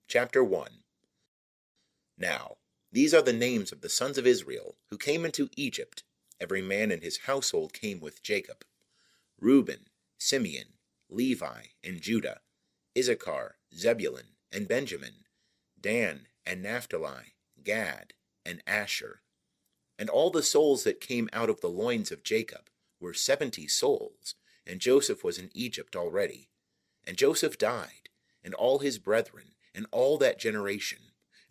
Chapter 1. Now, these are the names of the sons of Israel who came into Egypt. Every man in his household came with Jacob: Reuben, Simeon, Levi, and Judah, Issachar, Zebulun, and Benjamin, Dan, and Naphtali, Gad, and Asher. And all the souls that came out of the loins of Jacob were 70 souls, and Joseph was in Egypt already. And Joseph died, and all his brethren, and all that generation.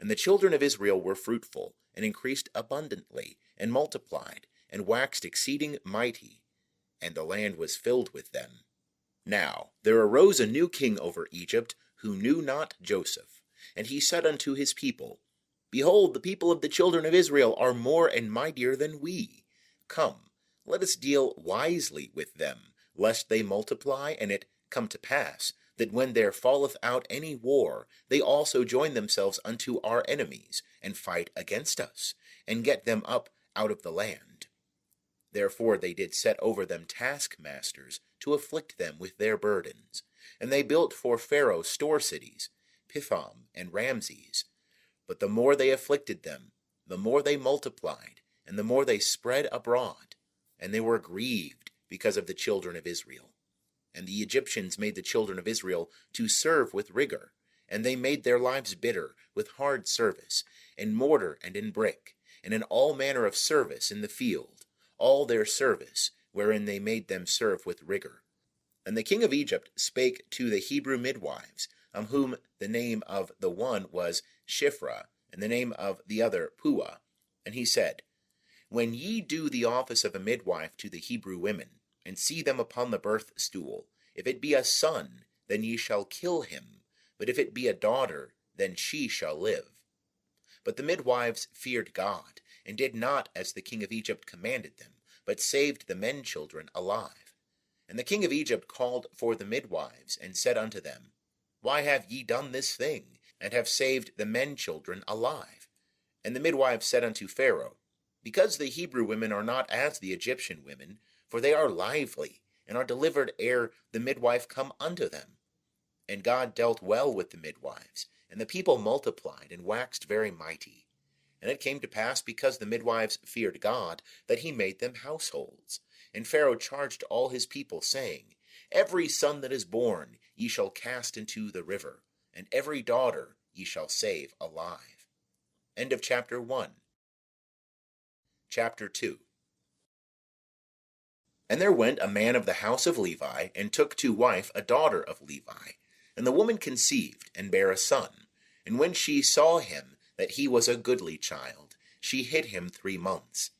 And the children of Israel were fruitful, and increased abundantly, and multiplied, and waxed exceeding mighty, and the land was filled with them. Now there arose a new king over Egypt, who knew not Joseph. And he said unto his people, Behold, the people of the children of Israel are more and mightier than we. Come, let us deal wisely with them, lest they multiply, and it come to pass, that when there falleth out any war, they also join themselves unto our enemies, and fight against us, and get them up out of the land. Therefore they did set over them taskmasters, to afflict them with their burdens. And they built for Pharaoh store cities, Pithom and Ramses. But the more they afflicted them, the more they multiplied, and the more they spread abroad. And they were grieved because of the children of Israel. And the Egyptians made the children of Israel to serve with rigor, and they made their lives bitter with hard service, in mortar and in brick, and in all manner of service in the field, all their service, wherein they made them serve with rigor. And the king of Egypt spake to the Hebrew midwives, of whom the name of the one was Shiphrah, and the name of the other Puah. And he said, When ye do the office of a midwife to the Hebrew women, and see them upon the birth stool, if it be a son, then ye shall kill him, but if it be a daughter, then she shall live. But the midwives feared God, and did not as the king of Egypt commanded them, but saved the men children alive. And the king of Egypt called for the midwives, and said unto them, Why have ye done this thing, and have saved the men children alive? And the midwives said unto Pharaoh, Because the Hebrew women are not as the Egyptian women, for they are lively, and are delivered ere the midwife come unto them. And God dealt well with the midwives, and the people multiplied, and waxed very mighty. And it came to pass, because the midwives feared God, that he made them households. And Pharaoh charged all his people, saying, Every son that is born ye shall cast into the river, and every daughter ye shall save alive. End of chapter 1. Chapter 2. And there went a man of the house of Levi, and took to wife a daughter of Levi. And the woman conceived, and bare a son. And when she saw him, that he was a goodly child, she hid him 3 months.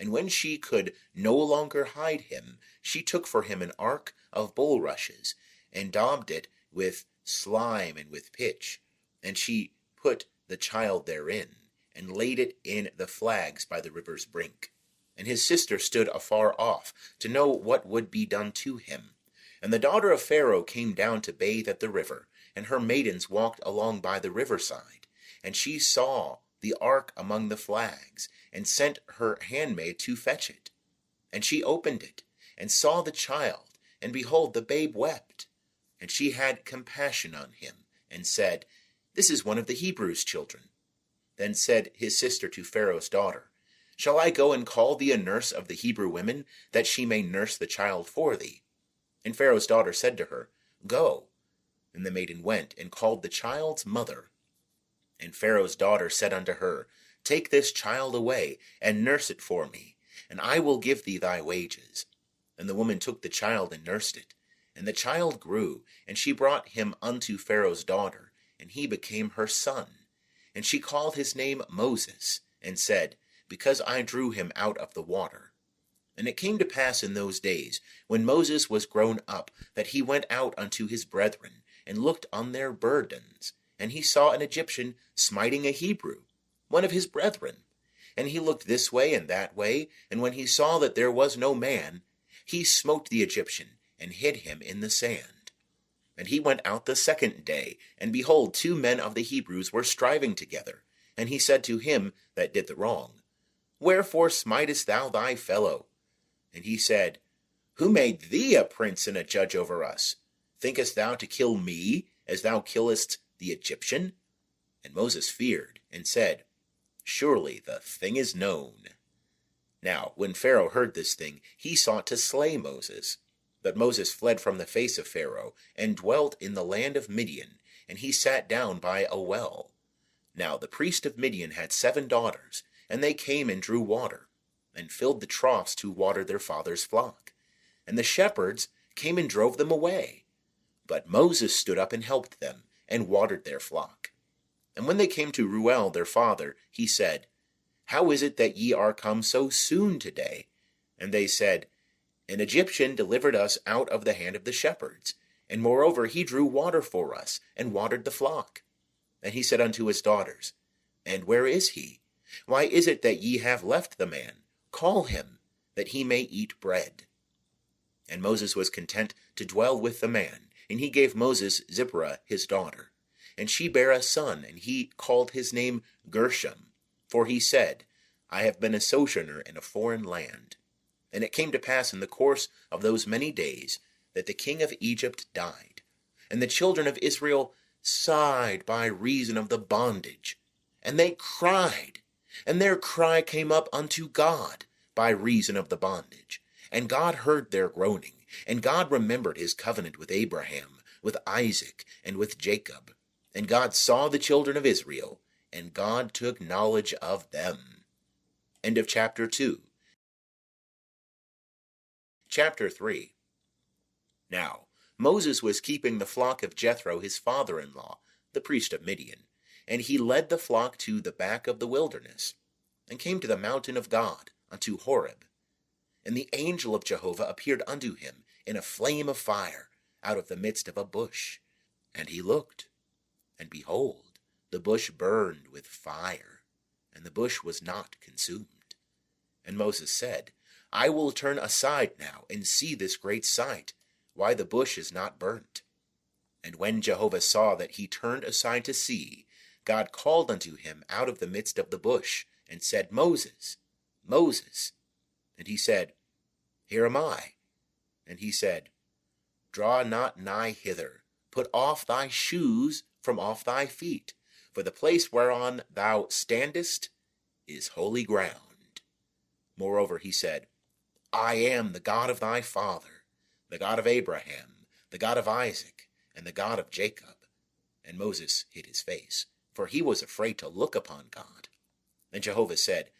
And when she could no longer hide him, she took for him an ark of bulrushes, and daubed it with slime and with pitch. And she put the child therein, and laid it in the flags by the river's brink. And his sister stood afar off, to know what would be done to him. And the daughter of Pharaoh came down to bathe at the river, and her maidens walked along by the riverside. And she saw the ark among the flags, and sent her handmaid to fetch it. And she opened it, and saw the child, and behold, the babe wept. And she had compassion on him, and said, This is one of the Hebrews' children. Then said his sister to Pharaoh's daughter, Shall I go and call thee a nurse of the Hebrew women, that she may nurse the child for thee? And Pharaoh's daughter said to her, Go. And the maiden went, and called the child's mother. And Pharaoh's daughter said unto her, Take this child away, and nurse it for me, and I will give thee thy wages. And the woman took the child, and nursed it. And the child grew, and she brought him unto Pharaoh's daughter, and he became her son. And she called his name Moses, and said, Because I drew him out of the water. And it came to pass in those days, when Moses was grown up, that he went out unto his brethren, and looked on their burdens. And he saw an Egyptian smiting a Hebrew, one of his brethren. And he looked this way and that way, and when he saw that there was no man, he smote the Egyptian, and hid him in the sand. And he went out the second day, and behold, 2 men of the Hebrews were striving together. And he said to him that did the wrong, Wherefore smitest thou thy fellow? And he said, Who made thee a prince and a judge over us? Thinkest thou to kill me, as thou killest the Egyptian? And Moses feared, and said, Surely the thing is known. Now when Pharaoh heard this thing, he sought to slay Moses. But Moses fled from the face of Pharaoh, and dwelt in the land of Midian, and he sat down by a well. Now the priest of Midian had 7 daughters, and they came and drew water, and filled the troughs to water their father's flock. And the shepherds came and drove them away. But Moses stood up and helped them, and watered their flock. And when they came to Reuel their father, he said, How is it that ye are come so soon today? And they said, An Egyptian delivered us out of the hand of the shepherds, and moreover he drew water for us, and watered the flock. And he said unto his daughters, And where is he? Why is it that ye have left the man? Call him, that he may eat bread. And Moses was content to dwell with the man, and he gave Moses Zipporah his daughter. And she bare a son, and he called his name Gershom, for he said, I have been a sojourner in a foreign land. And it came to pass in the course of those many days that the king of Egypt died, and the children of Israel sighed by reason of the bondage, and they cried, and their cry came up unto God by reason of the bondage. And God heard their groaning, and God remembered his covenant with Abraham, with Isaac, and with Jacob. And God saw the children of Israel, and God took knowledge of them. End of chapter 2. Chapter 3. Now Moses was keeping the flock of Jethro his father-in-law, the priest of Midian, and he led the flock to the back of the wilderness, and came to the mountain of God, unto Horeb. And the angel of Jehovah appeared unto him in a flame of fire out of the midst of a bush. And he looked, and behold, the bush burned with fire, and the bush was not consumed. And Moses said, I will turn aside now, and see this great sight, why the bush is not burnt. And when Jehovah saw that he turned aside to see, God called unto him out of the midst of the bush, and said, Moses, Moses. And he said, Here am I. And he said, Draw not nigh hither, put off thy shoes from off thy feet, for the place whereon thou standest is holy ground. Moreover he said, I am the God of thy father, the God of Abraham, the God of Isaac, and the God of Jacob. And Moses hid his face, for he was afraid to look upon God. And Jehovah said,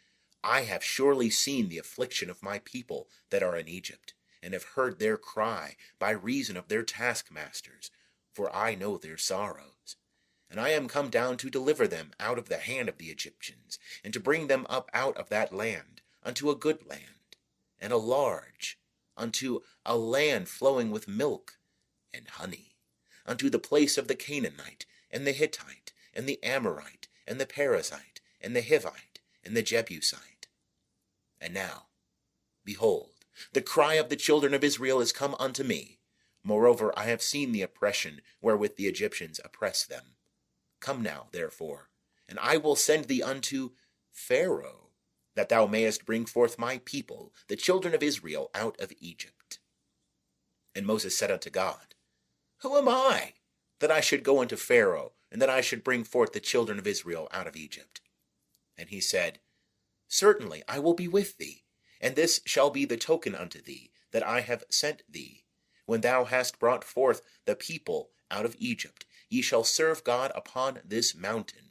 I have surely seen the affliction of my people that are in Egypt, and have heard their cry by reason of their taskmasters, for I know their sorrows. And I am come down to deliver them out of the hand of the Egyptians, and to bring them up out of that land unto a good land, and a large, unto a land flowing with milk and honey, unto the place of the Canaanite, and the Hittite, and the Amorite, and the Perizzite, and the Hivite, and the Jebusite. And now, behold, the cry of the children of Israel is come unto me. Moreover, I have seen the oppression wherewith the Egyptians oppress them. Come now, therefore, and I will send thee unto Pharaoh, that thou mayest bring forth my people, the children of Israel, out of Egypt. And Moses said unto God, Who am I, that I should go unto Pharaoh, and that I should bring forth the children of Israel out of Egypt? And he said, Certainly I will be with thee, and this shall be the token unto thee, that I have sent thee. When thou hast brought forth the people out of Egypt, ye shall serve God upon this mountain.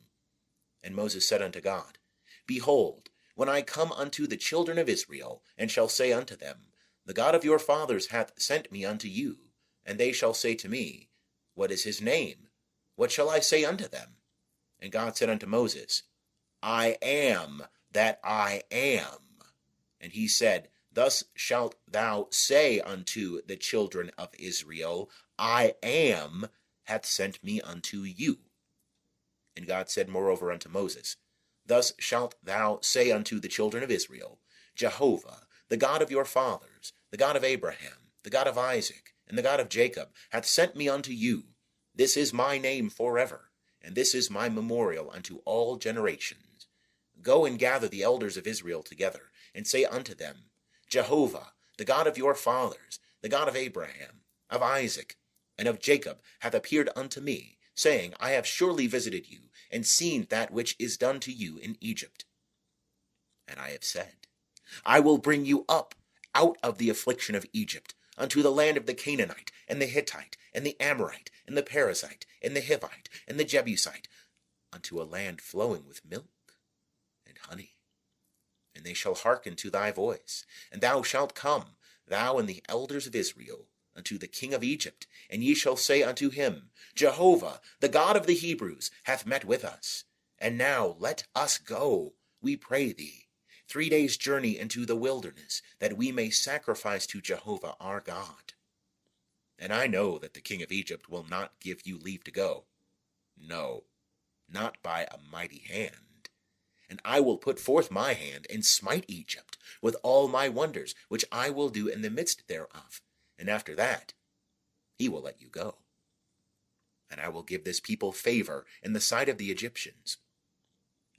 And Moses said unto God, Behold, when I come unto the children of Israel, and shall say unto them, The God of your fathers hath sent me unto you, and they shall say to me, What is his name? What shall I say unto them? And God said unto Moses, I am that I am. And he said, Thus shalt thou say unto the children of Israel, I am hath sent me unto you. And God said moreover unto Moses, Thus shalt thou say unto the children of Israel, Jehovah, the God of your fathers, the God of Abraham, the God of Isaac, and the God of Jacob, hath sent me unto you. This is my name forever, and this is my memorial unto all generations. Go and gather the elders of Israel together, and say unto them, Jehovah, the God of your fathers, the God of Abraham, of Isaac, and of Jacob, hath appeared unto me, saying, I have surely visited you, and seen that which is done to you in Egypt. And I have said, I will bring you up out of the affliction of Egypt, unto the land of the Canaanite, and the Hittite, and the Amorite, and the Perizzite, and the Hivite, and the Jebusite, unto a land flowing with milk and honey. And they shall hearken to thy voice, and thou shalt come, thou and the elders of Israel, unto the king of Egypt, and ye shall say unto him, Jehovah, the God of the Hebrews, hath met with us. And now let us go, we pray thee, 3 days' journey into the wilderness, that we may sacrifice to Jehovah our God. And I know that the king of Egypt will not give you leave to go. No, not by a mighty hand. And I will put forth my hand, and smite Egypt with all my wonders, which I will do in the midst thereof. And after that, he will let you go. And I will give this people favor in the sight of the Egyptians.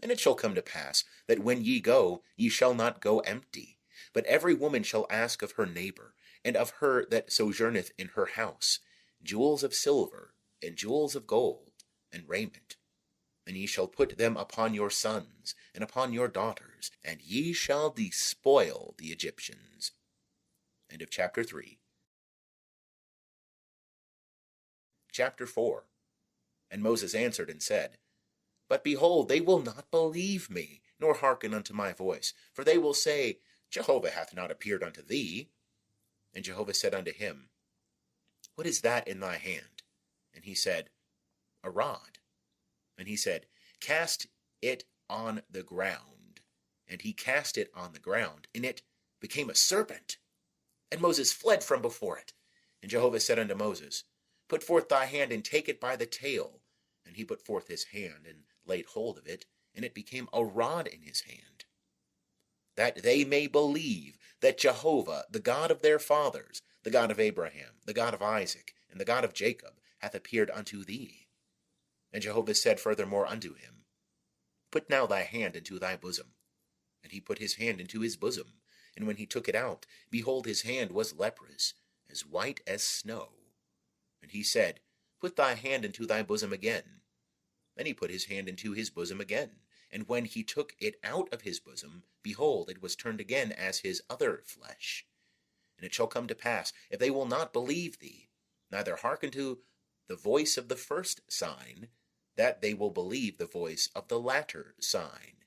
And it shall come to pass, that when ye go, ye shall not go empty, but every woman shall ask of her neighbor, and of her that sojourneth in her house, jewels of silver, and jewels of gold, and raiment. And ye shall put them upon your sons, and upon your daughters, and ye shall despoil the Egyptians. End of chapter 3. Chapter 4. And Moses answered and said, But behold, they will not believe me, nor hearken unto my voice. For they will say, Jehovah hath not appeared unto thee. And Jehovah said unto him, What is that in thy hand? And he said, A rod. And he said, Cast it on the ground. And he cast it on the ground, and it became a serpent. And Moses fled from before it. And Jehovah said unto Moses, Put forth thy hand, and take it by the tail. And he put forth his hand, and laid hold of it, and it became a rod in his hand. That they may believe that Jehovah, the God of their fathers, the God of Abraham, the God of Isaac, and the God of Jacob, hath appeared unto thee. And Jehovah said furthermore unto him, Put now thy hand into thy bosom. And he put his hand into his bosom, and when he took it out, behold, his hand was leprous, as white as snow. And he said, Put thy hand into thy bosom again. Then he put his hand into his bosom again, and when he took it out of his bosom, behold, it was turned again as his other flesh. And it shall come to pass, if they will not believe thee, neither hearken to the voice of the first sign, that they will believe the voice of the latter sign.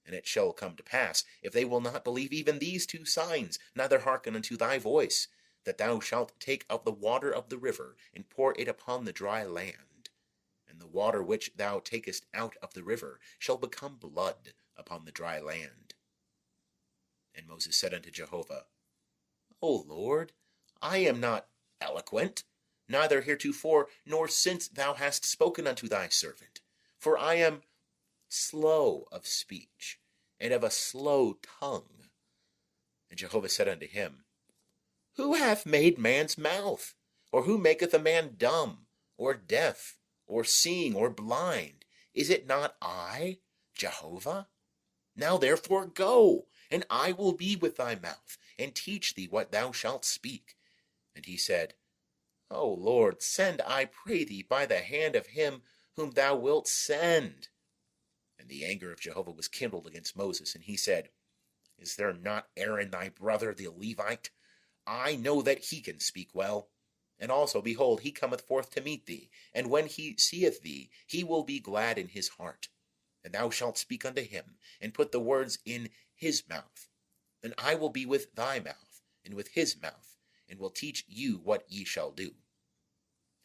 And it shall come to pass, if they will not believe even these 2 signs, neither hearken unto thy voice, that thou shalt take of the water of the river, and pour it upon the dry land. And the water which thou takest out of the river shall become blood upon the dry land. And Moses said unto Jehovah, O Lord, I am not eloquent, neither heretofore, nor since thou hast spoken unto thy servant. For I am slow of speech, and of a slow tongue. And Jehovah said unto him, Who hath made man's mouth? Or who maketh a man dumb, or deaf, or seeing, or blind? Is it not I, Jehovah? Now therefore go, and I will be with thy mouth, and teach thee what thou shalt speak. And he said, O Lord, send, I pray thee, by the hand of him whom thou wilt send. And the anger of Jehovah was kindled against Moses, and he said, Is there not Aaron thy brother, the Levite? I know that he can speak well. And also, behold, he cometh forth to meet thee, and when he seeth thee, he will be glad in his heart. And thou shalt speak unto him, and put the words in his mouth. And I will be with thy mouth, and with his mouth, and will teach you what ye shall do.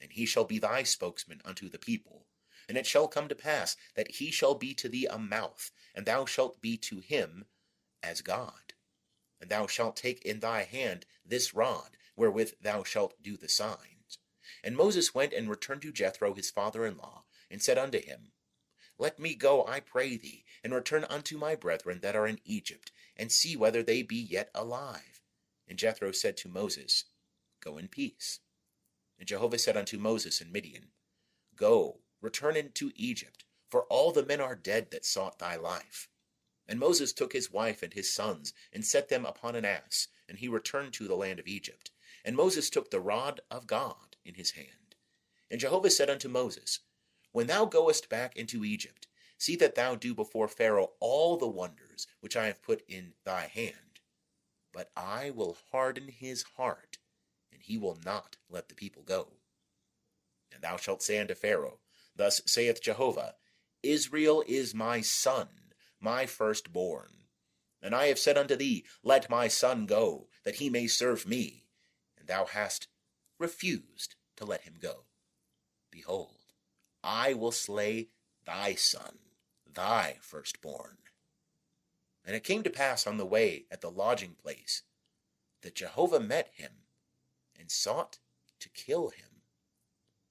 And he shall be thy spokesman unto the people. And it shall come to pass, that he shall be to thee a mouth, and thou shalt be to him as God. And thou shalt take in thy hand this rod, wherewith thou shalt do the signs. And Moses went and returned to Jethro his father-in-law, and said unto him, Let me go, I pray thee, and return unto my brethren that are in Egypt, and see whether they be yet alive. And Jethro said to Moses, Go in peace. And Jehovah said unto Moses in Midian, Go, return into Egypt, for all the men are dead that sought thy life. And Moses took his wife and his sons, and set them upon an ass, and he returned to the land of Egypt. And Moses took the rod of God in his hand. And Jehovah said unto Moses, when thou goest back into Egypt, see that thou do before Pharaoh all the wonders which I have put in thy hand. But I will harden his heart, and he will not let the people go. And thou shalt say unto Pharaoh, Thus saith Jehovah, Israel is my son, my firstborn. And I have said unto thee, Let my son go, that he may serve me. And thou hast refused to let him go. Behold, I will slay thy son, thy firstborn. And it came to pass on the way at the lodging place, that Jehovah met him, and sought to kill him.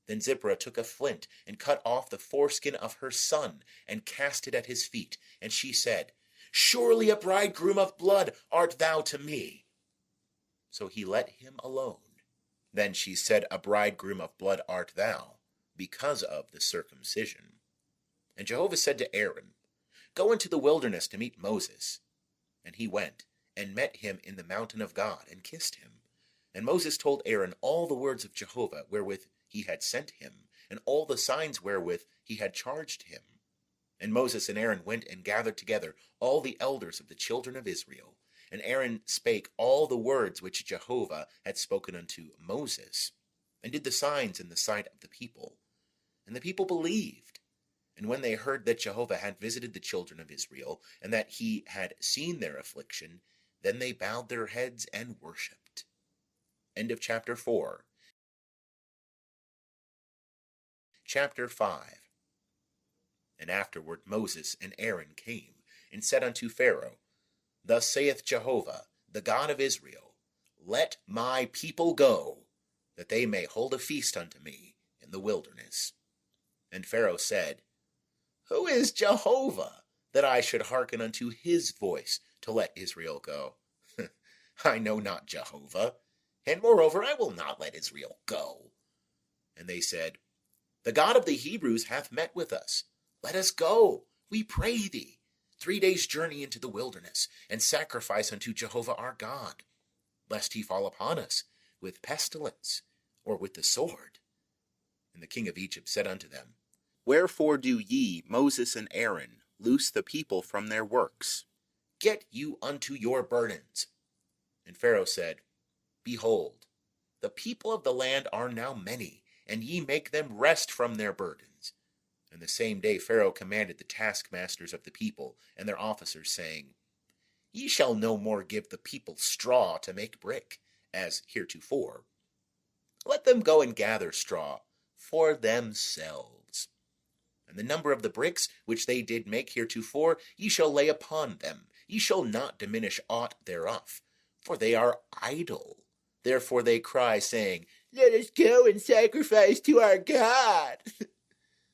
Then Zipporah took a flint, and cut off the foreskin of her son, and cast it at his feet. And she said, Surely a bridegroom of blood art thou to me. So he let him alone. Then she said, A bridegroom of blood art thou, because of the circumcision. And Jehovah said to Aaron, Go into the wilderness to meet Moses. And he went, and met him in the mountain of God, and kissed him. And Moses told Aaron all the words of Jehovah wherewith he had sent him, and all the signs wherewith he had charged him. And Moses and Aaron went and gathered together all the elders of the children of Israel. And Aaron spake all the words which Jehovah had spoken unto Moses, and did the signs in the sight of the people. And the people believed. And when they heard that Jehovah had visited the children of Israel, and that he had seen their affliction, then they bowed their heads and worshipped. End of chapter 4. Chapter 5. And afterward Moses and Aaron came, and said unto Pharaoh, Thus saith Jehovah, the God of Israel, Let my people go, that they may hold a feast unto me in the wilderness. And Pharaoh said, Who is Jehovah, that I should hearken unto his voice to let Israel go? I know not Jehovah, and moreover I will not let Israel go. And they said, The God of the Hebrews hath met with us. Let us go, we pray thee, 3 days' journey into the wilderness, and sacrifice unto Jehovah our God, lest he fall upon us with pestilence, or with the sword. And the king of Egypt said unto them, Wherefore do ye, Moses and Aaron, loose the people from their works? Get you unto your burdens. And Pharaoh said, Behold, the people of the land are now many, and ye make them rest from their burdens. And the same day Pharaoh commanded the taskmasters of the people and their officers, saying, Ye shall no more give the people straw to make brick, as heretofore. Let them go and gather straw for themselves. And the number of the bricks which they did make heretofore ye shall lay upon them. Ye shall not diminish aught thereof, for they are idle. Therefore they cry, saying, Let us go and sacrifice to our God.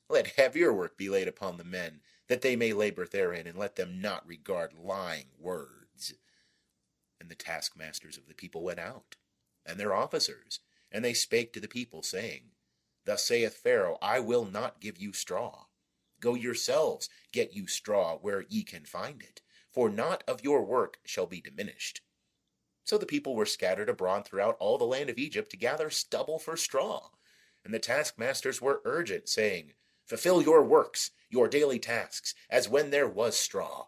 Let heavier work be laid upon the men, that they may labor therein, and let them not regard lying words. And the taskmasters of the people went out, and their officers, and they spake to the people, saying, Thus saith Pharaoh, I will not give you straw. Go yourselves, get you straw where ye can find it, for naught of your work shall be diminished. So the people were scattered abroad throughout all the land of Egypt to gather stubble for straw. And the taskmasters were urgent, saying, Fulfill your works, your daily tasks, as when there was straw.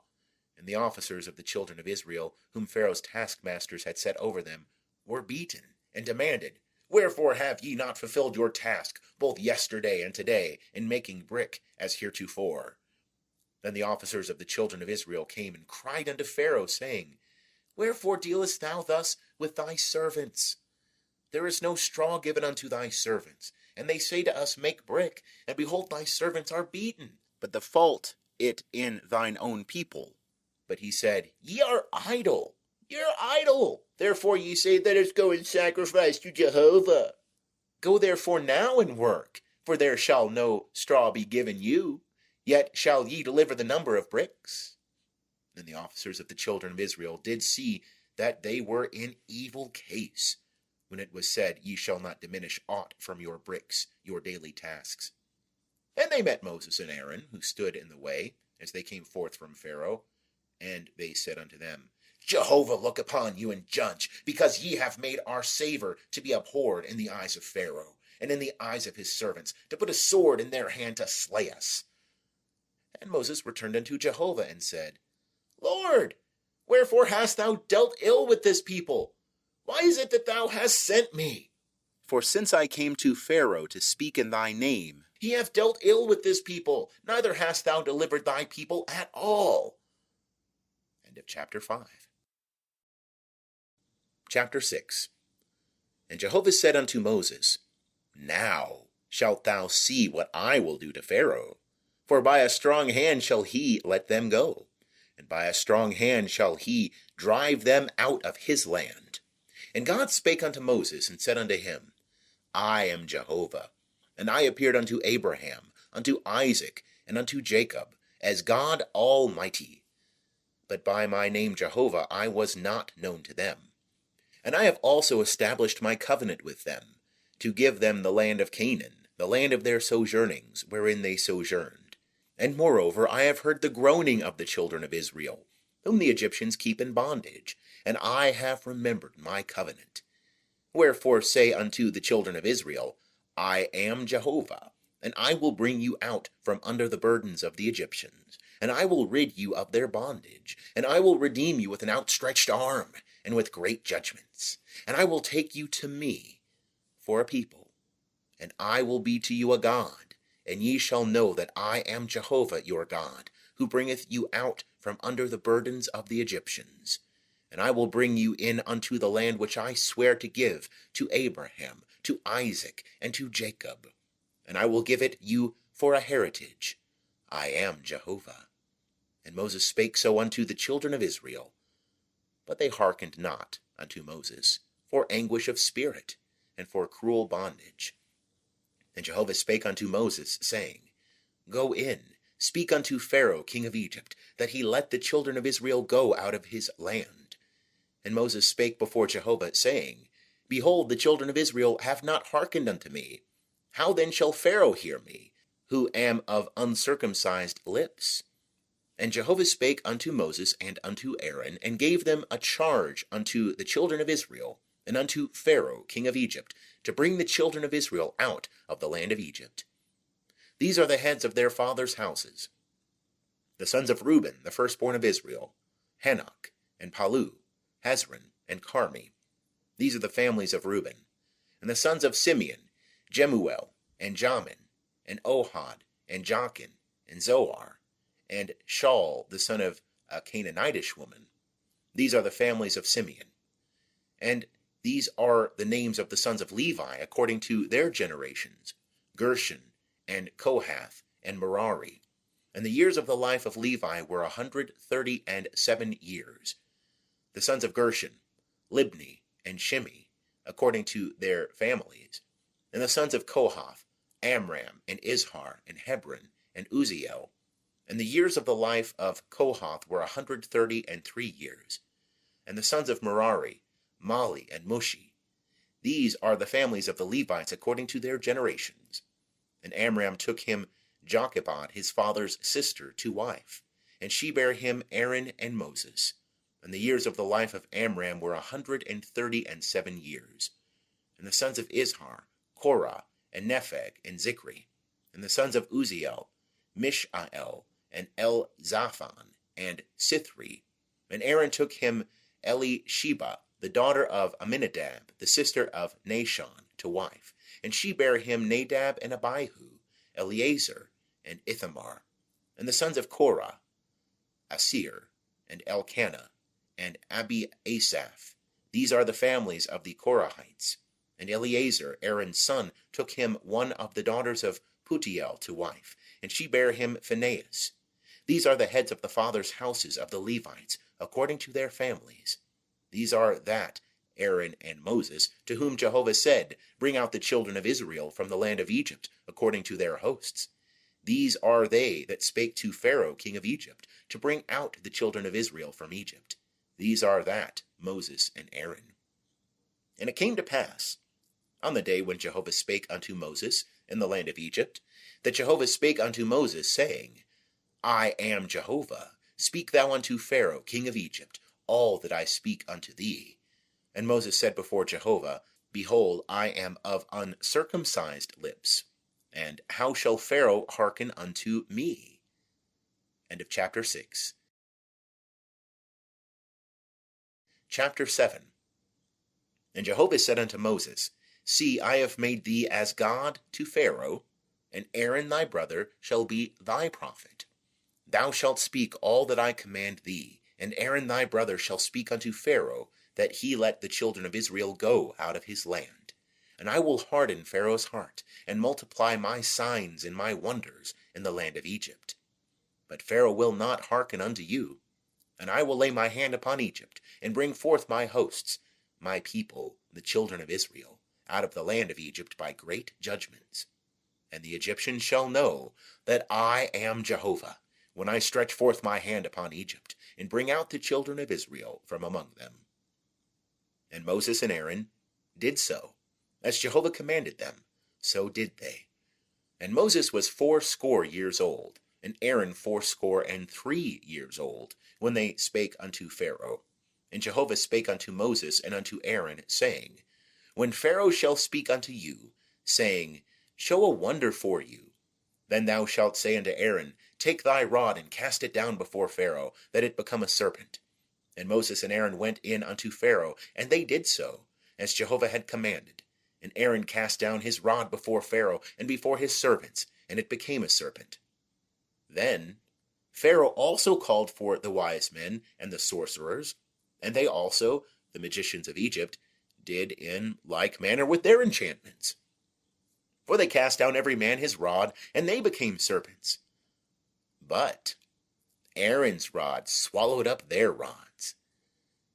And the officers of the children of Israel, whom Pharaoh's taskmasters had set over them, were beaten, and demanded, Wherefore have ye not fulfilled your task, both yesterday and today, in making brick, as heretofore? Then the officers of the children of Israel came and cried unto Pharaoh, saying, Wherefore dealest thou thus with thy servants? There is no straw given unto thy servants. And they say to us, Make brick, and behold, thy servants are beaten. But the fault it in thine own people. But he said, Ye are idle. Ye are idle. Therefore ye say, Let us go and sacrifice to Jehovah. Go therefore now and work, for there shall no straw be given you. Yet shall ye deliver the number of bricks. And the officers of the children of Israel did see that they were in evil case, when it was said, Ye shall not diminish aught from your bricks, your daily tasks. And they met Moses and Aaron, who stood in the way, as they came forth from Pharaoh. And they said unto them, Jehovah look upon you and judge, because ye have made our savor to be abhorred in the eyes of Pharaoh. and in the eyes of his servants, to put a sword in their hand to slay us. And Moses returned unto Jehovah and said, Lord, wherefore hast thou dealt ill with this people? Why is it that thou hast sent me? For since I came to Pharaoh to speak in thy name, he hath dealt ill with this people, neither hast thou delivered thy people at all. End of chapter 5. Chapter 6. And Jehovah said unto Moses, Now shalt thou see what I will do to Pharaoh. For by a strong hand shall he let them go, and by a strong hand shall he drive them out of his land. And God spake unto Moses, and said unto him, I am Jehovah, and I appeared unto Abraham, unto Isaac, and unto Jacob, as God Almighty. But by my name Jehovah I was not known to them. And I have also established my covenant with them, to give them the land of Canaan, the land of their sojournings, wherein they sojourned. And moreover I have heard the groaning of the children of Israel, whom the Egyptians keep in bondage, and I have remembered my covenant. Wherefore say unto the children of Israel, I am Jehovah, and I will bring you out from under the burdens of the Egyptians, and I will rid you of their bondage, and I will redeem you with an outstretched arm, and with great judgments, and I will take you to me for a people, and I will be to you a God, and ye shall know that I am Jehovah your God, who bringeth you out from under the burdens of the Egyptians. And I will bring you in unto the land which I swear to give to Abraham, to Isaac, and to Jacob. And I will give it you for a heritage. I am Jehovah. And Moses spake so unto the children of Israel. But they hearkened not unto Moses, for anguish of spirit, and for cruel bondage. And Jehovah spake unto Moses, saying, Go in, speak unto Pharaoh king of Egypt, that he let the children of Israel go out of his land. And Moses spake before Jehovah, saying, Behold, the children of Israel have not hearkened unto me. How then shall Pharaoh hear me, who am of uncircumcised lips? And Jehovah spake unto Moses and unto Aaron, and gave them a charge unto the children of Israel, and unto Pharaoh king of Egypt, to bring the children of Israel out of the land of Egypt. These are the heads of their fathers' houses. The sons of Reuben, the firstborn of Israel, Hanok, and Palu, Hezron, and Carmi. These are the families of Reuben. And the sons of Simeon, Jemuel, and Jamin, and Ohad, and Jachin, and Zoar, and Shaul, the son of a Canaanitish woman. These are the families of Simeon. And these are the names of the sons of Levi, according to their generations, Gershon, and Kohath, and Merari. And the years of the life of Levi were 137 years. The sons of Gershon, Libni, and Shimi, according to their families. And the sons of Kohath, Amram, and Izhar, and Hebron, and Uzziel. And the years of the life of Kohath were 133 years. And the sons of Merari, Mali, and Mushi. These are the families of the Levites according to their generations. And Amram took him Jochebed, his father's sister, to wife, and she bare him Aaron and Moses. And the years of the life of Amram were 137 years. And the sons of Izhar, Korah, and Nepheg, and Zikri. And the sons of Uzziel, Mishael, and Elzaphan, and Sithri. And Aaron took him Elisheba, the daughter of Aminadab, the sister of Nashon, to wife. And she bare him Nadab and Abihu, Eleazar, and Ithamar. And the sons of Korah, Asir, and Elkanah, and Abi-Asaph. These are the families of the Korahites. And Eleazar, Aaron's son, took him one of the daughters of Putiel to wife, and she bare him Phinehas. These are the heads of the fathers' houses of the Levites, according to their families. These are that Aaron and Moses, to whom Jehovah said, Bring out the children of Israel from the land of Egypt, according to their hosts. These are they that spake to Pharaoh king of Egypt, to bring out the children of Israel from Egypt. These are that Moses and Aaron. And it came to pass, on the day when Jehovah spake unto Moses in the land of Egypt, that Jehovah spake unto Moses, saying, I am Jehovah. Speak thou unto Pharaoh king of Egypt all that I speak unto thee. And Moses said before Jehovah, Behold, I am of uncircumcised lips, and how shall Pharaoh hearken unto me? End of chapter 6. Chapter 7. And Jehovah said unto Moses, See, I have made thee as God to Pharaoh, and Aaron thy brother shall be thy prophet. Thou shalt speak all that I command thee, and Aaron thy brother shall speak unto Pharaoh, that he let the children of Israel go out of his land. And I will harden Pharaoh's heart, and multiply my signs and my wonders in the land of Egypt. But Pharaoh will not hearken unto you. And I will lay my hand upon Egypt, and bring forth my hosts, my people, the children of Israel, out of the land of Egypt by great judgments. And the Egyptians shall know that I am Jehovah, when I stretch forth my hand upon Egypt, and bring out the children of Israel from among them. And Moses and Aaron did so, as Jehovah commanded them, so did they. And Moses was 80 years old, and Aaron 83 years old, when they spake unto Pharaoh. And Jehovah spake unto Moses and unto Aaron, saying, When Pharaoh shall speak unto you, saying, Show a wonder for you, then thou shalt say unto Aaron, Take thy rod, and cast it down before Pharaoh, that it become a serpent. And Moses and Aaron went in unto Pharaoh, and they did so, as Jehovah had commanded. And Aaron cast down his rod before Pharaoh, and before his servants, and it became a serpent. Then Pharaoh also called for the wise men and the sorcerers, and they also, the magicians of Egypt, did in like manner with their enchantments. For they cast down every man his rod, and they became serpents. But Aaron's rod swallowed up their rods.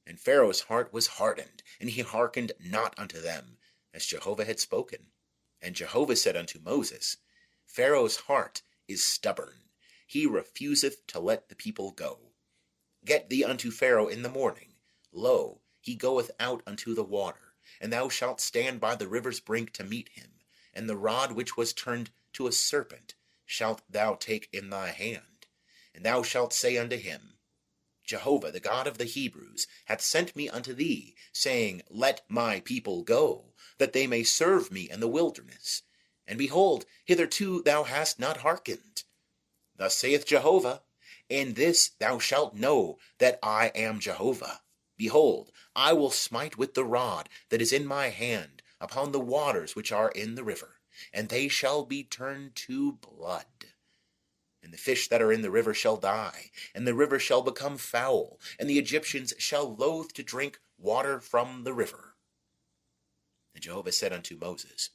And Pharaoh's heart was hardened, and he hearkened not unto them, as Jehovah had spoken. And Jehovah said unto Moses, Pharaoh's heart is stubborn, he refuseth to let the people go. Get thee unto Pharaoh in the morning. Lo, he goeth out unto the water, and thou shalt stand by the river's brink to meet him. And the rod which was turned to a serpent shalt thou take in thy hand. And thou shalt say unto him, Jehovah, the God of the Hebrews, hath sent me unto thee, saying, Let my people go, that they may serve me in the wilderness. And behold, hitherto thou hast not hearkened. Thus saith Jehovah, In this thou shalt know that I am Jehovah. Behold, I will smite with the rod that is in my hand upon the waters which are in the river, and they shall be turned to blood. And the fish that are in the river shall die, and the river shall become foul, and the Egyptians shall loathe to drink water from the river. And Jehovah said unto Moses,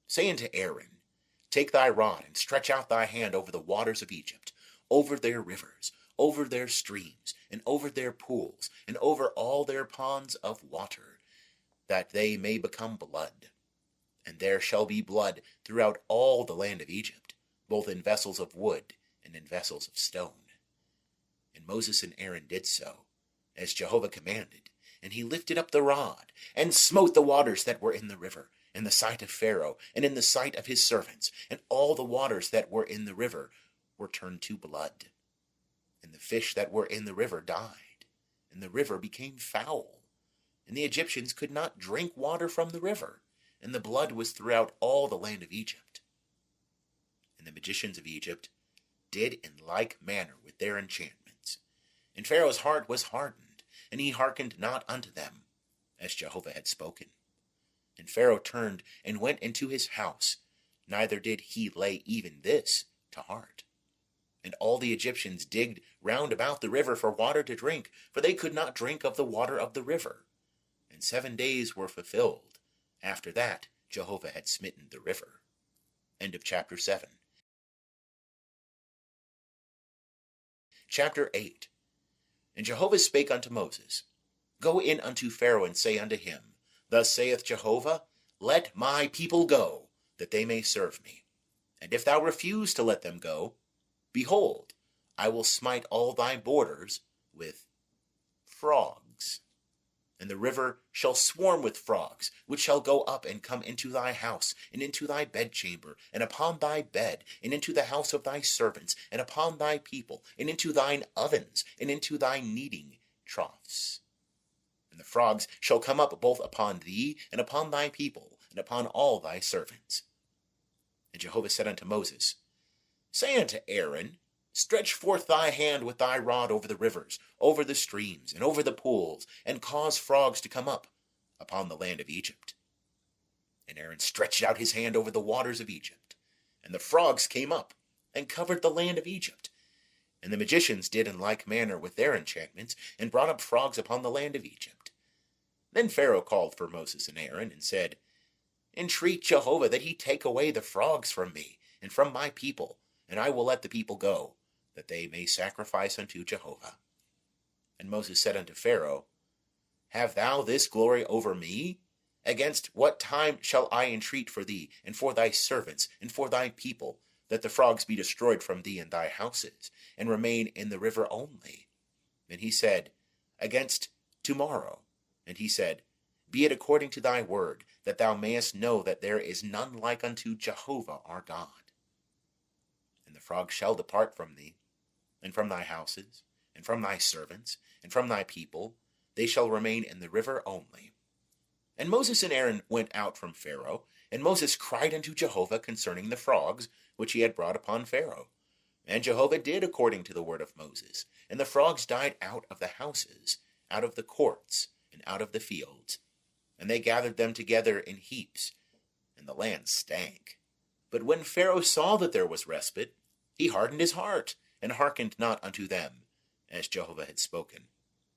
Say unto Aaron, Take thy rod, and stretch out thy hand over the waters of Egypt, over their rivers, over their streams, and over their pools, and over all their ponds of water, that they may become blood. And there shall be blood throughout all the land of Egypt, both in vessels of wood and in vessels of stone. And Moses and Aaron did so, as Jehovah commanded, and he lifted up the rod, and smote the waters that were in the river, in the sight of Pharaoh, and in the sight of his servants, and all the waters that were in the river were turned to blood. And the fish that were in the river died, and the river became foul, and the Egyptians could not drink water from the river, and the blood was throughout all the land of Egypt. And the magicians of Egypt did in like manner with their enchantments. And Pharaoh's heart was hardened, and he hearkened not unto them, as Jehovah had spoken. And Pharaoh turned and went into his house, neither did he lay even this to heart. And all the Egyptians digged round about the river for water to drink, for they could not drink of the water of the river. And 7 days were fulfilled. After that, Jehovah had smitten the river. End of chapter 7. Chapter 8. And Jehovah spake unto Moses, Go in unto Pharaoh, and say unto him, Thus saith Jehovah, Let my people go, that they may serve me. And if thou refuse to let them go, behold, I will smite all thy borders with frogs. And the river shall swarm with frogs, which shall go up and come into thy house, and into thy bedchamber, and upon thy bed, and into the house of thy servants, and upon thy people, and into thine ovens, and into thy kneading troughs. And the frogs shall come up both upon thee and upon thy people, and upon all thy servants. And Jehovah said unto Moses, Say unto Aaron, Stretch forth thy hand with thy rod over the rivers, over the streams, and over the pools, and cause frogs to come up upon the land of Egypt. And Aaron stretched out his hand over the waters of Egypt, and the frogs came up, and covered the land of Egypt. And the magicians did in like manner with their enchantments, and brought up frogs upon the land of Egypt. Then Pharaoh called for Moses and Aaron, and said, Entreat Jehovah that he take away the frogs from me, and from my people, and I will let the people go, that they may sacrifice unto Jehovah. And Moses said unto Pharaoh, Have thou this glory over me? Against what time shall I entreat for thee, and for thy servants, and for thy people, that the frogs be destroyed from thee and thy houses, and remain in the river only? And he said, Against tomorrow. And he said, Be it according to thy word, that thou mayest know that there is none like unto Jehovah our God. And the frogs shall depart from thee, and from thy houses, and from thy servants, and from thy people, they shall remain in the river only. And Moses and Aaron went out from Pharaoh, and Moses cried unto Jehovah concerning the frogs, which he had brought upon Pharaoh. And Jehovah did according to the word of Moses, and the frogs died out of the houses, out of the courts, and out of the fields. And they gathered them together in heaps, and the land stank. But when Pharaoh saw that there was respite, he hardened his heart, and hearkened not unto them, as Jehovah had spoken.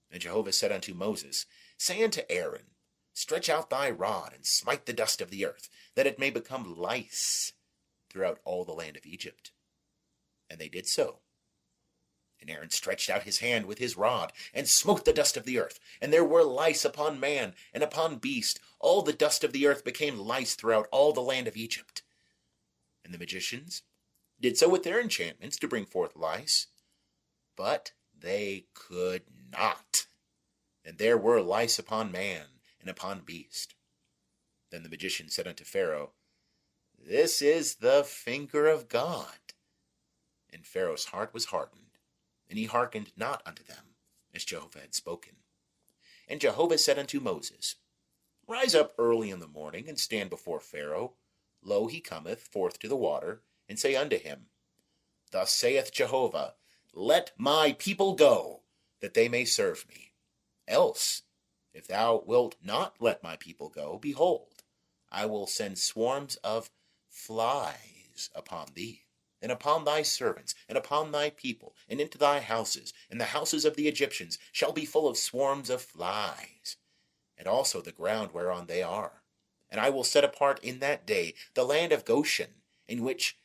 And Jehovah said unto Moses, Say unto Aaron, Stretch out thy rod, and smite the dust of the earth, that it may become lice throughout all the land of Egypt. And they did so. And Aaron stretched out his hand with his rod, and smote the dust of the earth, and there were lice upon man, and upon beast. All the dust of the earth became lice throughout all the land of Egypt. And the magicians did so with their enchantments to bring forth lice, but they could not. And there were lice upon man, and upon beast. Then the magician said unto Pharaoh, This is the finger of God. And Pharaoh's heart was hardened, and he hearkened not unto them, as Jehovah had spoken. And Jehovah said unto Moses, Rise up early in the morning, and stand before Pharaoh. Lo, he cometh forth to the water, and say unto him, Thus saith Jehovah, Let my people go, that they may serve me. Else, if thou wilt not let my people go, behold, I will send swarms of flies upon thee, and upon thy servants, and upon thy people, and into thy houses, and the houses of the Egyptians shall be full of swarms of flies, and also the ground whereon they are. And I will set apart in that day the land of Goshen, in which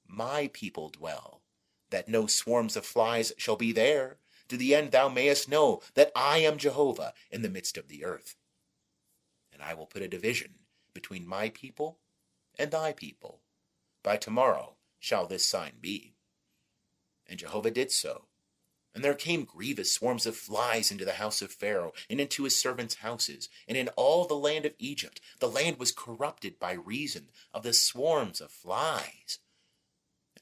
my people dwell, that no swarms of flies shall be there, to the end thou mayest know that I am Jehovah in the midst of the earth. And I will put a division between my people and thy people. By tomorrow shall this sign be. And Jehovah did so. And there came grievous swarms of flies into the house of Pharaoh, and into his servants' houses, and in all the land of Egypt. The land was corrupted by reason of the swarms of flies.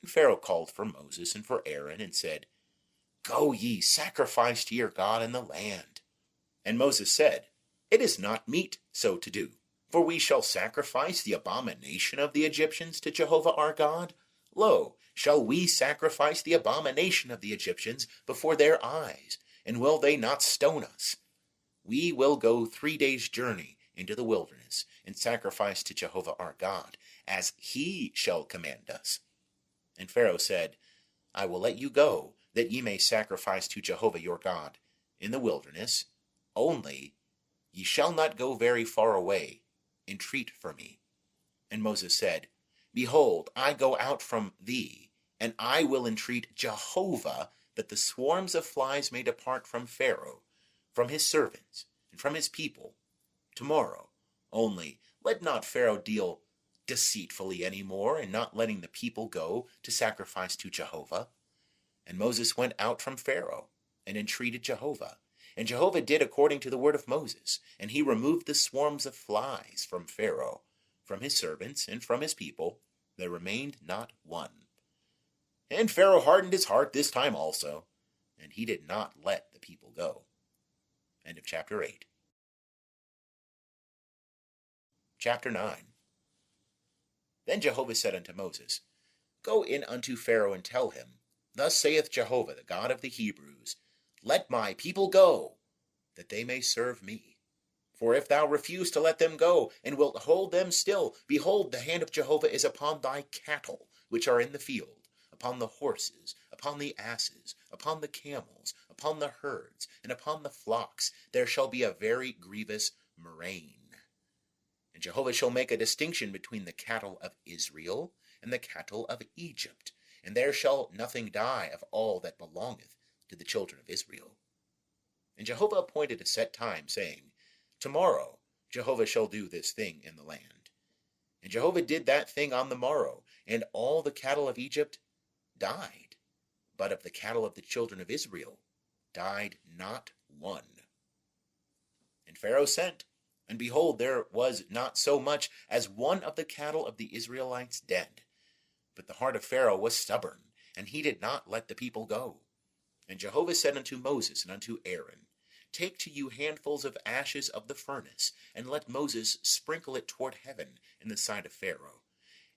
And Pharaoh called for Moses and for Aaron, and said, Go ye, sacrifice to your God in the land. And Moses said, It is not meet so to do, for we shall sacrifice the abomination of the Egyptians to Jehovah our God. Lo, shall we sacrifice the abomination of the Egyptians before their eyes, and will they not stone us? We will go 3 days' journey into the wilderness, and sacrifice to Jehovah our God, as he shall command us. And Pharaoh said, I will let you go, that ye may sacrifice to Jehovah your God in the wilderness. Only ye shall not go very far away. Entreat for me. And Moses said, Behold, I go out from thee, and I will entreat Jehovah, that the swarms of flies may depart from Pharaoh, from his servants, and from his people, tomorrow. Only let not Pharaoh deal deceitfully any more, in not letting the people go to sacrifice to Jehovah. And Moses went out from Pharaoh, and entreated Jehovah. And Jehovah did according to the word of Moses, and he removed the swarms of flies from Pharaoh, from his servants, and from his people. There remained not one. And Pharaoh hardened his heart this time also, and he did not let the people go. End of chapter 8. Chapter 9. Then Jehovah said unto Moses, Go in unto Pharaoh, and tell him, Thus saith Jehovah, the God of the Hebrews, Let my people go, that they may serve me. For if thou refuse to let them go, and wilt hold them still, behold, the hand of Jehovah is upon thy cattle, which are in the field, upon the horses, upon the asses, upon the camels, upon the herds, and upon the flocks. There shall be a very grievous murrain. And Jehovah shall make a distinction between the cattle of Israel and the cattle of Egypt, and there shall nothing die of all that belongeth to the children of Israel. And Jehovah appointed a set time, saying, Tomorrow Jehovah shall do this thing in the land. And Jehovah did that thing on the morrow, and all the cattle of Egypt died, but of the cattle of the children of Israel died not one. And Pharaoh sent, and behold, there was not so much as one of the cattle of the Israelites dead. But the heart of Pharaoh was stubborn, and he did not let the people go. And Jehovah said unto Moses and unto Aaron, Take to you handfuls of ashes of the furnace, and let Moses sprinkle it toward heaven in the sight of Pharaoh.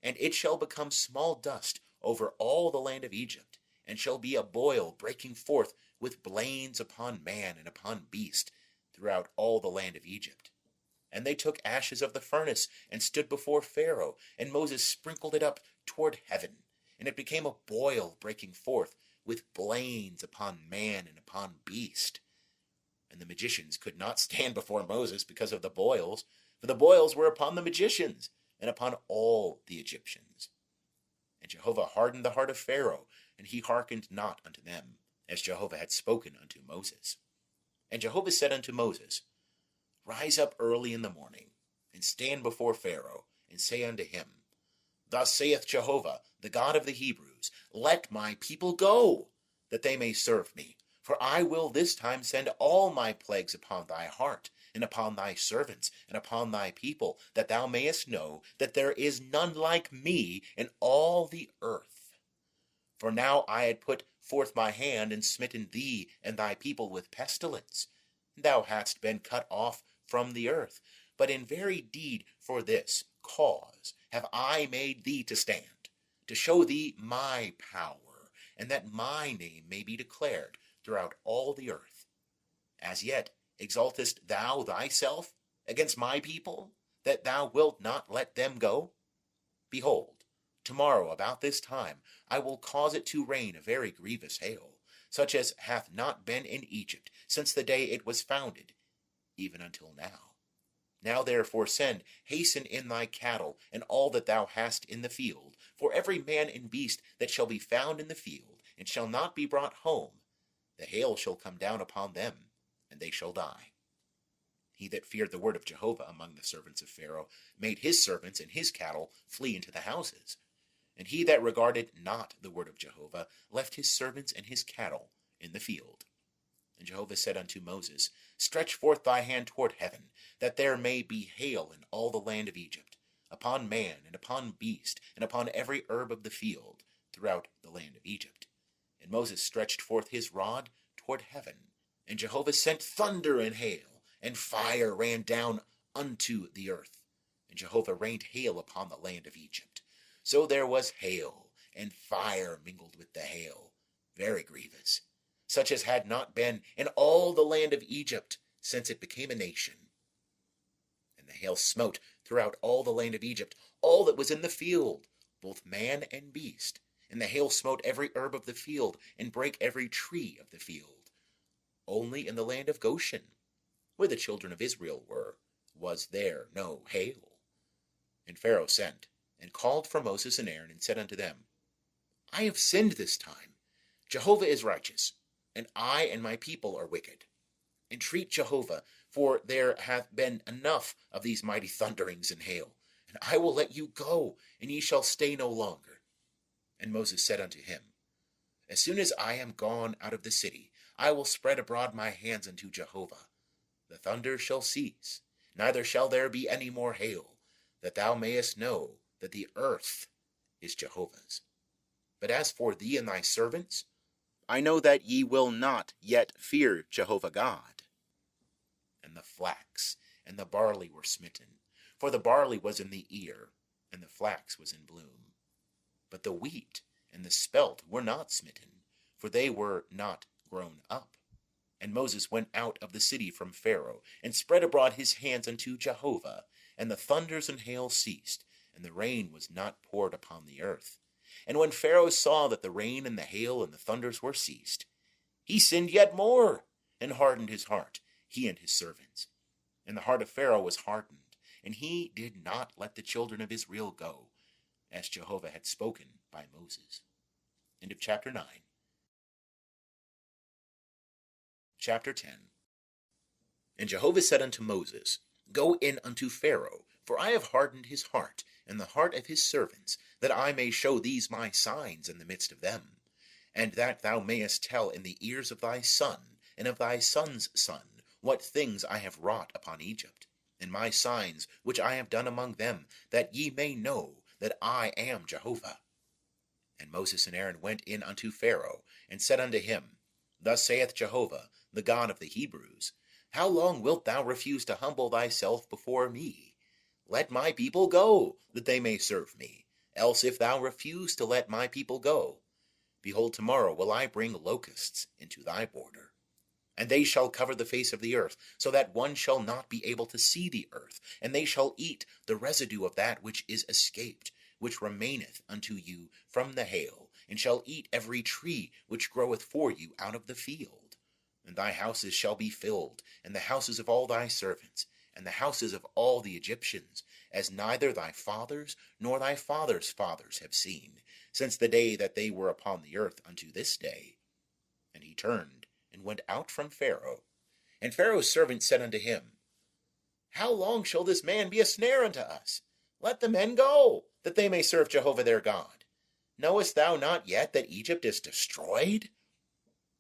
And it shall become small dust over all the land of Egypt, and shall be a boil breaking forth with blains upon man and upon beast throughout all the land of Egypt. And they took ashes of the furnace, and stood before Pharaoh, and Moses sprinkled it up toward heaven, and it became a boil breaking forth with blains upon man and upon beast. And the magicians could not stand before Moses because of the boils, for the boils were upon the magicians, and upon all the Egyptians. And Jehovah hardened the heart of Pharaoh, and he hearkened not unto them, as Jehovah had spoken unto Moses. And Jehovah said unto Moses, Rise up early in the morning, and stand before Pharaoh, and say unto him, Thus saith Jehovah, the God of the Hebrews, Let my people go, that they may serve me. For I will this time send all my plagues upon thy heart, and upon thy servants, and upon thy people, that thou mayest know that there is none like me in all the earth. For now I had put forth my hand, and smitten thee and thy people with pestilence. Thou hadst been cut off from the earth. But in very deed for this cause have I made thee to stand, to show thee my power, and that my name may be declared throughout all the earth. As yet exaltest thou thyself against my people, that thou wilt not let them go? Behold, tomorrow about this time I will cause it to rain a very grievous hail, such as hath not been in Egypt since the day it was founded, even until now. Now therefore send, hasten in thy cattle, and all that thou hast in the field, for every man and beast that shall be found in the field, and shall not be brought home, the hail shall come down upon them, and they shall die. He that feared the word of Jehovah among the servants of Pharaoh made his servants and his cattle flee into the houses. And he that regarded not the word of Jehovah left his servants and his cattle in the field. And Jehovah said unto Moses, Stretch forth thy hand toward heaven, that there may be hail in all the land of Egypt, upon man and upon beast, and upon every herb of the field, throughout the land of Egypt. And Moses stretched forth his rod toward heaven, and Jehovah sent thunder and hail, and fire ran down unto the earth. And Jehovah rained hail upon the land of Egypt. So there was hail, and fire mingled with the hail, very grievous, such as had not been in all the land of Egypt since it became a nation. And the hail smote throughout all the land of Egypt all that was in the field, both man and beast. And the hail smote every herb of the field, and brake every tree of the field. Only in the land of Goshen, where the children of Israel were, was there no hail. And Pharaoh sent, and called for Moses and Aaron, and said unto them, I have sinned this time. Jehovah is righteous, and I and my people are wicked. Entreat Jehovah, for there hath been enough of these mighty thunderings and hail, and I will let you go, and ye shall stay no longer. And Moses said unto him, As soon as I am gone out of the city, I will spread abroad my hands unto Jehovah. The thunder shall cease, neither shall there be any more hail, that thou mayest know that the earth is Jehovah's. But as for thee and thy servants, I know that ye will not yet fear Jehovah God. And the flax and the barley were smitten, For the barley was in the ear, and the flax was in bloom. But the wheat and the spelt were not smitten, for they were not grown up. And Moses went out of the city from Pharaoh, and spread abroad his hands unto Jehovah. And the thunders and hail ceased, and the rain was not poured upon the earth. And when Pharaoh saw that the rain and the hail and the thunders were ceased, he sinned yet more, and hardened his heart, he and his servants. And the heart of Pharaoh was hardened, and he did not let the children of Israel go, as Jehovah had spoken by Moses. End of chapter 9. Chapter 10. And Jehovah said unto Moses, Go in unto Pharaoh, for I have hardened his heart, and the heart of his servants, that I may show these my signs in the midst of them, and that thou mayest tell in the ears of thy son, and of thy son's son, what things I have wrought upon Egypt, and my signs which I have done among them, that ye may know that I am Jehovah. And Moses and Aaron went in unto Pharaoh, and said unto him, Thus saith Jehovah, the God of the Hebrews, How long wilt thou refuse to humble thyself before me? Let my people go, that they may serve me. Else if thou refuse to let my people go, behold, tomorrow will I bring locusts into thy border. And they shall cover the face of the earth, so that one shall not be able to see the earth. And they shall eat the residue of that which is escaped, which remaineth unto you from the hail, and shall eat every tree which groweth for you out of the field. And thy houses shall be filled, and the houses of all thy servants, and the houses of all the Egyptians, as neither thy fathers nor thy fathers' fathers have seen, since the day that they were upon the earth unto this day. And he turned and went out from Pharaoh. And Pharaoh's servants said unto him, How long shall this man be a snare unto us? Let the men go, that they may serve Jehovah their God. Knowest thou not yet that Egypt is destroyed?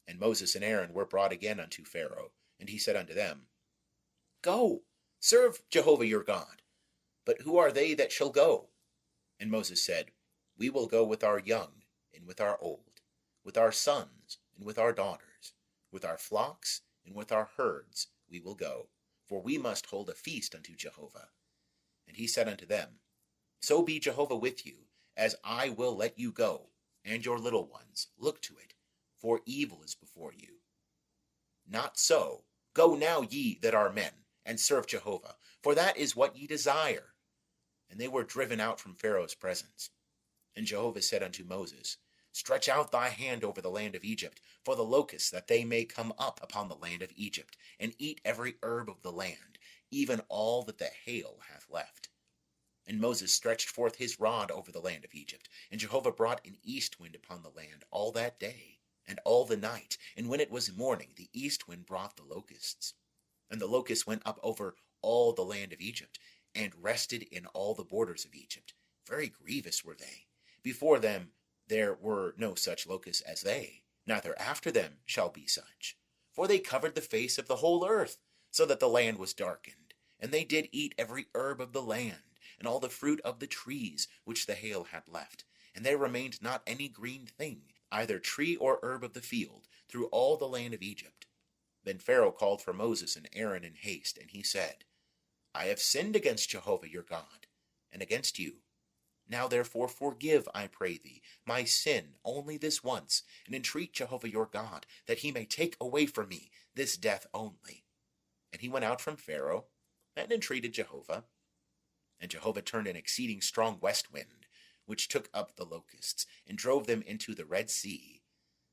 And Moses and Aaron were brought again unto Pharaoh, and he said unto them, Go, serve Jehovah your God. But who are they that shall go? And Moses said, We will go with our young and with our old, with our sons and with our daughters, with our flocks and with our herds we will go, for we must hold a feast unto Jehovah. And he said unto them, So be Jehovah with you, as I will let you go, and your little ones. Look to it, for evil is before you. Not so. Go now, ye that are men, and serve Jehovah, for that is what ye desire. And they were driven out from Pharaoh's presence. And Jehovah said unto Moses, Stretch out thy hand over the land of Egypt, for the locusts, that they may come up upon the land of Egypt, and eat every herb of the land, even all that the hail hath left. And Moses stretched forth his rod over the land of Egypt, and Jehovah brought an east wind upon the land all that day, and all the night. And when it was morning, the east wind brought the locusts. And the locusts went up over all the land of Egypt, and rested in all the borders of Egypt. Very grievous were they. Before them there were no such locusts as they, neither after them shall be such. For they covered the face of the whole earth, so that the land was darkened. And they did eat every herb of the land, and all the fruit of the trees which the hail had left. And there remained not any green thing, either tree or herb of the field, through all the land of Egypt. Then Pharaoh called for Moses and Aaron in haste, and he said, I have sinned against Jehovah your God, and against you. Now therefore forgive, I pray thee, my sin only this once, and entreat Jehovah your God, that he may take away from me this death only. And he went out from Pharaoh, and entreated Jehovah. And Jehovah turned an exceeding strong west wind, which took up the locusts, and drove them into the Red Sea.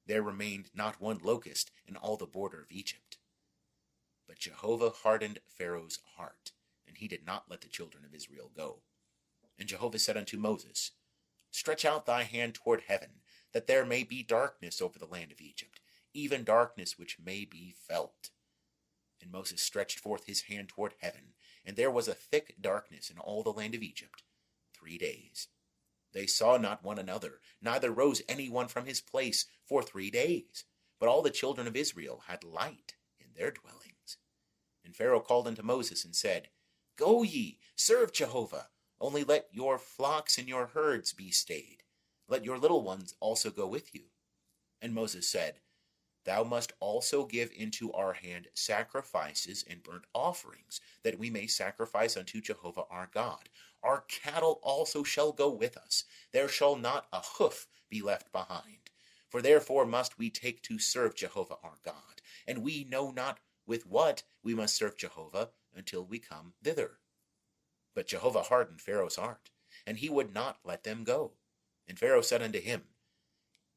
There remained not one locust in all the border of Egypt. But Jehovah hardened Pharaoh's heart, and he did not let the children of Israel go. And Jehovah said unto Moses, Stretch out thy hand toward heaven, that there may be darkness over the land of Egypt, even darkness which may be felt. And Moses stretched forth his hand toward heaven, and there was a thick darkness in all the land of Egypt 3 days. They saw not one another, neither rose any one from his place for 3 days. But all the children of Israel had light in their dwellings. And Pharaoh called unto Moses and said, Go ye, serve Jehovah, only let your flocks and your herds be stayed. Let your little ones also go with you. And Moses said, Thou must also give into our hand sacrifices and burnt offerings, that we may sacrifice unto Jehovah our God. Our cattle also shall go with us. There shall not a hoof be left behind. For therefore must we take to serve Jehovah our God, and we know not with what we must serve Jehovah until we come thither. But Jehovah hardened Pharaoh's heart, and he would not let them go. And Pharaoh said unto him,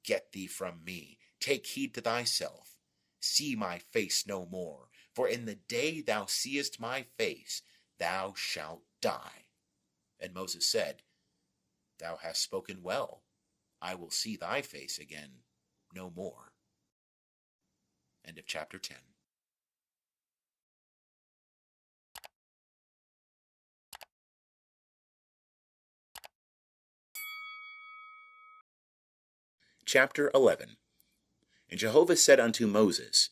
Get thee from me, take heed to thyself, see my face no more, for in the day thou seest my face, thou shalt die. And Moses said, Thou hast spoken well, I will see thy face again no more. End of chapter 10. Chapter 11. And Jehovah said unto Moses,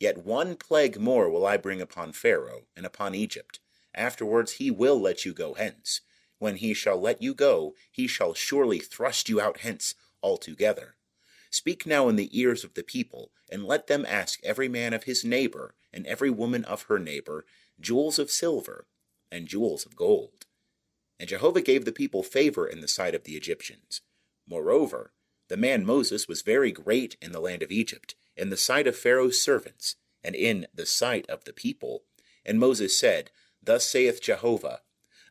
Yet one plague more will I bring upon Pharaoh and upon Egypt. Afterwards he will let you go hence. When he shall let you go, he shall surely thrust you out hence altogether. Speak now in the ears of the people, and let them ask every man of his neighbor, and every woman of her neighbor, jewels of silver and jewels of gold. And Jehovah gave the people favor in the sight of the Egyptians. Moreover, the man Moses was very great in the land of Egypt, in the sight of Pharaoh's servants, and in the sight of the people. And Moses said, Thus saith Jehovah,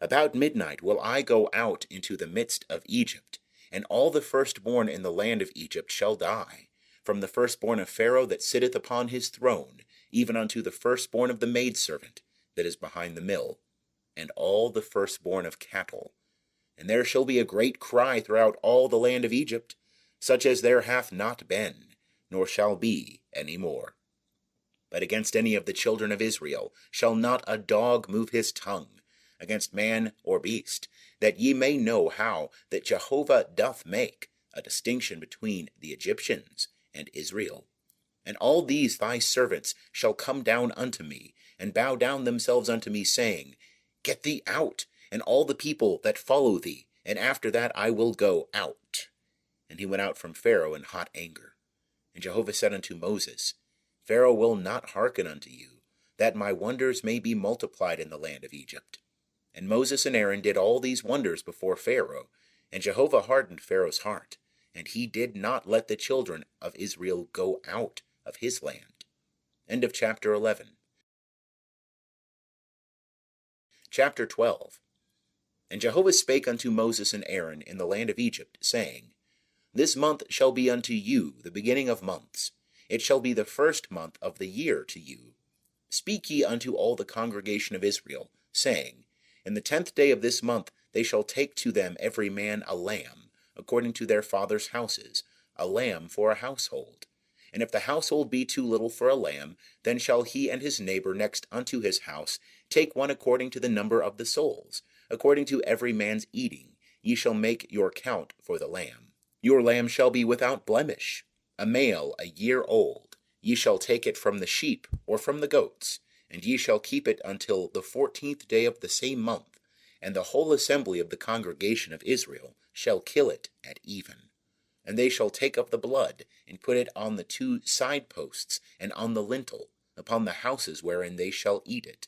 About midnight will I go out into the midst of Egypt, and all the firstborn in the land of Egypt shall die, from the firstborn of Pharaoh that sitteth upon his throne, even unto the firstborn of the maidservant that is behind the mill, and all the firstborn of cattle. And there shall be a great cry throughout all the land of Egypt, such as there hath not been, nor shall be any more. But against any of the children of Israel shall not a dog move his tongue, against man or beast, that ye may know how that Jehovah doth make a distinction between the Egyptians and Israel. And all these thy servants shall come down unto me, and bow down themselves unto me, saying, Get thee out, and all the people that follow thee, and after that I will go out. And he went out from Pharaoh in hot anger. And Jehovah said unto Moses, Pharaoh will not hearken unto you, that my wonders may be multiplied in the land of Egypt. And Moses and Aaron did all these wonders before Pharaoh, and Jehovah hardened Pharaoh's heart, and he did not let the children of Israel go out of his land. End of chapter 11. Chapter 12. And Jehovah spake unto Moses and Aaron in the land of Egypt, saying, This month shall be unto you the beginning of months. It shall be the first month of the year to you. Speak ye unto all the congregation of Israel, saying, In the 10th day of this month they shall take to them every man a lamb, according to their fathers' houses, a lamb for a household. And if the household be too little for a lamb, then shall he and his neighbor next unto his house take one according to the number of the souls. According to every man's eating, ye shall make your count for the lamb. Your lamb shall be without blemish, a male 1 year old. Ye shall take it from the sheep or from the goats, and ye shall keep it until the 14th day of the same month, and the whole assembly of the congregation of Israel shall kill it at even. And they shall take of the blood, and put it on the 2 side posts, and on the lintel, upon the houses wherein they shall eat it.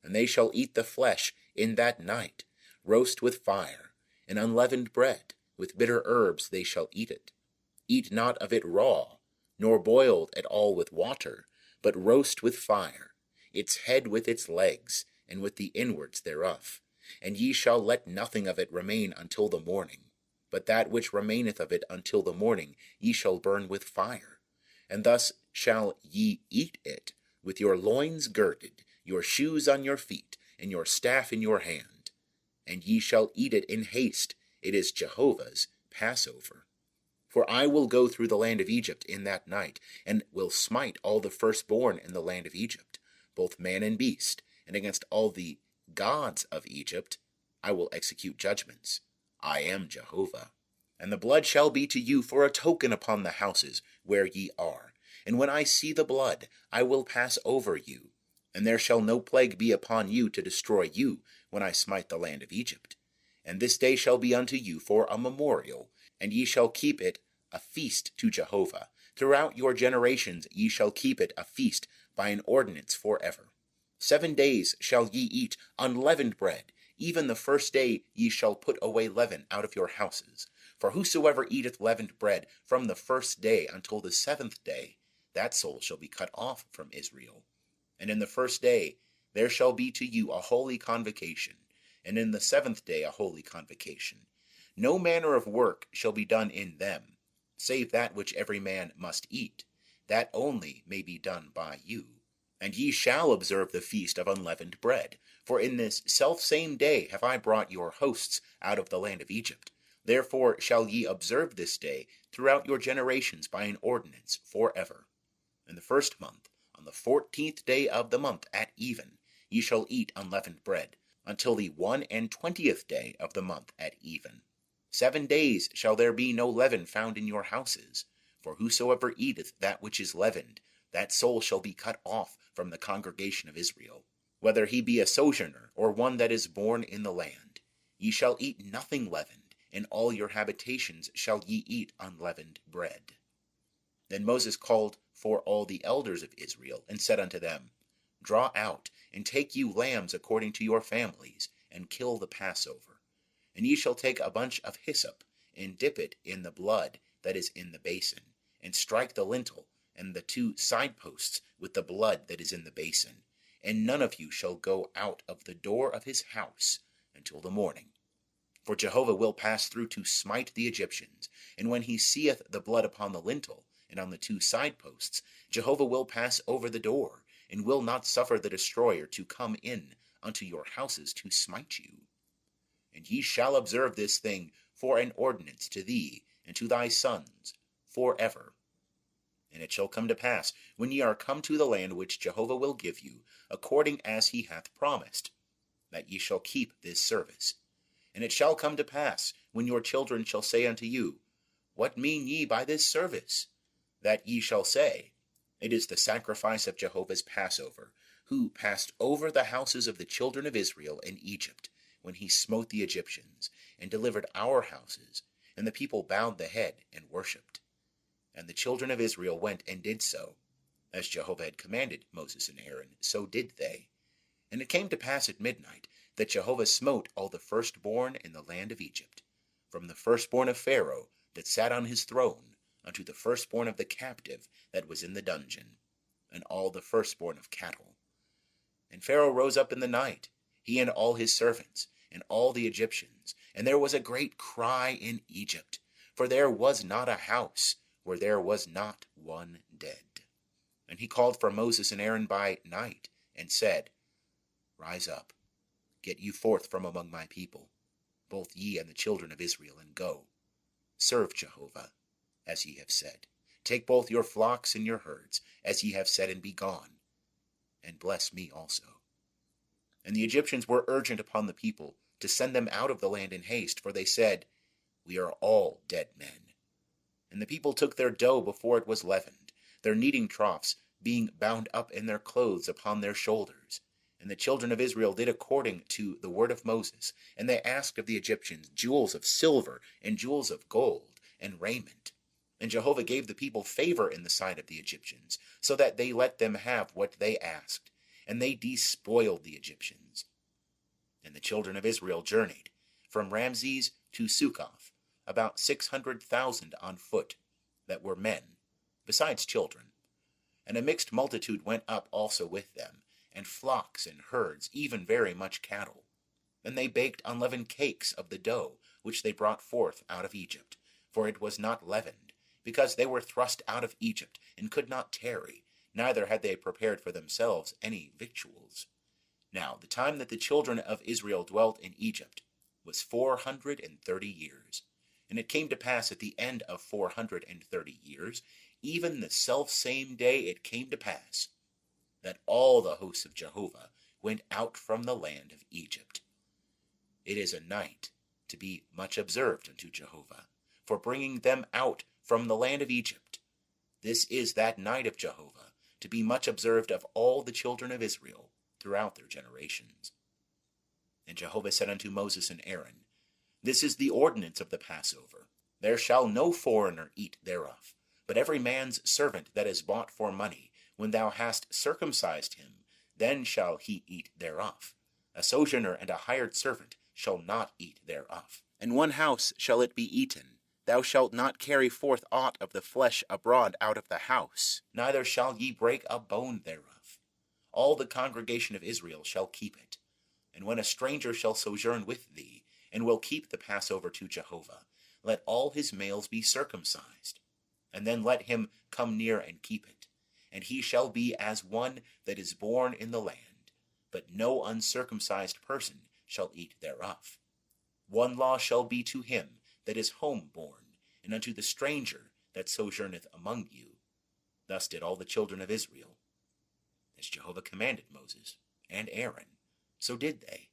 And they shall eat the flesh in that night, roast with fire, and unleavened bread, with bitter herbs they shall eat it. Eat not of it raw, nor boiled at all with water, but roast with fire, its head with its legs, and with the inwards thereof. And ye shall let nothing of it remain until the morning. But that which remaineth of it until the morning ye shall burn with fire. And thus shall ye eat it, with your loins girded, your shoes on your feet, and your staff in your hand. And ye shall eat it in haste. It is Jehovah's Passover. For I will go through the land of Egypt in that night, and will smite all the firstborn in the land of Egypt, both man and beast, and against all the gods of Egypt I will execute judgments. I am Jehovah. And the blood shall be to you for a token upon the houses where ye are. And when I see the blood, I will pass over you. And there shall no plague be upon you to destroy you when I smite the land of Egypt. And this day shall be unto you for a memorial, and ye shall keep it a feast to Jehovah. Throughout your generations ye shall keep it a feast by an ordinance forever. 7 days shall ye eat unleavened bread. Even the first day ye shall put away leaven out of your houses. For whosoever eateth leavened bread from the first day until the 7th day, that soul shall be cut off from Israel. And in the first day there shall be to you a holy convocation, and in the 7th day a holy convocation. No manner of work shall be done in them, save that which every man must eat. That only may be done by you. And ye shall observe the feast of unleavened bread. For in this selfsame day have I brought your hosts out of the land of Egypt. Therefore shall ye observe this day throughout your generations by an ordinance forever. In the 1st month, on the 14th day of the month at even, ye shall eat unleavened bread, until the 21st day of the month at even. 7 days shall there be no leaven found in your houses. For whosoever eateth that which is leavened, that soul shall be cut off from the congregation of Israel, whether he be a sojourner or one that is born in the land. Ye shall eat nothing leavened. In all your habitations shall ye eat unleavened bread. Then Moses called for all the elders of Israel, and said unto them, Draw out, and take you lambs according to your families, and kill the Passover. And ye shall take a bunch of hyssop, and dip it in the blood that is in the basin, and strike the lintel and the 2 side posts with the blood that is in the basin. And none of you shall go out of the door of his house until the morning. For Jehovah will pass through to smite the Egyptians, and when he seeth the blood upon the lintel and on the 2 side posts, Jehovah will pass over the door, and will not suffer the destroyer to come in unto your houses to smite you. And ye shall observe this thing for an ordinance to thee and to thy sons forever. And it shall come to pass, when ye are come to the land which Jehovah will give you, according as he hath promised, that ye shall keep this service. And it shall come to pass, when your children shall say unto you, What mean ye by this service? That ye shall say, It is the sacrifice of Jehovah's Passover, who passed over the houses of the children of Israel in Egypt, when he smote the Egyptians, and delivered our houses. And the people bowed the head and worshipped. And the children of Israel went and did so. As Jehovah had commanded Moses and Aaron, so did they. And it came to pass at midnight, that Jehovah smote all the firstborn in the land of Egypt, from the firstborn of Pharaoh that sat on his throne, unto the firstborn of the captive that was in the dungeon, and all the firstborn of cattle. And Pharaoh rose up in the night, he and all his servants, and all the Egyptians, and there was a great cry in Egypt, for there was not a house where there was not one dead. And he called for Moses and Aaron by night, and said, Rise up, get you forth from among my people, both ye and the children of Israel, and go. Serve Jehovah, as ye have said. Take both your flocks and your herds, as ye have said, and be gone, and bless me also. And the Egyptians were urgent upon the people to send them out of the land in haste, for they said, We are all dead men. And the people took their dough before it was leavened, their kneading troughs being bound up in their clothes upon their shoulders. And the children of Israel did according to the word of Moses. And they asked of the Egyptians jewels of silver and jewels of gold and raiment. And Jehovah gave the people favor in the sight of the Egyptians, so that they let them have what they asked. And they despoiled the Egyptians. And the children of Israel journeyed from Ramses to Succoth, about 600,000 on foot, that were men, besides children. And a mixed multitude went up also with them, and flocks and herds, even very much cattle. And they baked unleavened cakes of the dough which they brought forth out of Egypt, for it was not leavened, because they were thrust out of Egypt, and could not tarry, neither had they prepared for themselves any victuals. Now the time that the children of Israel dwelt in Egypt was 430 years. And it came to pass at the end of 430 years, even the selfsame day it came to pass, that all the hosts of Jehovah went out from the land of Egypt. It is a night to be much observed unto Jehovah, for bringing them out from the land of Egypt. This is that night of Jehovah, to be much observed of all the children of Israel throughout their generations. And Jehovah said unto Moses and Aaron, This is the ordinance of the Passover. There shall no foreigner eat thereof, But every man's servant that is bought for money, when thou hast circumcised him, then shall he eat thereof. A sojourner and a hired servant shall not eat thereof. In one house shall it be eaten. Thou shalt not carry forth aught of the flesh abroad out of the house, neither shall ye break a bone thereof. All the congregation of Israel shall keep it. And when a stranger shall sojourn with thee, and will keep the Passover to Jehovah, let all his males be circumcised. And then let him come near and keep it. And he shall be as one that is born in the land. But no uncircumcised person shall eat thereof. One law shall be to him that is home-born, and unto the stranger that sojourneth among you. Thus did all the children of Israel. As Jehovah commanded Moses and Aaron, so did they.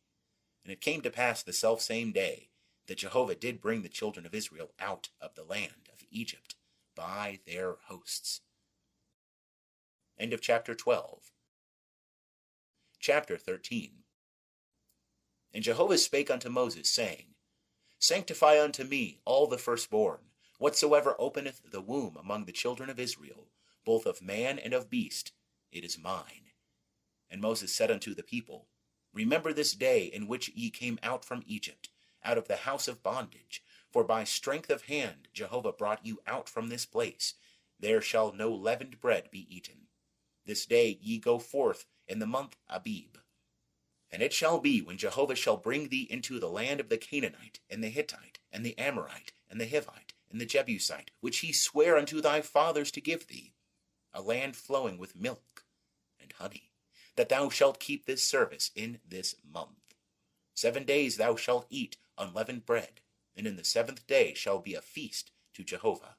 And it came to pass the selfsame day that Jehovah did bring the children of Israel out of the land of Egypt by their hosts. End of chapter 12. Chapter 13. And Jehovah spake unto Moses, saying, Sanctify unto me all the firstborn, whatsoever openeth the womb among the children of Israel, both of man and of beast, it is mine. And Moses said unto the people, Remember this day in which ye came out from Egypt, out of the house of bondage, for by strength of hand Jehovah brought you out from this place. There shall no leavened bread be eaten. This day ye go forth in the month Abib. And it shall be, when Jehovah shall bring thee into the land of the Canaanite, and the Hittite, and the Amorite, and the Hivite, and the Jebusite, which he sware unto thy fathers to give thee, a land flowing with milk and honey, that thou shalt keep this service in this month. 7 days thou shalt eat unleavened bread, and in the 7th day shall be a feast to Jehovah.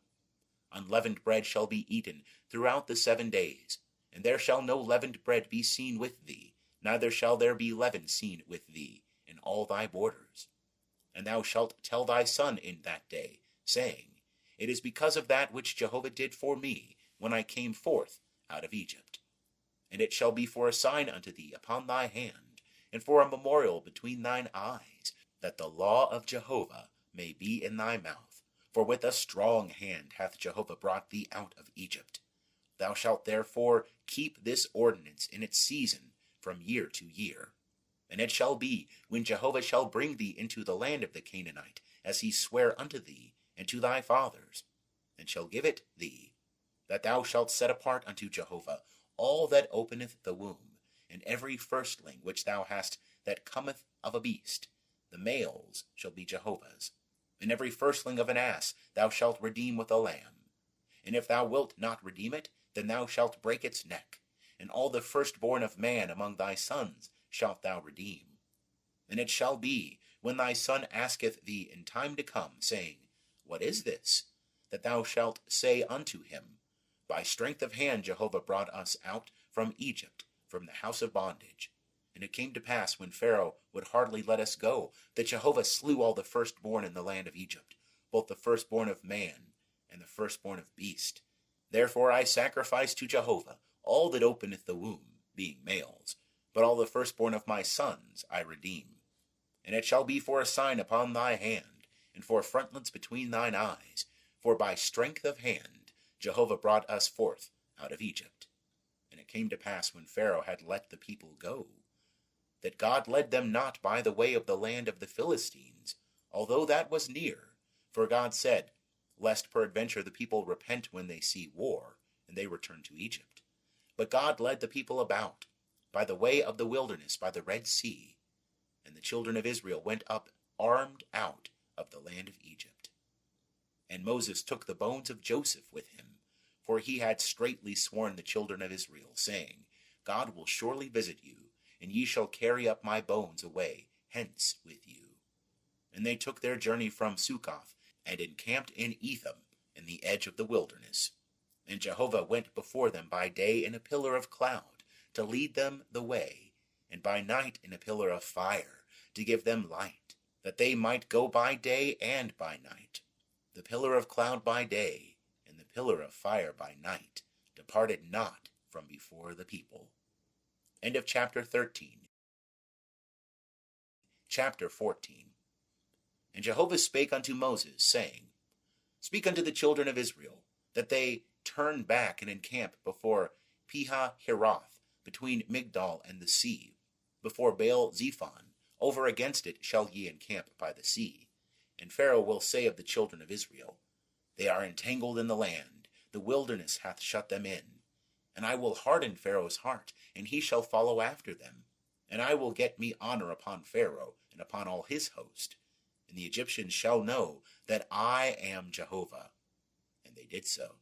Unleavened bread shall be eaten throughout the 7 days, and there shall no leavened bread be seen with thee, neither shall there be leaven seen with thee in all thy borders. And thou shalt tell thy son in that day, saying, It is because of that which Jehovah did for me when I came forth out of Egypt. And it shall be for a sign unto thee upon thy hand, and for a memorial between thine eyes, that the law of Jehovah may be in thy mouth. For with a strong hand hath Jehovah brought thee out of Egypt. Thou shalt therefore keep this ordinance in its season from year to year. And it shall be, when Jehovah shall bring thee into the land of the Canaanite, as he sware unto thee and to thy fathers, and shall give it thee, that thou shalt set apart unto Jehovah all that openeth the womb, and every firstling which thou hast that cometh of a beast. The males shall be Jehovah's. And every firstling of an ass thou shalt redeem with a lamb. And if thou wilt not redeem it, then thou shalt break its neck. And all the firstborn of man among thy sons shalt thou redeem. And it shall be, when thy son asketh thee in time to come, saying, What is this? That thou shalt say unto him, By strength of hand Jehovah brought us out from Egypt, from the house of bondage. And it came to pass, when Pharaoh would hardly let us go, that Jehovah slew all the firstborn in the land of Egypt, both the firstborn of man and the firstborn of beast. Therefore I sacrifice to Jehovah all that openeth the womb, being males, but all the firstborn of my sons I redeem. And it shall be for a sign upon thy hand, and for frontlets between thine eyes, for by strength of hand Jehovah brought us forth out of Egypt. And it came to pass, when Pharaoh had let the people go, that God led them not by the way of the land of the Philistines, although that was near. For God said, Lest peradventure the people repent when they see war, and they return to Egypt. But God led the people about, by the way of the wilderness, by the Red Sea. And the children of Israel went up armed out of the land of Egypt. And Moses took the bones of Joseph with him, for he had straitly sworn the children of Israel, saying, God will surely visit you, and ye shall carry up my bones away hence with you. And they took their journey from Succoth, and encamped in Etham, in the edge of the wilderness. And Jehovah went before them by day in a pillar of cloud, to lead them the way, and by night in a pillar of fire, to give them light, that they might go by day and by night. The pillar of cloud by day, and the pillar of fire by night, departed not from before the people. End of chapter 13. Chapter 14. And Jehovah spake unto Moses, saying, Speak unto the children of Israel, that they turn back and encamp before Pihahiroth, between Migdol and the sea, before Baal Zephon. Over against it shall ye encamp by the sea. And Pharaoh will say of the children of Israel, They are entangled in the land, the wilderness hath shut them in. And I will harden Pharaoh's heart, and he shall follow after them. And I will get me honor upon Pharaoh, and upon all his host. And the Egyptians shall know that I am Jehovah. And they did so.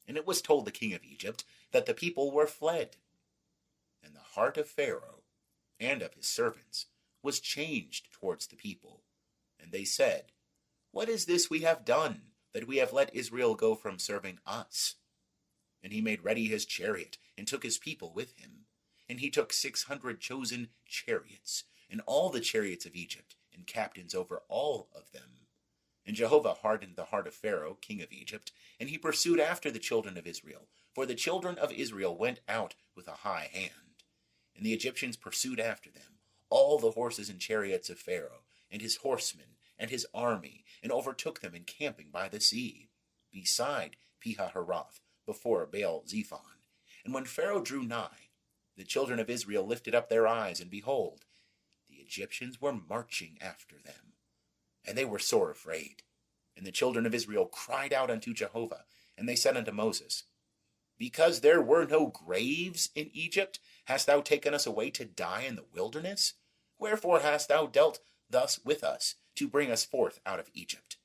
And it was told the king of Egypt that the people were fled. And the heart of Pharaoh and of his servants was changed towards the people. And they said, What is this we have done, that we have let Israel go from serving us? And he made ready his chariot, and took his people with him. And he took 600 chosen chariots, and all the chariots of Egypt, and captains over all of them. And Jehovah hardened the heart of Pharaoh, king of Egypt, and he pursued after the children of Israel. For the children of Israel went out with a high hand. And the Egyptians pursued after them, all the horses and chariots of Pharaoh, and his horsemen, and his army, and overtook them encamping by the sea, beside Pihahiroth, before Baal Zephon. And when Pharaoh drew nigh, the children of Israel lifted up their eyes, and behold, the Egyptians were marching after them. And they were sore afraid. And the children of Israel cried out unto Jehovah, and they said unto Moses, Because there were no graves in Egypt, hast thou taken us away to die in the wilderness? Wherefore hast thou dealt thus with us, to bring us forth out of Egypt?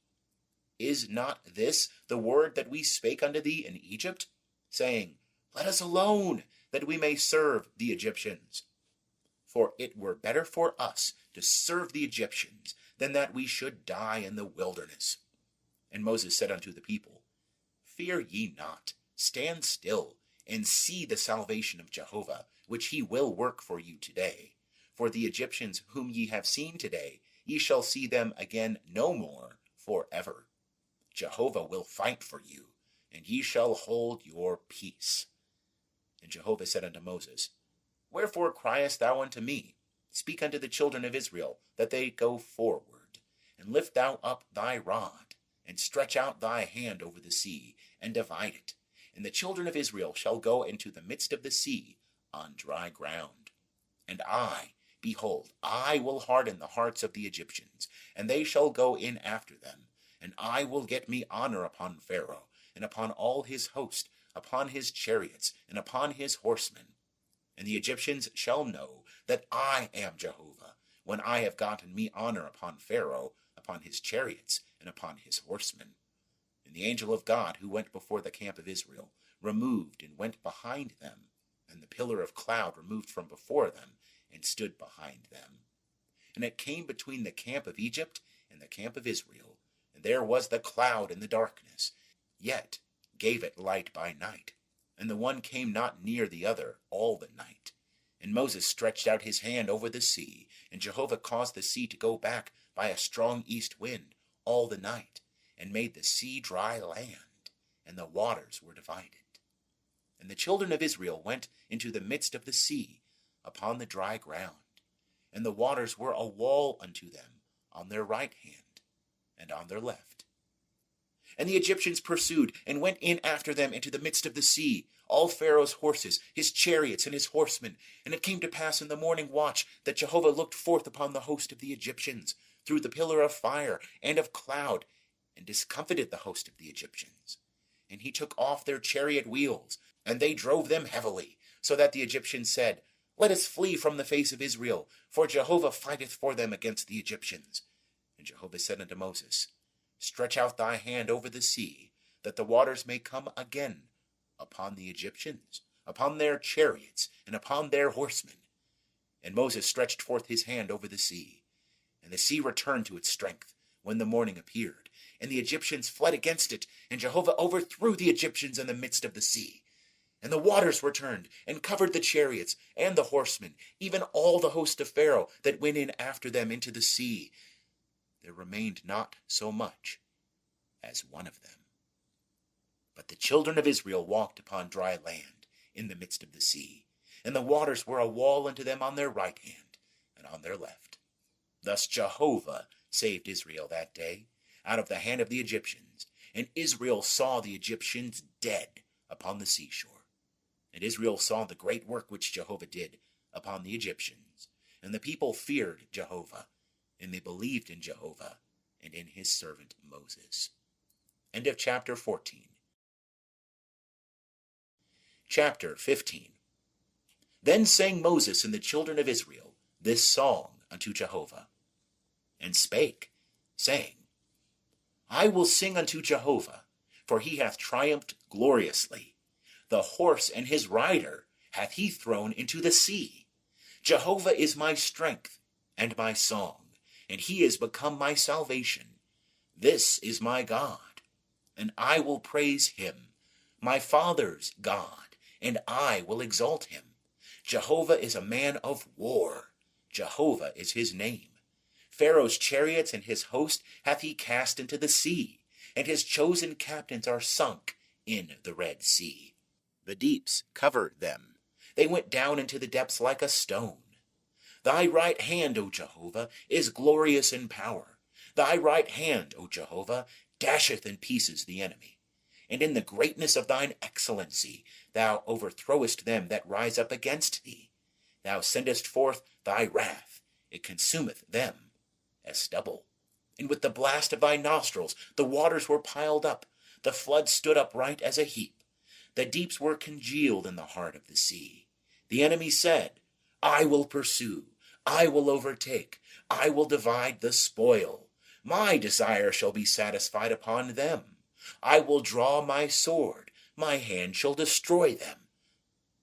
Is not this the word that we spake unto thee in Egypt, saying, Let us alone, that we may serve the Egyptians? For it were better for us to serve the Egyptians, than that we should die in the wilderness. And Moses said unto the people, Fear ye not, stand still, and see the salvation of Jehovah, which he will work for you today. For the Egyptians whom ye have seen today, ye shall see them again no more forever. Jehovah will fight for you, and ye shall hold your peace. And Jehovah said unto Moses, Wherefore criest thou unto me? Speak unto the children of Israel, that they go forward. And lift thou up thy rod, and stretch out thy hand over the sea, and divide it. And the children of Israel shall go into the midst of the sea on dry ground. And I, behold, I will harden the hearts of the Egyptians, and they shall go in after them. And I will get me honor upon Pharaoh, and upon all his host, upon his chariots, and upon his horsemen. And the Egyptians shall know that I am Jehovah, when I have gotten me honor upon Pharaoh, upon his chariots, and upon his horsemen. And the angel of God, who went before the camp of Israel, removed and went behind them, and the pillar of cloud removed from before them, and stood behind them. And it came between the camp of Egypt and the camp of Israel, and there was the cloud in the darkness, yet gave it light by night. And the one came not near the other all the night. And Moses stretched out his hand over the sea, and Jehovah caused the sea to go back by a strong east wind all the night, and made the sea dry land, and the waters were divided. And the children of Israel went into the midst of the sea upon the dry ground, and the waters were a wall unto them on their right hand and on their left. And the Egyptians pursued, and went in after them into the midst of the sea, all Pharaoh's horses, his chariots, and his horsemen. And it came to pass in the morning watch that Jehovah looked forth upon the host of the Egyptians through the pillar of fire and of cloud, and discomfited the host of the Egyptians. And he took off their chariot wheels, and they drove them heavily, so that the Egyptians said, Let us flee from the face of Israel, for Jehovah fighteth for them against the Egyptians. And Jehovah said unto Moses, Stretch out thy hand over the sea, that the waters may come again upon the Egyptians, upon their chariots, and upon their horsemen. And Moses stretched forth his hand over the sea, and the sea returned to its strength when the morning appeared. And the Egyptians fled against it, and Jehovah overthrew the Egyptians in the midst of the sea. And the waters returned, and covered the chariots and the horsemen, even all the host of Pharaoh that went in after them into the sea. There remained not so much as one of them. But the children of Israel walked upon dry land in the midst of the sea, and the waters were a wall unto them on their right hand and on their left. Thus Jehovah saved Israel that day out of the hand of the Egyptians, And Israel saw the Egyptians dead upon the seashore. And Israel saw the great work which Jehovah did upon the Egyptians. And the people feared Jehovah, and they believed in Jehovah and in his servant Moses. End of chapter 14. Chapter 15. Then sang Moses and the children of Israel this song unto Jehovah, and spake, saying, I will sing unto Jehovah, for he hath triumphed gloriously. The horse and his rider hath he thrown into the sea. Jehovah is my strength and my song, and he is become my salvation. This is my God, and I will praise him, my father's God, and I will exalt him. Jehovah is a man of war. Jehovah is his name. Pharaoh's chariots and his host hath he cast into the sea, and his chosen captains are sunk in the Red Sea. The deeps covered them. They went down into the depths like a stone. Thy right hand, O Jehovah, is glorious in power. Thy right hand, O Jehovah, dasheth in pieces the enemy. And in the greatness of thine excellency thou overthrowest them that rise up against thee. Thou sendest forth thy wrath, it consumeth them as stubble. And with the blast of thy nostrils the waters were piled up, the flood stood upright as a heap. The deeps were congealed in the heart of the sea. The enemy said, I will pursue, I will overtake, I will divide the spoil. My desire shall be satisfied upon them. I will draw my sword, my hand shall destroy them.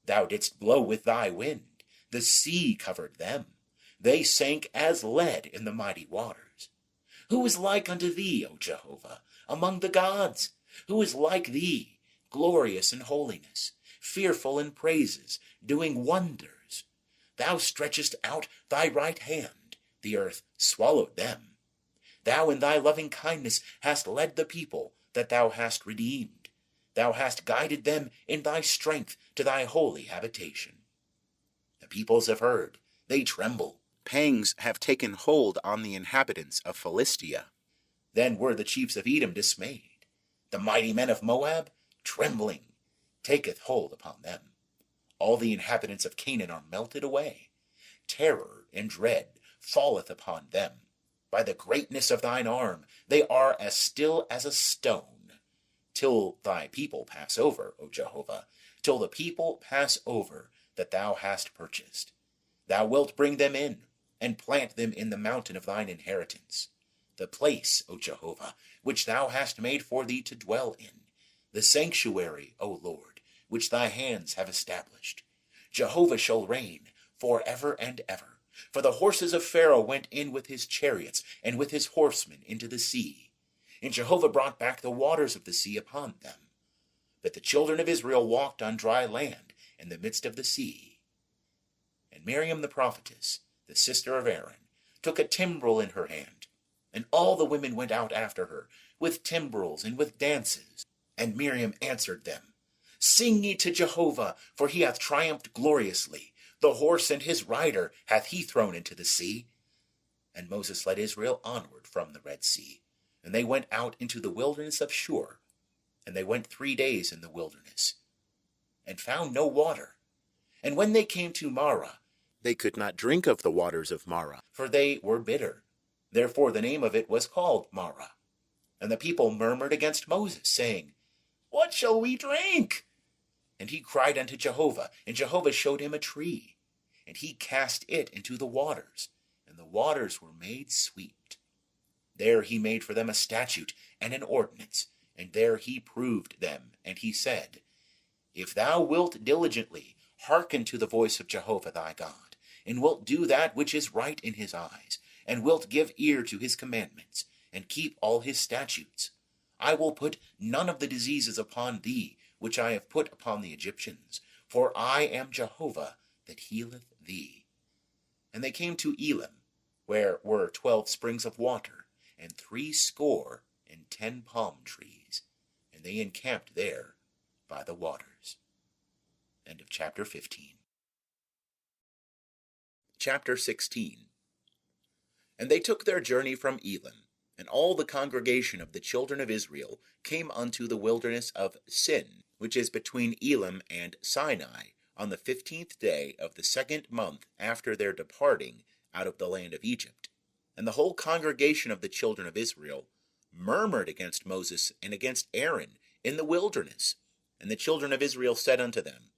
Thou didst blow with thy wind, the sea covered them. They sank as lead in the mighty waters. Who is like unto thee, O Jehovah, among the gods? Who is like thee, glorious in holiness, fearful in praises, doing wonders? Thou stretchest out thy right hand, the earth swallowed them. Thou in thy loving kindness hast led the people that thou hast redeemed. Thou hast guided them in thy strength to thy holy habitation. The peoples have heard, they tremble. Pangs have taken hold on the inhabitants of Philistia. Then were the chiefs of Edom dismayed. The mighty men of Moab, trembling, taketh hold upon them. All the inhabitants of Canaan are melted away. Terror and dread falleth upon them. By the greatness of thine arm they are as still as a stone. Till thy people pass over, O Jehovah, till the people pass over that thou hast purchased. Thou wilt bring them in, and plant them in the mountain of thine inheritance, the place, O Jehovah, which thou hast made for thee to dwell in, the sanctuary, O Lord, which thy hands have established. Jehovah shall reign for ever and ever. For the horses of Pharaoh went in with his chariots and with his horsemen into the sea. And Jehovah brought back the waters of the sea upon them. But the children of Israel walked on dry land in the midst of the sea. And Miriam the prophetess, the sister of Aaron, took a timbrel in her hand, and all the women went out after her, with timbrels and with dances. And Miriam answered them, Sing ye to Jehovah, for he hath triumphed gloriously. The horse and his rider hath he thrown into the sea. And Moses led Israel onward from the Red Sea, and they went out into the wilderness of Shur. And they went 3 days in the wilderness, and found no water. And when they came to Marah, they could not drink of the waters of Marah, for they were bitter. Therefore the name of it was called Marah. And the people murmured against Moses, saying, What shall we drink? And he cried unto Jehovah, and Jehovah showed him a tree. And he cast it into the waters, and the waters were made sweet. There he made for them a statute and an ordinance, and there he proved them. And he said, If thou wilt diligently hearken to the voice of Jehovah thy God, and wilt do that which is right in his eyes, and wilt give ear to his commandments, and keep all his statutes, I will put none of the diseases upon thee which I have put upon the Egyptians, for I am Jehovah that healeth thee. And they came to Elim, where were 12 springs of water, and 70 palm trees, and they encamped there by the waters. End of chapter 15. Chapter 16. And they took their journey from Elim, And all the congregation of the children of Israel came unto the wilderness of Sin, which is between Elim and Sinai, on the 15th day of the 2nd month after their departing out of the land of Egypt. And the whole congregation of the children of Israel murmured against Moses and against Aaron in the wilderness. And the children of Israel said unto them,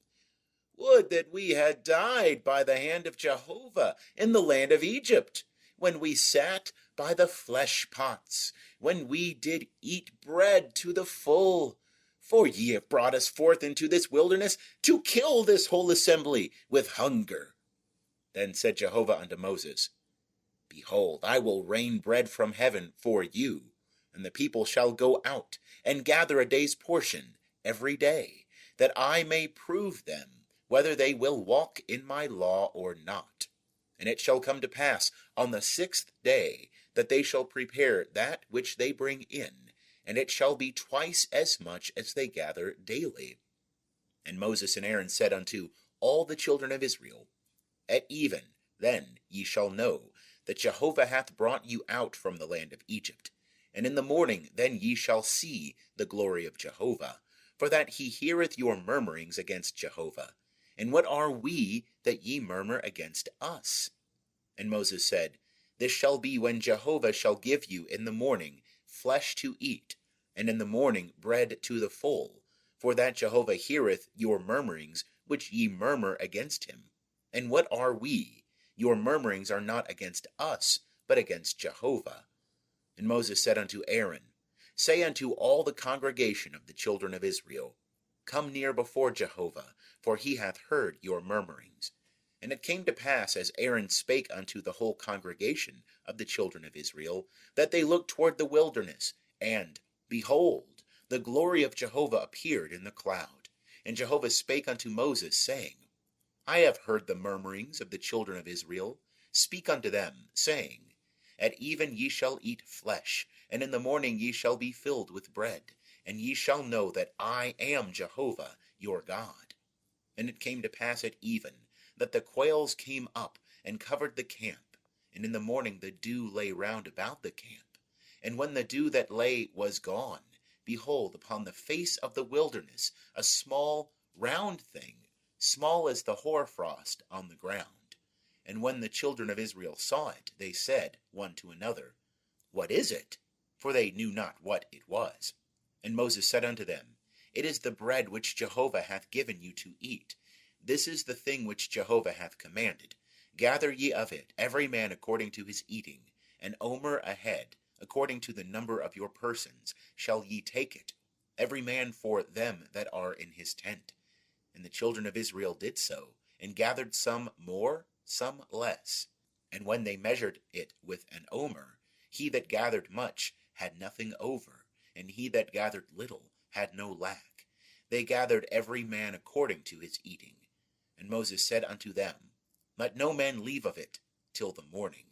Would that we had died by the hand of Jehovah in the land of Egypt, when we sat by the flesh pots, when we did eat bread to the full. For ye have brought us forth into this wilderness to kill this whole assembly with hunger. Then said Jehovah unto Moses, Behold, I will rain bread from heaven for you, and the people shall go out and gather a day's portion every day, that I may prove them whether they will walk in my law or not. And it shall come to pass on the 6th day that they shall prepare that which they bring in, and it shall be twice as much as they gather daily. And Moses and Aaron said unto all the children of Israel, At even then ye shall know that Jehovah hath brought you out from the land of Egypt. And in the morning then ye shall see the glory of Jehovah, for that he heareth your murmurings against Jehovah. And what are we that ye murmur against us? And Moses said, This shall be when Jehovah shall give you in the morning flesh to eat, and in the morning bread to the full, for that Jehovah heareth your murmurings which ye murmur against him. And what are we? Your murmurings are not against us, but against Jehovah. And Moses said unto Aaron, Say unto all the congregation of the children of Israel, Come near before Jehovah, for he hath heard your murmurings. And it came to pass, as Aaron spake unto the whole congregation of the children of Israel, that they looked toward the wilderness, and, behold, the glory of Jehovah appeared in the cloud. And Jehovah spake unto Moses, saying, I have heard the murmurings of the children of Israel. Speak unto them, saying, At even ye shall eat flesh, and in the morning ye shall be filled with bread, and ye shall know that I am Jehovah your God. And it came to pass at even, that the quails came up and covered the camp, and in the morning the dew lay round about the camp. And when the dew that lay was gone, behold, upon the face of the wilderness a small round thing, small as the hoarfrost on the ground. And when the children of Israel saw it, they said one to another, What is it? For they knew not what it was. And Moses said unto them, It is the bread which Jehovah hath given you to eat. This is the thing which Jehovah hath commanded. Gather ye of it, every man according to his eating, an omer a head, according to the number of your persons, shall ye take it, every man for them that are in his tent. And the children of Israel did so, and gathered some more, some less. And when they measured it with an omer, he that gathered much had nothing over, and he that gathered little had no lack. They gathered every man according to his eating. And Moses said unto them, Let no man leave of it till the morning.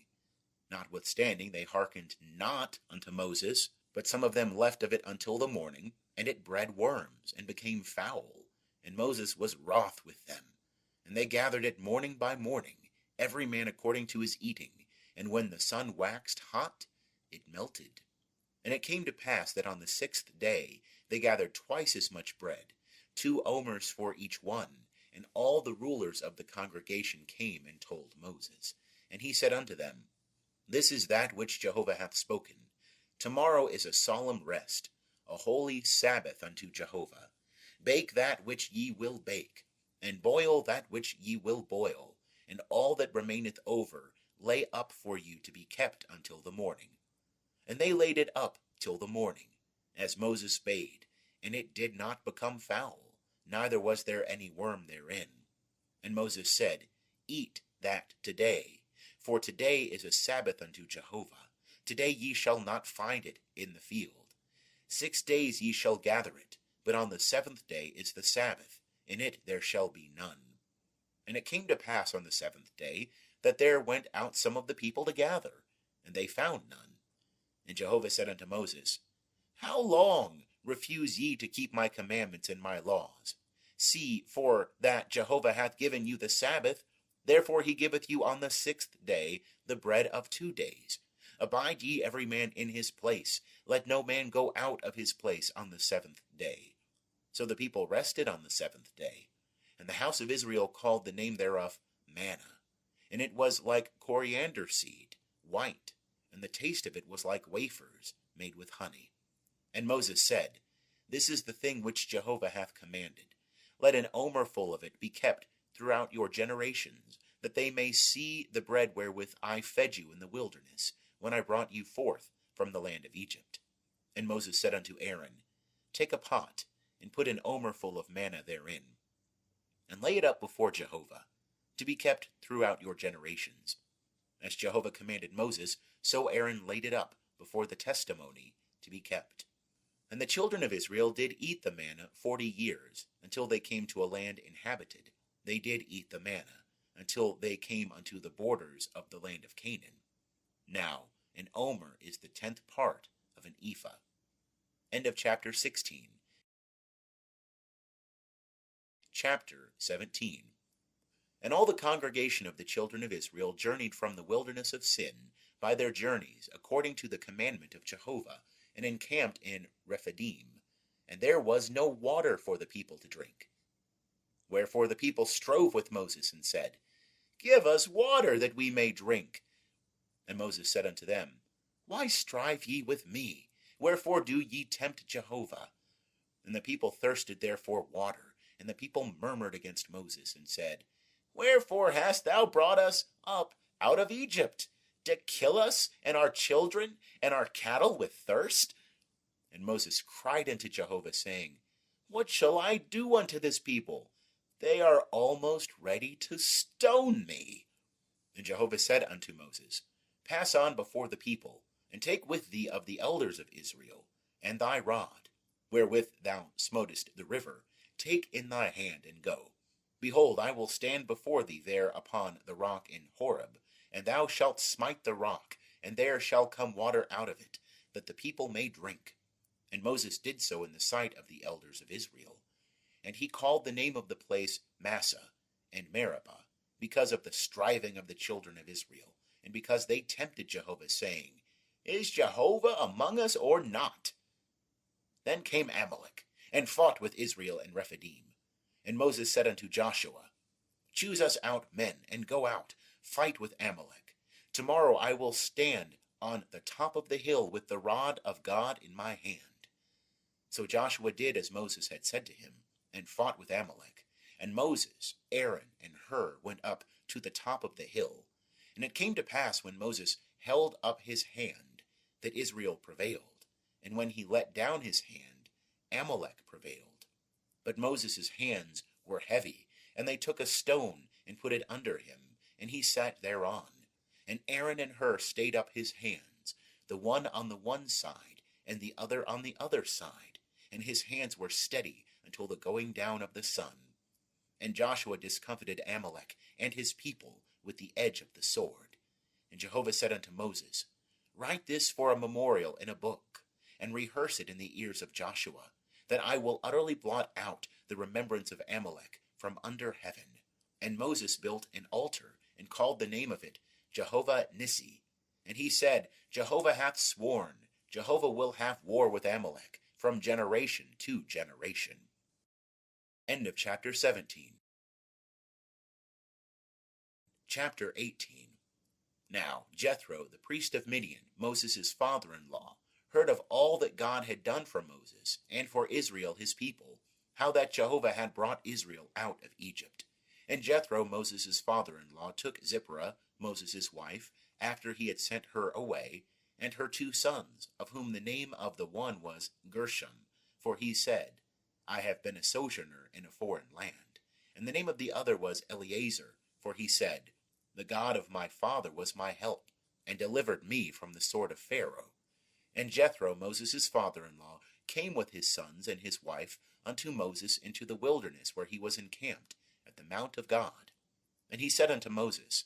Notwithstanding they hearkened not unto Moses, but some of them left of it until the morning, and it bred worms, and became foul. And Moses was wroth with them. And they gathered it morning by morning, every man according to his eating. And when the sun waxed hot, it melted. And it came to pass that on the 6th day they gathered twice as much bread, 2 omers for each one. And all the rulers of the congregation came and told Moses. And he said unto them, This is that which Jehovah hath spoken. Tomorrow is a solemn rest, a holy Sabbath unto Jehovah. Bake that which ye will bake, and boil that which ye will boil, and all that remaineth over lay up for you to be kept until the morning. And they laid it up till the morning, as Moses bade, and it did not become foul, neither was there any worm therein. And Moses said, Eat that today, for today is a Sabbath unto Jehovah. Today ye shall not find it in the field. 6 days ye shall gather it, but on the 7th day is the Sabbath, in it there shall be none. And it came to pass on the 7th day, that there went out some of the people to gather, and they found none. And Jehovah said unto Moses, How long refuse ye to keep my commandments and my laws? See, for that Jehovah hath given you the Sabbath, therefore he giveth you on the 6th day the bread of 2 days. Abide ye every man in his place. Let no man go out of his place on the 7th day. So the people rested on the 7th day. And the house of Israel called the name thereof manna. And it was like coriander seed, white, and the taste of it was like wafers made with honey. And Moses said, This is the thing which Jehovah hath commanded. Let an omer full of it be kept throughout your generations, that they may see the bread wherewith I fed you in the wilderness, when I brought you forth from the land of Egypt. And Moses said unto Aaron, Take a pot, and put an omer full of manna therein, and lay it up before Jehovah, to be kept throughout your generations. As Jehovah commanded Moses, so Aaron laid it up before the testimony to be kept. And the children of Israel did eat the manna 40 years, until they came to a land inhabited. They did eat the manna, until they came unto the borders of the land of Canaan. Now an omer is the 10th part of an ephah. End of chapter 16. Chapter 17. And all the congregation of the children of Israel journeyed from the wilderness of Sin by their journeys, according to the commandment of Jehovah, and encamped in Rephidim. And there was no water for the people to drink. Wherefore the people strove with Moses, and said, Give us water, that we may drink. And Moses said unto them, Why strive ye with me? Wherefore do ye tempt Jehovah? And the people thirsted therefore water, and the people murmured against Moses, and said, Wherefore hast thou brought us up out of Egypt, to kill us, and our children, and our cattle with thirst? And Moses cried unto Jehovah, saying, What shall I do unto this people? They are almost ready to stone me. And Jehovah said unto Moses, Pass on before the people, and take with thee of the elders of Israel, and thy rod, wherewith thou smotest the river, take in thy hand, and go. Behold, I will stand before thee there upon the rock in Horeb, and thou shalt smite the rock, and there shall come water out of it, that the people may drink. And Moses did so in the sight of the elders of Israel. And he called the name of the place Massah and Meribah, because of the striving of the children of Israel, and because they tempted Jehovah, saying, Is Jehovah among us or not? Then came Amalek, and fought with Israel in Rephidim. And Moses said unto Joshua, Choose us out men, and go out, fight with Amalek. Tomorrow I will stand on the top of the hill with the rod of God in my hand. So Joshua did as Moses had said to him, and fought with Amalek. And Moses, Aaron, and Hur went up to the top of the hill. And it came to pass, when Moses held up his hand, that Israel prevailed. And when he let down his hand, Amalek prevailed. But Moses' hands were heavy, and they took a stone and put it under him, and he sat thereon. And Aaron and Hur stayed up his hands, the one on the one side, and the other on the other side, and his hands were steady until the going down of the sun. And Joshua discomfited Amalek and his people with the edge of the sword. And Jehovah said unto Moses, Write this for a memorial in a book, and rehearse it in the ears of Joshua, that I will utterly blot out the remembrance of Amalek from under heaven. And Moses built an altar, and called the name of it Jehovah Nissi. And he said, Jehovah hath sworn, Jehovah will have war with Amalek from generation to generation. End of chapter 17. Chapter 18. Now Jethro, the priest of Midian, Moses' father-in-law, heard of all that God had done for Moses and for Israel his people, how that Jehovah had brought Israel out of Egypt. And Jethro, Moses' father-in-law, took Zipporah, Moses' wife, after he had sent her away, and her 2 sons, of whom the name of the one was Gershom, for he said, I have been a sojourner in a foreign land. And the name of the other was Eleazar, for he said, The God of my father was my help, and delivered me from the sword of Pharaoh. And Jethro, Moses' father-in-law, came with his sons and his wife unto Moses into the wilderness, where he was encamped at the mount of God. And he said unto Moses,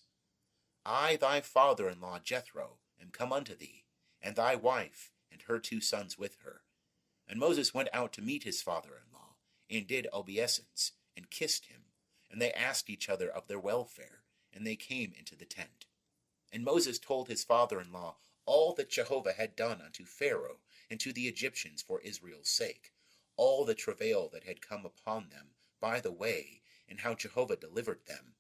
I, thy father-in-law Jethro, am come unto thee, and thy wife, and her 2 sons with her. And Moses went out to meet his father-in-law, and did obeisance, and kissed him. And they asked each other of their welfare, and they came into the tent. And Moses told his father-in-law all that Jehovah had done unto Pharaoh and to the Egyptians for Israel's sake, all the travail that had come upon them by the way, and how Jehovah delivered them.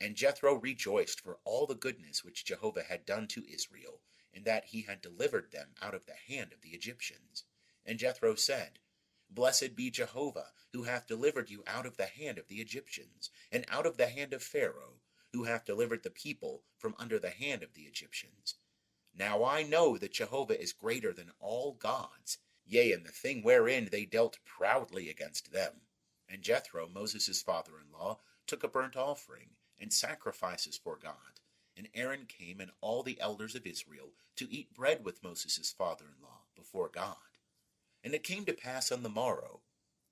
And Jethro rejoiced for all the goodness which Jehovah had done to Israel, and that he had delivered them out of the hand of the Egyptians. And Jethro said, Blessed be Jehovah, who hath delivered you out of the hand of the Egyptians, and out of the hand of Pharaoh, who hath delivered the people from under the hand of the Egyptians. Now I know that Jehovah is greater than all gods, yea, and the thing wherein they dealt proudly against them. And Jethro, Moses' father-in-law, took a burnt offering, and sacrifices for God. And Aaron came and all the elders of Israel to eat bread with Moses' father-in-law before God. And it came to pass on the morrow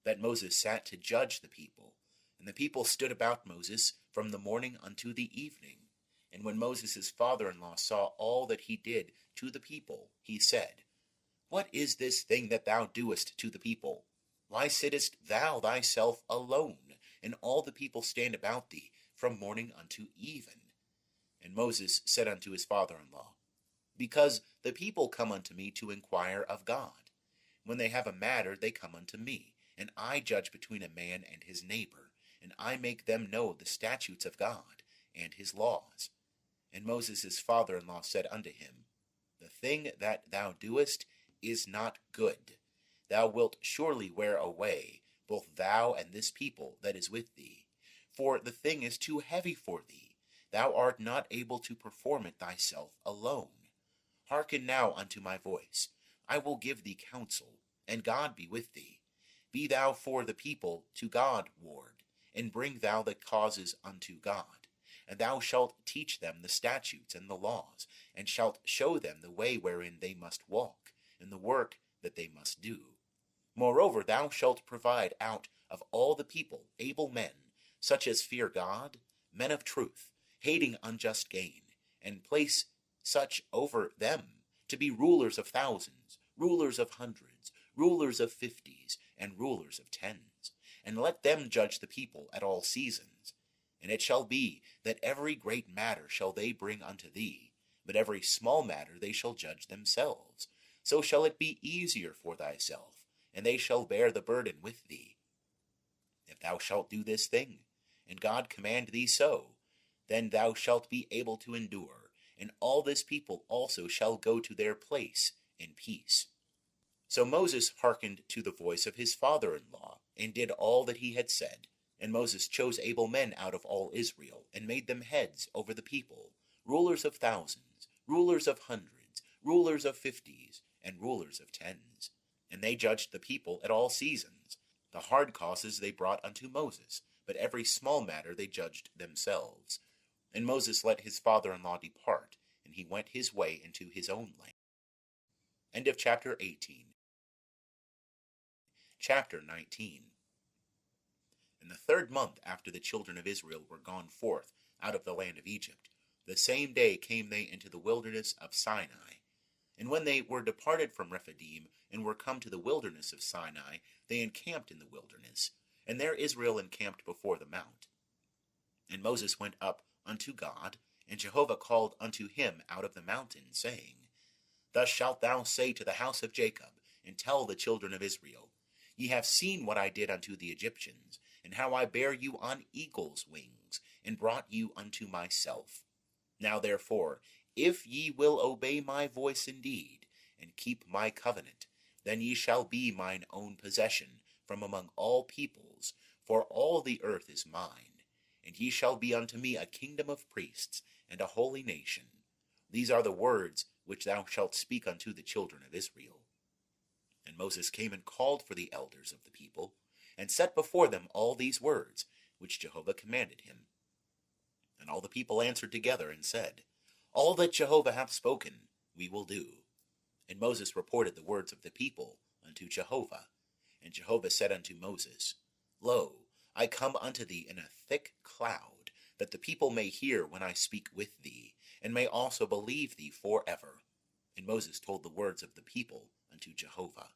that Moses sat to judge the people. And the people stood about Moses from the morning unto the evening. And when Moses' father-in-law saw all that he did to the people, he said, What is this thing that thou doest to the people? Why sittest thou thyself alone, and all the people stand about thee from morning unto even? And Moses said unto his father-in-law, Because the people come unto me to inquire of God. When they have a matter, they come unto me, and I judge between a man and his neighbor, and I make them know the statutes of God and his laws. And Moses' father-in-law said unto him, The thing that thou doest is not good. Thou wilt surely wear away, both thou and this people that is with thee. For the thing is too heavy for thee. Thou art not able to perform it thyself alone. Hearken now unto my voice. I will give thee counsel, and God be with thee. Be thou for the people to God ward, and bring thou the causes unto God. And thou shalt teach them the statutes and the laws, and shalt show them the way wherein they must walk, and the work that they must do. Moreover, thou shalt provide out of all the people able men, such as fear God, men of truth, hating unjust gain, and place such over them to be rulers of thousands, rulers of hundreds, rulers of fifties, and rulers of tens. And let them judge the people at all seasons. And it shall be that every great matter shall they bring unto thee, but every small matter they shall judge themselves. So shall it be easier for thyself, and they shall bear the burden with thee. If thou shalt do this thing, and God command thee so, then thou shalt be able to endure, and all this people also shall go to their place in peace. So Moses hearkened to the voice of his father-in-law, and did all that he had said. And Moses chose able men out of all Israel, and made them heads over the people, rulers of thousands, rulers of hundreds, rulers of fifties, and rulers of tens. And they judged the people at all seasons. The hard causes they brought unto Moses, but every small matter they judged themselves. And Moses let his father-in-law depart, and he went his way into his own land. End of chapter 18. Chapter 19. In the 3rd month after the children of Israel were gone forth out of the land of Egypt, the same day came they into the wilderness of Sinai. And when they were departed from Rephidim, and were come to the wilderness of Sinai, they encamped in the wilderness, and there Israel encamped before the mount. And Moses went up unto God, and Jehovah called unto him out of the mountain, saying, Thus shalt thou say to the house of Jacob, and tell the children of Israel, Ye have seen what I did unto the Egyptians, and how I bare you on eagle's wings, and brought you unto myself. Now therefore, if ye will obey my voice indeed, and keep my covenant, then ye shall be mine own possession from among all peoples, for all the earth is mine, and ye shall be unto me a kingdom of priests, and a holy nation. These are the words which thou shalt speak unto the children of Israel. And Moses came and called for the elders of the people, and set before them all these words, which Jehovah commanded him. And all the people answered together, and said, All that Jehovah hath spoken, we will do. And Moses reported the words of the people unto Jehovah. And Jehovah said unto Moses, Lo, I come unto thee in a thick cloud, that the people may hear when I speak with thee, and may also believe thee forever. And Moses told the words of the people unto Jehovah.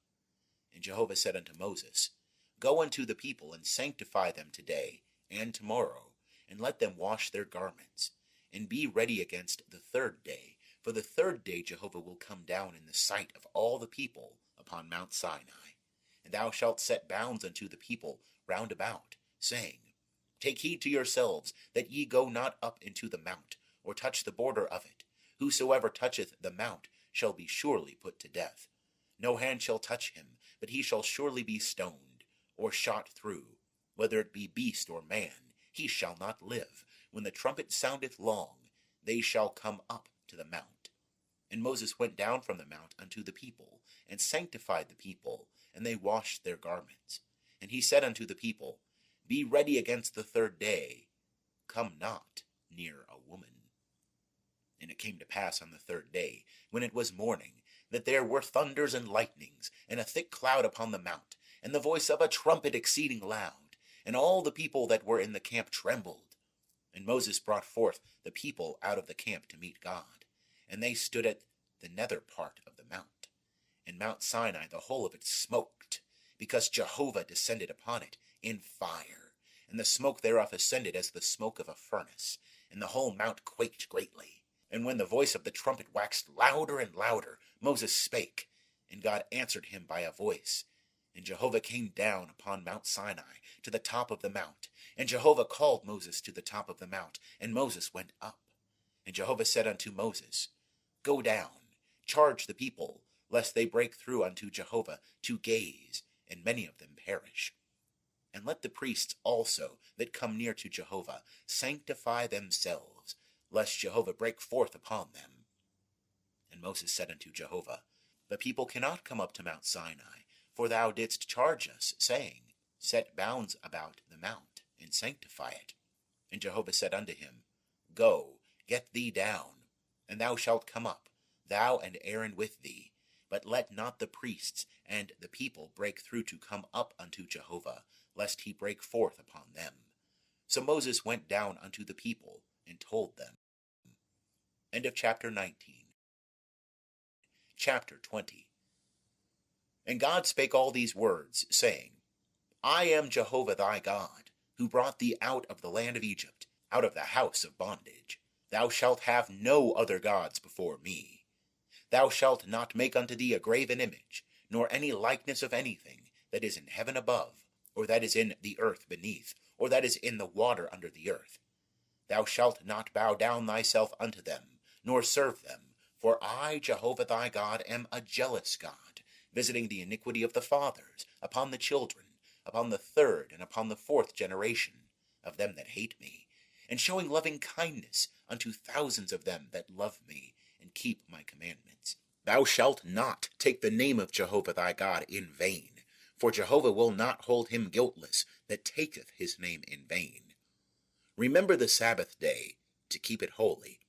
And Jehovah said unto Moses, Go unto the people, and sanctify them today and tomorrow, and let them wash their garments, and be ready against the 3rd day, For the third day Jehovah will come down in the sight of all the people upon Mount Sinai. And thou shalt set bounds unto the people round about, saying, Take heed to yourselves, that ye go not up into the mount, or touch the border of it. Whosoever toucheth the mount shall be surely put to death. No hand shall touch him, but he shall surely be stoned, or shot through. Whether it be beast or man, he shall not live. When the trumpet soundeth long, they shall come up to the mount. And Moses went down from the mount unto the people, and sanctified the people, and they washed their garments. And he said unto the people, Be ready against the third day. Come not near a woman. And it came to pass on the third day, when it was morning, that there were thunders and lightnings, and a thick cloud upon the mount, and the voice of a trumpet exceeding loud. And all the people that were in the camp trembled. And Moses brought forth the people out of the camp to meet God. And they stood at the nether part of the mount. And Mount Sinai, the whole of it, smoked, because Jehovah descended upon it in fire. And the smoke thereof ascended as the smoke of a furnace. And the whole mount quaked greatly. And when the voice of the trumpet waxed louder and louder, Moses spake, and God answered him by a voice. And Jehovah came down upon Mount Sinai to the top of the mount. And Jehovah called Moses to the top of the mount, and Moses went up. And Jehovah said unto Moses, Go down, charge the people, lest they break through unto Jehovah to gaze, and many of them perish. And let the priests also that come near to Jehovah sanctify themselves, lest Jehovah break forth upon them. And Moses said unto Jehovah, The people cannot come up to Mount Sinai, for thou didst charge us, saying, Set bounds about the mount, and sanctify it. And Jehovah said unto him, Go, get thee down, and thou shalt come up, thou and Aaron with thee. But let not the priests and the people break through to come up unto Jehovah, lest he break forth upon them. So Moses went down unto the people, and told them. End of chapter 19. Chapter 20. And God spake all these words, saying, I am Jehovah thy God, who brought thee out of the land of Egypt, out of the house of bondage. Thou shalt have no other gods before me. Thou shalt not make unto thee a graven image, nor any likeness of anything that is in heaven above, or that is in the earth beneath, or that is in the water under the earth. Thou shalt not bow down thyself unto them, nor serve them, for I, Jehovah thy God, am a jealous God, visiting the iniquity of the fathers upon the children, upon the third and upon the fourth generation of them that hate me, and showing loving kindness unto thousands of them that love me and keep my commandments. Thou shalt not take the name of Jehovah thy God in vain, for Jehovah will not hold him guiltless that taketh his name in vain. Remember the Sabbath day, to keep it holy.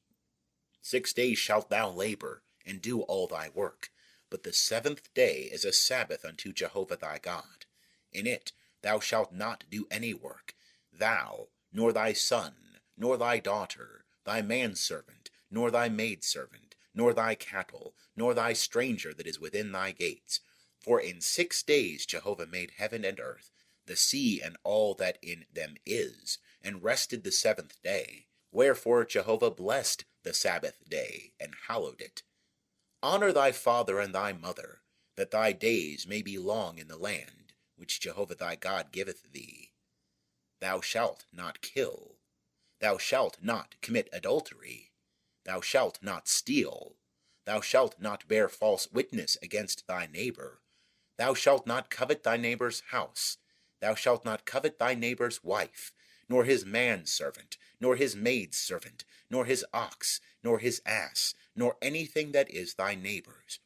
6 days shalt thou labor, and do all thy work. But the seventh day is a Sabbath unto Jehovah thy God. In it thou shalt not do any work, thou, nor thy son, nor thy daughter, thy manservant, nor thy maidservant, nor thy cattle, nor thy stranger that is within thy gates. For in 6 days Jehovah made heaven and earth, the sea and all that in them is, and rested the seventh day. Wherefore Jehovah blessed the Sabbath day, and hallowed it. Honor thy father and thy mother, that thy days may be long in the land, which Jehovah thy God giveth thee. Thou shalt not kill. Thou shalt not commit adultery. Thou shalt not steal. Thou shalt not bear false witness against thy neighbor. Thou shalt not covet thy neighbor's house. Thou shalt not covet thy neighbor's wife, nor his manservant, nor his maidservant, nor his ox, nor his ass, nor anything that is thy neighbor's.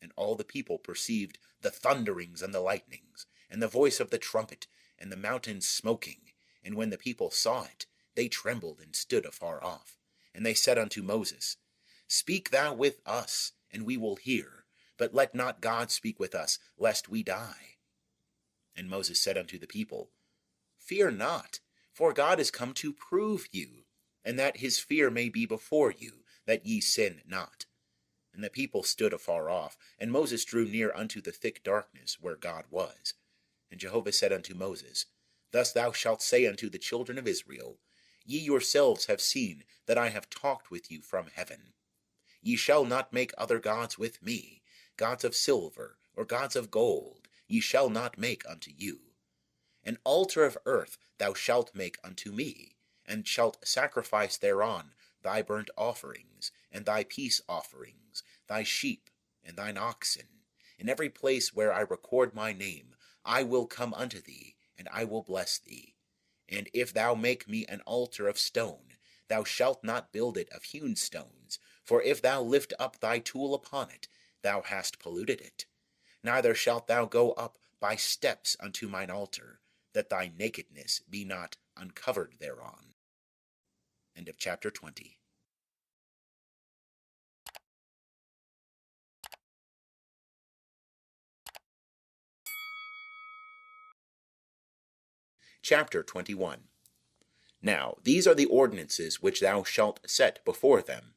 And all the people perceived the thunderings and the lightnings, and the voice of the trumpet, and the mountains smoking. And when the people saw it, they trembled and stood afar off. And they said unto Moses, Speak thou with us, and we will hear, but let not God speak with us, lest we die. And Moses said unto the people, Fear not, for God is come to prove you, and that his fear may be before you, that ye sin not. And the people stood afar off, and Moses drew near unto the thick darkness where God was. And Jehovah said unto Moses, Thus thou shalt say unto the children of Israel, Ye yourselves have seen that I have talked with you from heaven. Ye shall not make other gods with me, gods of silver, or gods of gold, ye shall not make unto you. An altar of earth thou shalt make unto me, and shalt sacrifice thereon thy burnt offerings, and thy peace offerings, thy sheep, and thine oxen. In every place where I record my name, I will come unto thee, and I will bless thee. And if thou make me an altar of stone, thou shalt not build it of hewn stones, for if thou lift up thy tool upon it, thou hast polluted it. Neither shalt thou go up by steps unto mine altar, that thy nakedness be not uncovered thereon. End of chapter 20. Chapter 21. Now these are the ordinances which thou shalt set before them.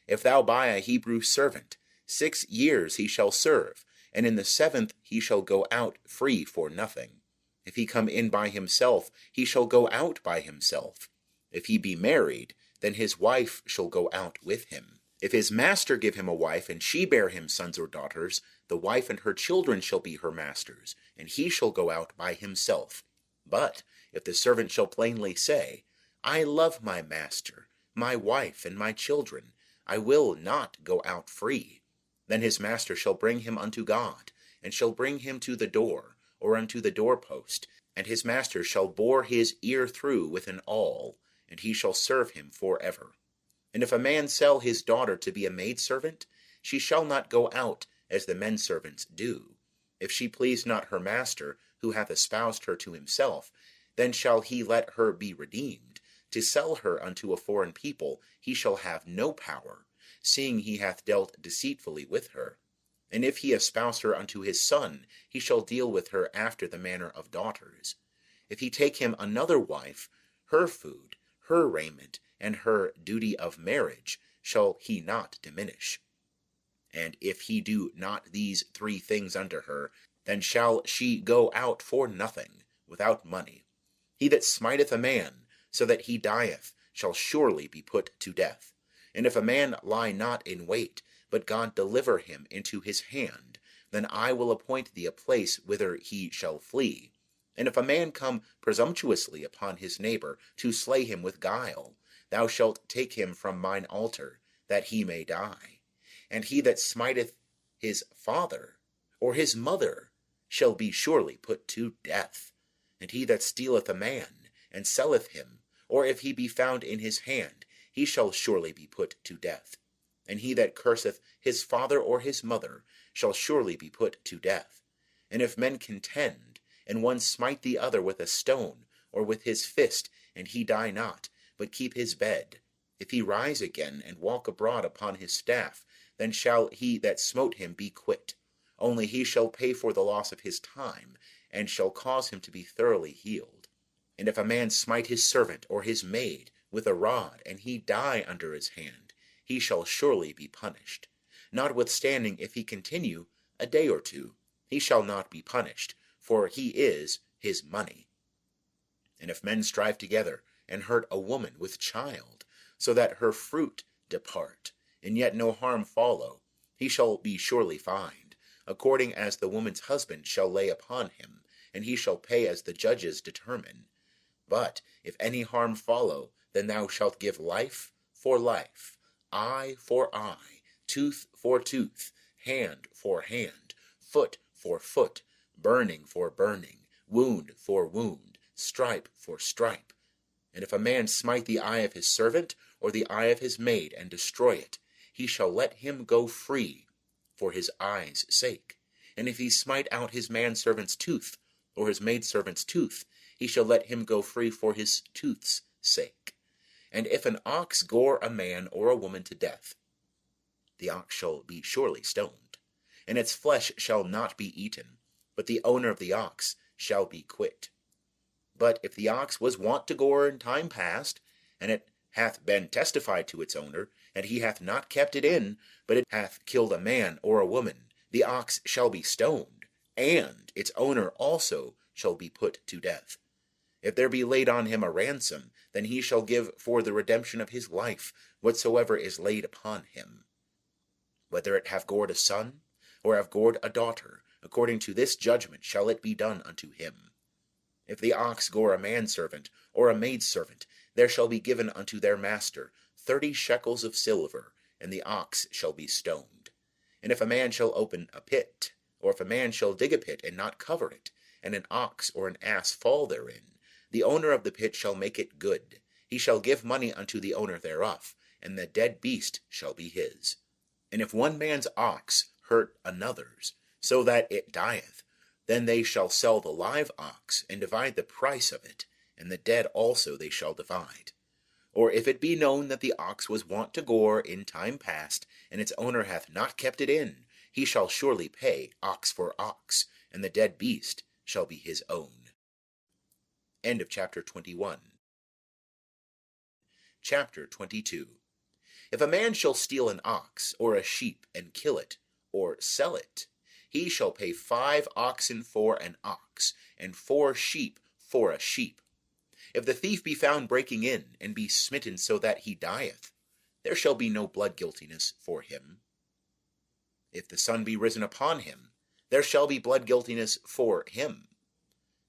If thou buy a Hebrew servant, 6 years he shall serve, and in the 7th he shall go out free for nothing. If he come in by himself, he shall go out by himself. If he be married, then his wife shall go out with him. If his master give him a wife, and she bear him sons or daughters, the wife and her children shall be her master's, and he shall go out by himself. But if the servant shall plainly say, I love my master, my wife, and my children, I will not go out free, then his master shall bring him unto God, and shall bring him to the door, or unto the doorpost, and his master shall bore his ear through with an awl, and he shall serve him for ever. And if a man sell his daughter to be a maidservant, she shall not go out as the men servants do. If she please not her master, who hath espoused her to himself, then shall he let her be redeemed. To sell her unto a foreign people he shall have no power, seeing he hath dealt deceitfully with her. And if he espouse her unto his son, he shall deal with her after the manner of daughters. If he take him another wife, her food, her raiment, and her duty of marriage shall he not diminish. And if he do not these 3 things unto her, then shall she go out for nothing, without money. He that smiteth a man, so that he dieth, shall surely be put to death. And if a man lie not in wait, but God deliver him into his hand, then I will appoint thee a place whither he shall flee. And if a man come presumptuously upon his neighbor, to slay him with guile, thou shalt take him from mine altar, that he may die. And he that smiteth his father or his mother shall be surely put to death. And he that stealeth a man, and selleth him, or if he be found in his hand, he shall surely be put to death. And he that curseth his father or his mother shall surely be put to death. And if men contend, and one smite the other with a stone, or with his fist, and he die not, but keep his bed, if he rise again, and walk abroad upon his staff, then shall he that smote him be quit. Only he shall pay for the loss of his time, and shall cause him to be thoroughly healed. And if a man smite his servant or his maid with a rod, and he die under his hand, he shall surely be punished. Notwithstanding, if he continue a day or 2, he shall not be punished, for he is his money. And if men strive together, and hurt a woman with child, so that her fruit depart, and yet no harm follow, he shall be surely fined, according as the woman's husband shall lay upon him, and he shall pay as the judges determine. But if any harm follow, then thou shalt give life for life, eye for eye, tooth for tooth, hand for hand, foot for foot, burning for burning, wound for wound, stripe for stripe. And if a man smite the eye of his servant, or the eye of his maid, and destroy it, he shall let him go free for his eye's sake. And if he smite out his manservant's tooth, or his maidservant's tooth, he shall let him go free for his tooth's sake. And if an ox gore a man or a woman to death, the ox shall be surely stoned, and its flesh shall not be eaten, but the owner of the ox shall be quit. But if the ox was wont to gore in time past, and it hath been testified to its owner, and he hath not kept it in, but it hath killed a man or a woman, the ox shall be stoned, and its owner also shall be put to death. If there be laid on him a ransom, then he shall give for the redemption of his life whatsoever is laid upon him. Whether it have gored a son, or have gored a daughter, according to this judgment shall it be done unto him. If the ox gore a manservant, or a maidservant, there shall be given unto their master 30 shekels of silver, and the ox shall be stoned. And if a man shall open a pit, or if a man shall dig a pit and not cover it, and an ox or an ass fall therein, the owner of the pit shall make it good. He shall give money unto the owner thereof, and the dead beast shall be his. And if one man's ox hurt another's, so that it dieth, then they shall sell the live ox, and divide the price of it, and the dead also they shall divide. Or if it be known that the ox was wont to gore in time past, and its owner hath not kept it in, he shall surely pay ox for ox, and the dead beast shall be his own. End of chapter 21. Chapter 22. If a man shall steal an ox, or a sheep, and kill it, or sell it, he shall pay 5 oxen for an ox, and 4 sheep for a sheep. If the thief be found breaking in, and be smitten so that he dieth, there shall be no blood guiltiness for him. If the sun be risen upon him, there shall be blood guiltiness for him.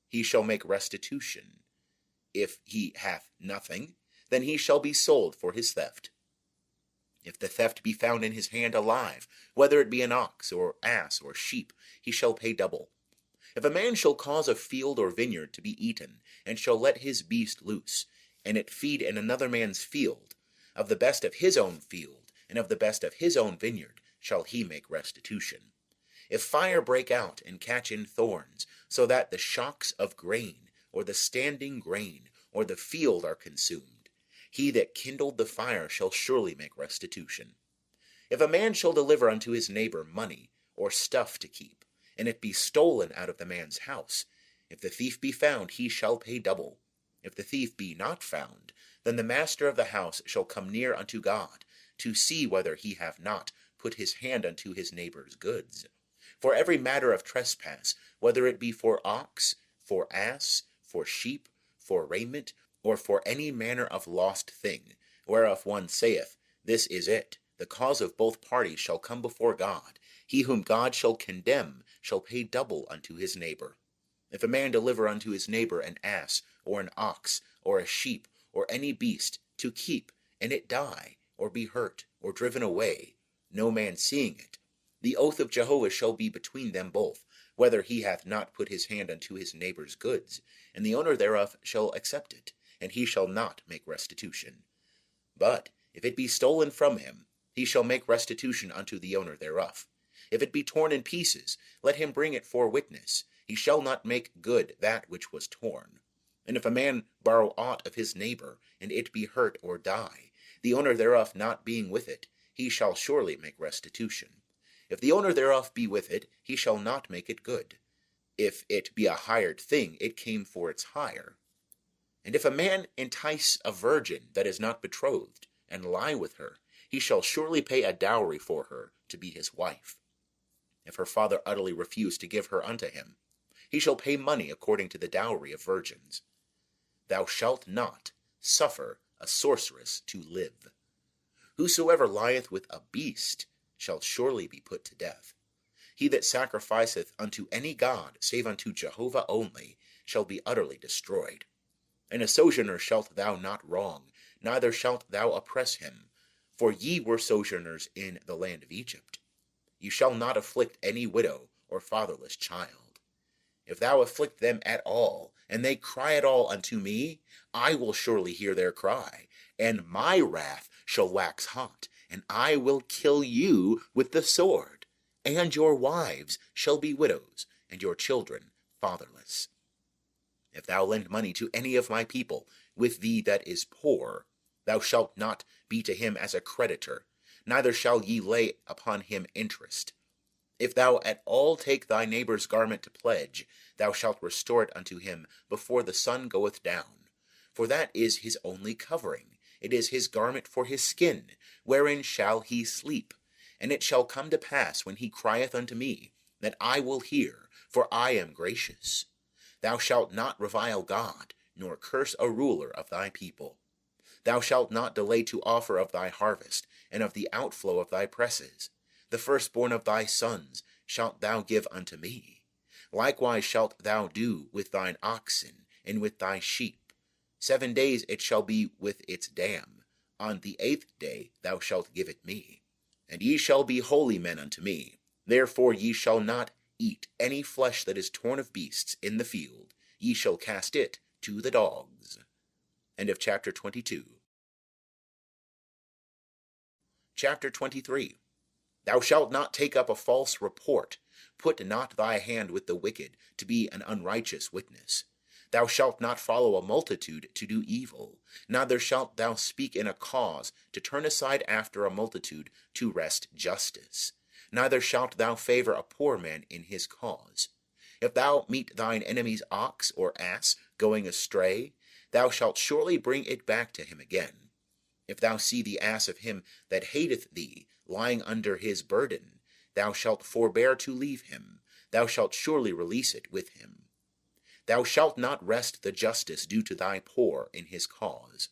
He shall make restitution. If he hath nothing, then he shall be sold for his theft. If the theft be found in his hand alive, whether it be an ox, or ass, or sheep, he shall pay double. If a man shall cause a field or vineyard to be eaten, and shall let his beast loose, and it feed in another man's field, of the best of his own field, and of the best of his own vineyard, shall he make restitution. If fire break out and catch in thorns, so that the shocks of grain, or the standing grain, or the field are consumed, he that kindled the fire shall surely make restitution. If a man shall deliver unto his neighbor money, or stuff to keep, and it be stolen out of the man's house, if the thief be found, he shall pay double. If the thief be not found, then the master of the house shall come near unto God, to see whether he have not put his hand unto his neighbor's goods. For every matter of trespass, whether it be for ox, for ass, for sheep, for raiment, or for any manner of lost thing, whereof one saith, This is it, the cause of both parties shall come before God. He whom God shall condemn shall pay double unto his neighbor. If a man deliver unto his neighbor an ass, or an ox, or a sheep, or any beast, to keep, and it die, or be hurt, or driven away, no man seeing it, the oath of Jehovah shall be between them both, whether he hath not put his hand unto his neighbor's goods, and the owner thereof shall accept it, and he shall not make restitution. But if it be stolen from him, he shall make restitution unto the owner thereof. If it be torn in pieces, let him bring it for witness. He shall not make good that which was torn. And if a man borrow aught of his neighbor, and it be hurt or die, the owner thereof not being with it, he shall surely make restitution. If the owner thereof be with it, he shall not make it good. If it be a hired thing, it came for its hire. And if a man entice a virgin that is not betrothed, and lie with her, he shall surely pay a dowry for her to be his wife. If her father utterly refuse to give her unto him, he shall pay money according to the dowry of virgins. Thou shalt not suffer a sorceress to live. Whosoever lieth with a beast shall surely be put to death. He that sacrificeth unto any god, save unto Jehovah only, shall be utterly destroyed. And a sojourner shalt thou not wrong, neither shalt thou oppress him, for ye were sojourners in the land of Egypt. You shall not afflict any widow or fatherless child. If thou afflict them at all, and they cry at all unto me, I will surely hear their cry, and my wrath shall wax hot, and I will kill you with the sword, and your wives shall be widows, and your children fatherless. If thou lend money to any of my people with thee that is poor, thou shalt not be to him as a creditor, neither shall ye lay upon him interest. If thou at all take thy neighbor's garment to pledge, thou shalt restore it unto him before the sun goeth down. For that is his only covering, it is his garment for his skin, wherein shall he sleep. And it shall come to pass, when he crieth unto me, that I will hear, for I am gracious. Thou shalt not revile God, nor curse a ruler of thy people. Thou shalt not delay to offer of thy harvest, and of the outflow of thy presses. The firstborn of thy sons shalt thou give unto me. Likewise shalt thou do with thine oxen and with thy sheep. 7 days it shall be with its dam. On the 8th day thou shalt give it me. And ye shall be holy men unto me. Therefore ye shall not eat any flesh that is torn of beasts in the field. Ye shall cast it to the dogs. End of chapter 22. Chapter 23. Thou shalt not take up a false report. Put not thy hand with the wicked, to be an unrighteous witness. Thou shalt not follow a multitude to do evil, neither shalt thou speak in a cause to turn aside after a multitude to wrest justice. Neither shalt thou favor a poor man in his cause. If thou meet thine enemy's ox or ass going astray, thou shalt surely bring it back to him again. If thou see the ass of him that hateth thee lying under his burden, thou shalt forbear to leave him. Thou shalt surely release it with him. Thou shalt not wrest the justice due to thy poor in his cause.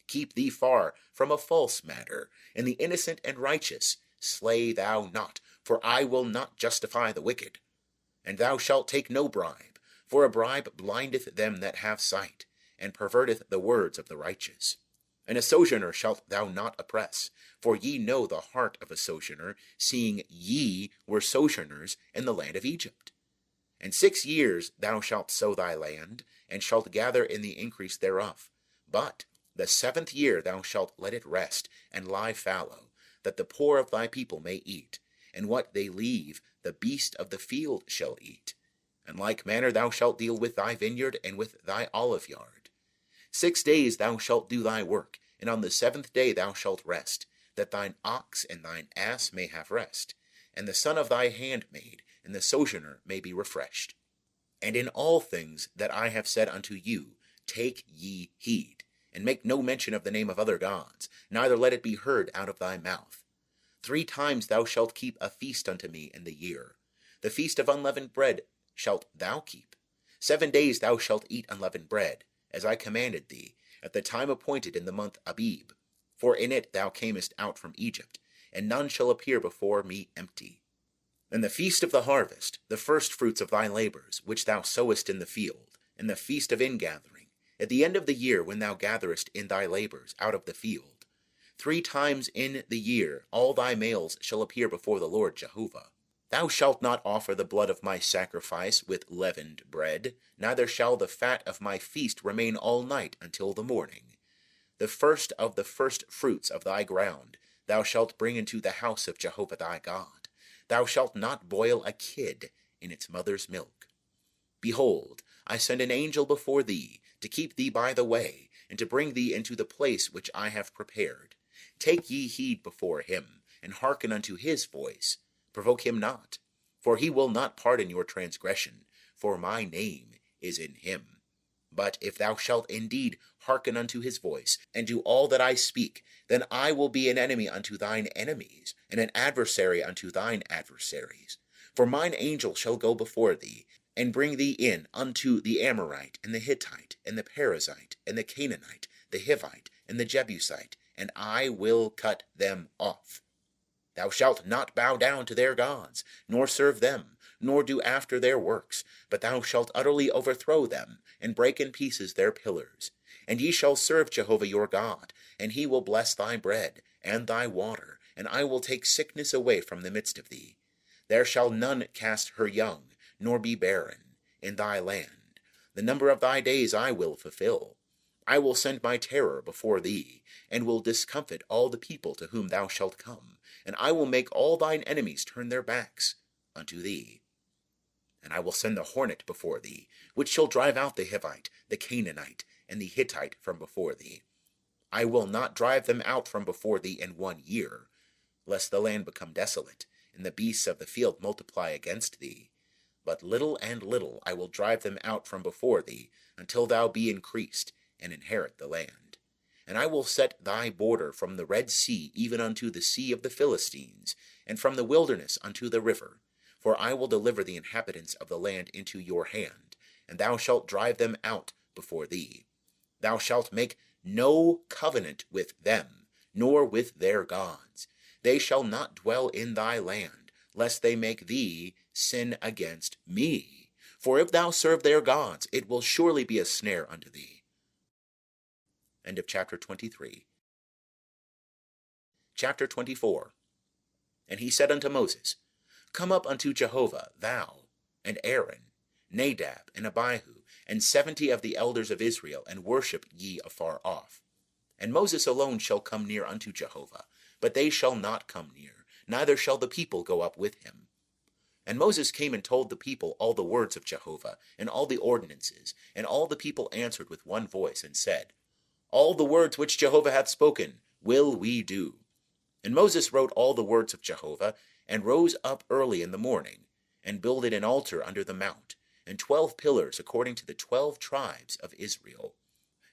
Keep thee far from a false matter, and the innocent and righteous slay thou not, for I will not justify the wicked. And thou shalt take no bribe, for a bribe blindeth them that have sight, and perverteth the words of the righteous. And a sojourner shalt thou not oppress, for ye know the heart of a sojourner, seeing ye were sojourners in the land of Egypt. And 6 years thou shalt sow thy land, and shalt gather in the increase thereof. But the 7th year thou shalt let it rest, and lie fallow, that the poor of thy people may eat, and what they leave the beast of the field shall eat. In like manner thou shalt deal with thy vineyard and with thy olive yard. 6 days thou shalt do thy work, and on the 7th day thou shalt rest, that thine ox and thine ass may have rest, and the son of thy handmaid and the sojourner may be refreshed. And in all things that I have said unto you, take ye heed, and make no mention of the name of other gods, neither let it be heard out of thy mouth. 3 times thou shalt keep a feast unto me in the year. The feast of unleavened bread shalt thou keep. 7 days thou shalt eat unleavened bread, as I commanded thee, at the time appointed in the month Abib. For in it thou camest out from Egypt, and none shall appear before me empty. And the feast of the harvest, the first fruits of thy labors, which thou sowest in the field, and the feast of ingathering, at the end of the year when thou gatherest in thy labors out of the field. 3 times in the year all thy males shall appear before the Lord Jehovah. Thou shalt not offer the blood of my sacrifice with leavened bread, neither shall the fat of my feast remain all night until the morning. The first of the first fruits of thy ground thou shalt bring into the house of Jehovah thy God. Thou shalt not boil a kid in its mother's milk. Behold, I send an angel before thee, to keep thee by the way, and to bring thee into the place which I have prepared. Take ye heed before him, and hearken unto his voice. Provoke him not, for he will not pardon your transgression, for my name is in him. But if thou shalt indeed hearken unto his voice, and do all that I speak, then I will be an enemy unto thine enemies, and an adversary unto thine adversaries. For mine angel shall go before thee, and bring thee in unto the Amorite, and the Hittite, and the Perizzite, and the Canaanite, the Hivite, and the Jebusite, and I will cut them off. Thou shalt not bow down to their gods, nor serve them, nor do after their works, but thou shalt utterly overthrow them, and break in pieces their pillars. And ye shall serve Jehovah your God, and he will bless thy bread, and thy water, and I will take sickness away from the midst of thee. There shall none cast her young, nor be barren, in thy land. The number of thy days I will fulfill. I will send my terror before thee, and will discomfit all the people to whom thou shalt come, and I will make all thine enemies turn their backs unto thee. And I will send the hornet before thee, which shall drive out the Hivite, the Canaanite, and the Hittite from before thee. I will not drive them out from before thee in 1 year, lest the land become desolate, and the beasts of the field multiply against thee. But little and little I will drive them out from before thee, until thou be increased, and inherit the land. And I will set thy border from the Red Sea even unto the sea of the Philistines, and from the wilderness unto the river. For I will deliver the inhabitants of the land into your hand, and thou shalt drive them out before thee. Thou shalt make no covenant with them, nor with their gods. They shall not dwell in thy land, lest they make thee sin against me. For if thou serve their gods, it will surely be a snare unto thee. End of chapter 23. Chapter 24. And he said unto Moses, Come up unto Jehovah, thou, and Aaron, Nadab, and Abihu, and 70 of the elders of Israel, and worship ye afar off. And Moses alone shall come near unto Jehovah, but they shall not come near, neither shall the people go up with him. And Moses came and told the people all the words of Jehovah, and all the ordinances, and all the people answered with one voice, and said, All the words which Jehovah hath spoken will we do. And Moses wrote all the words of Jehovah, and rose up early in the morning, and builded an altar under the mount, and 12 pillars according to the 12 tribes of Israel.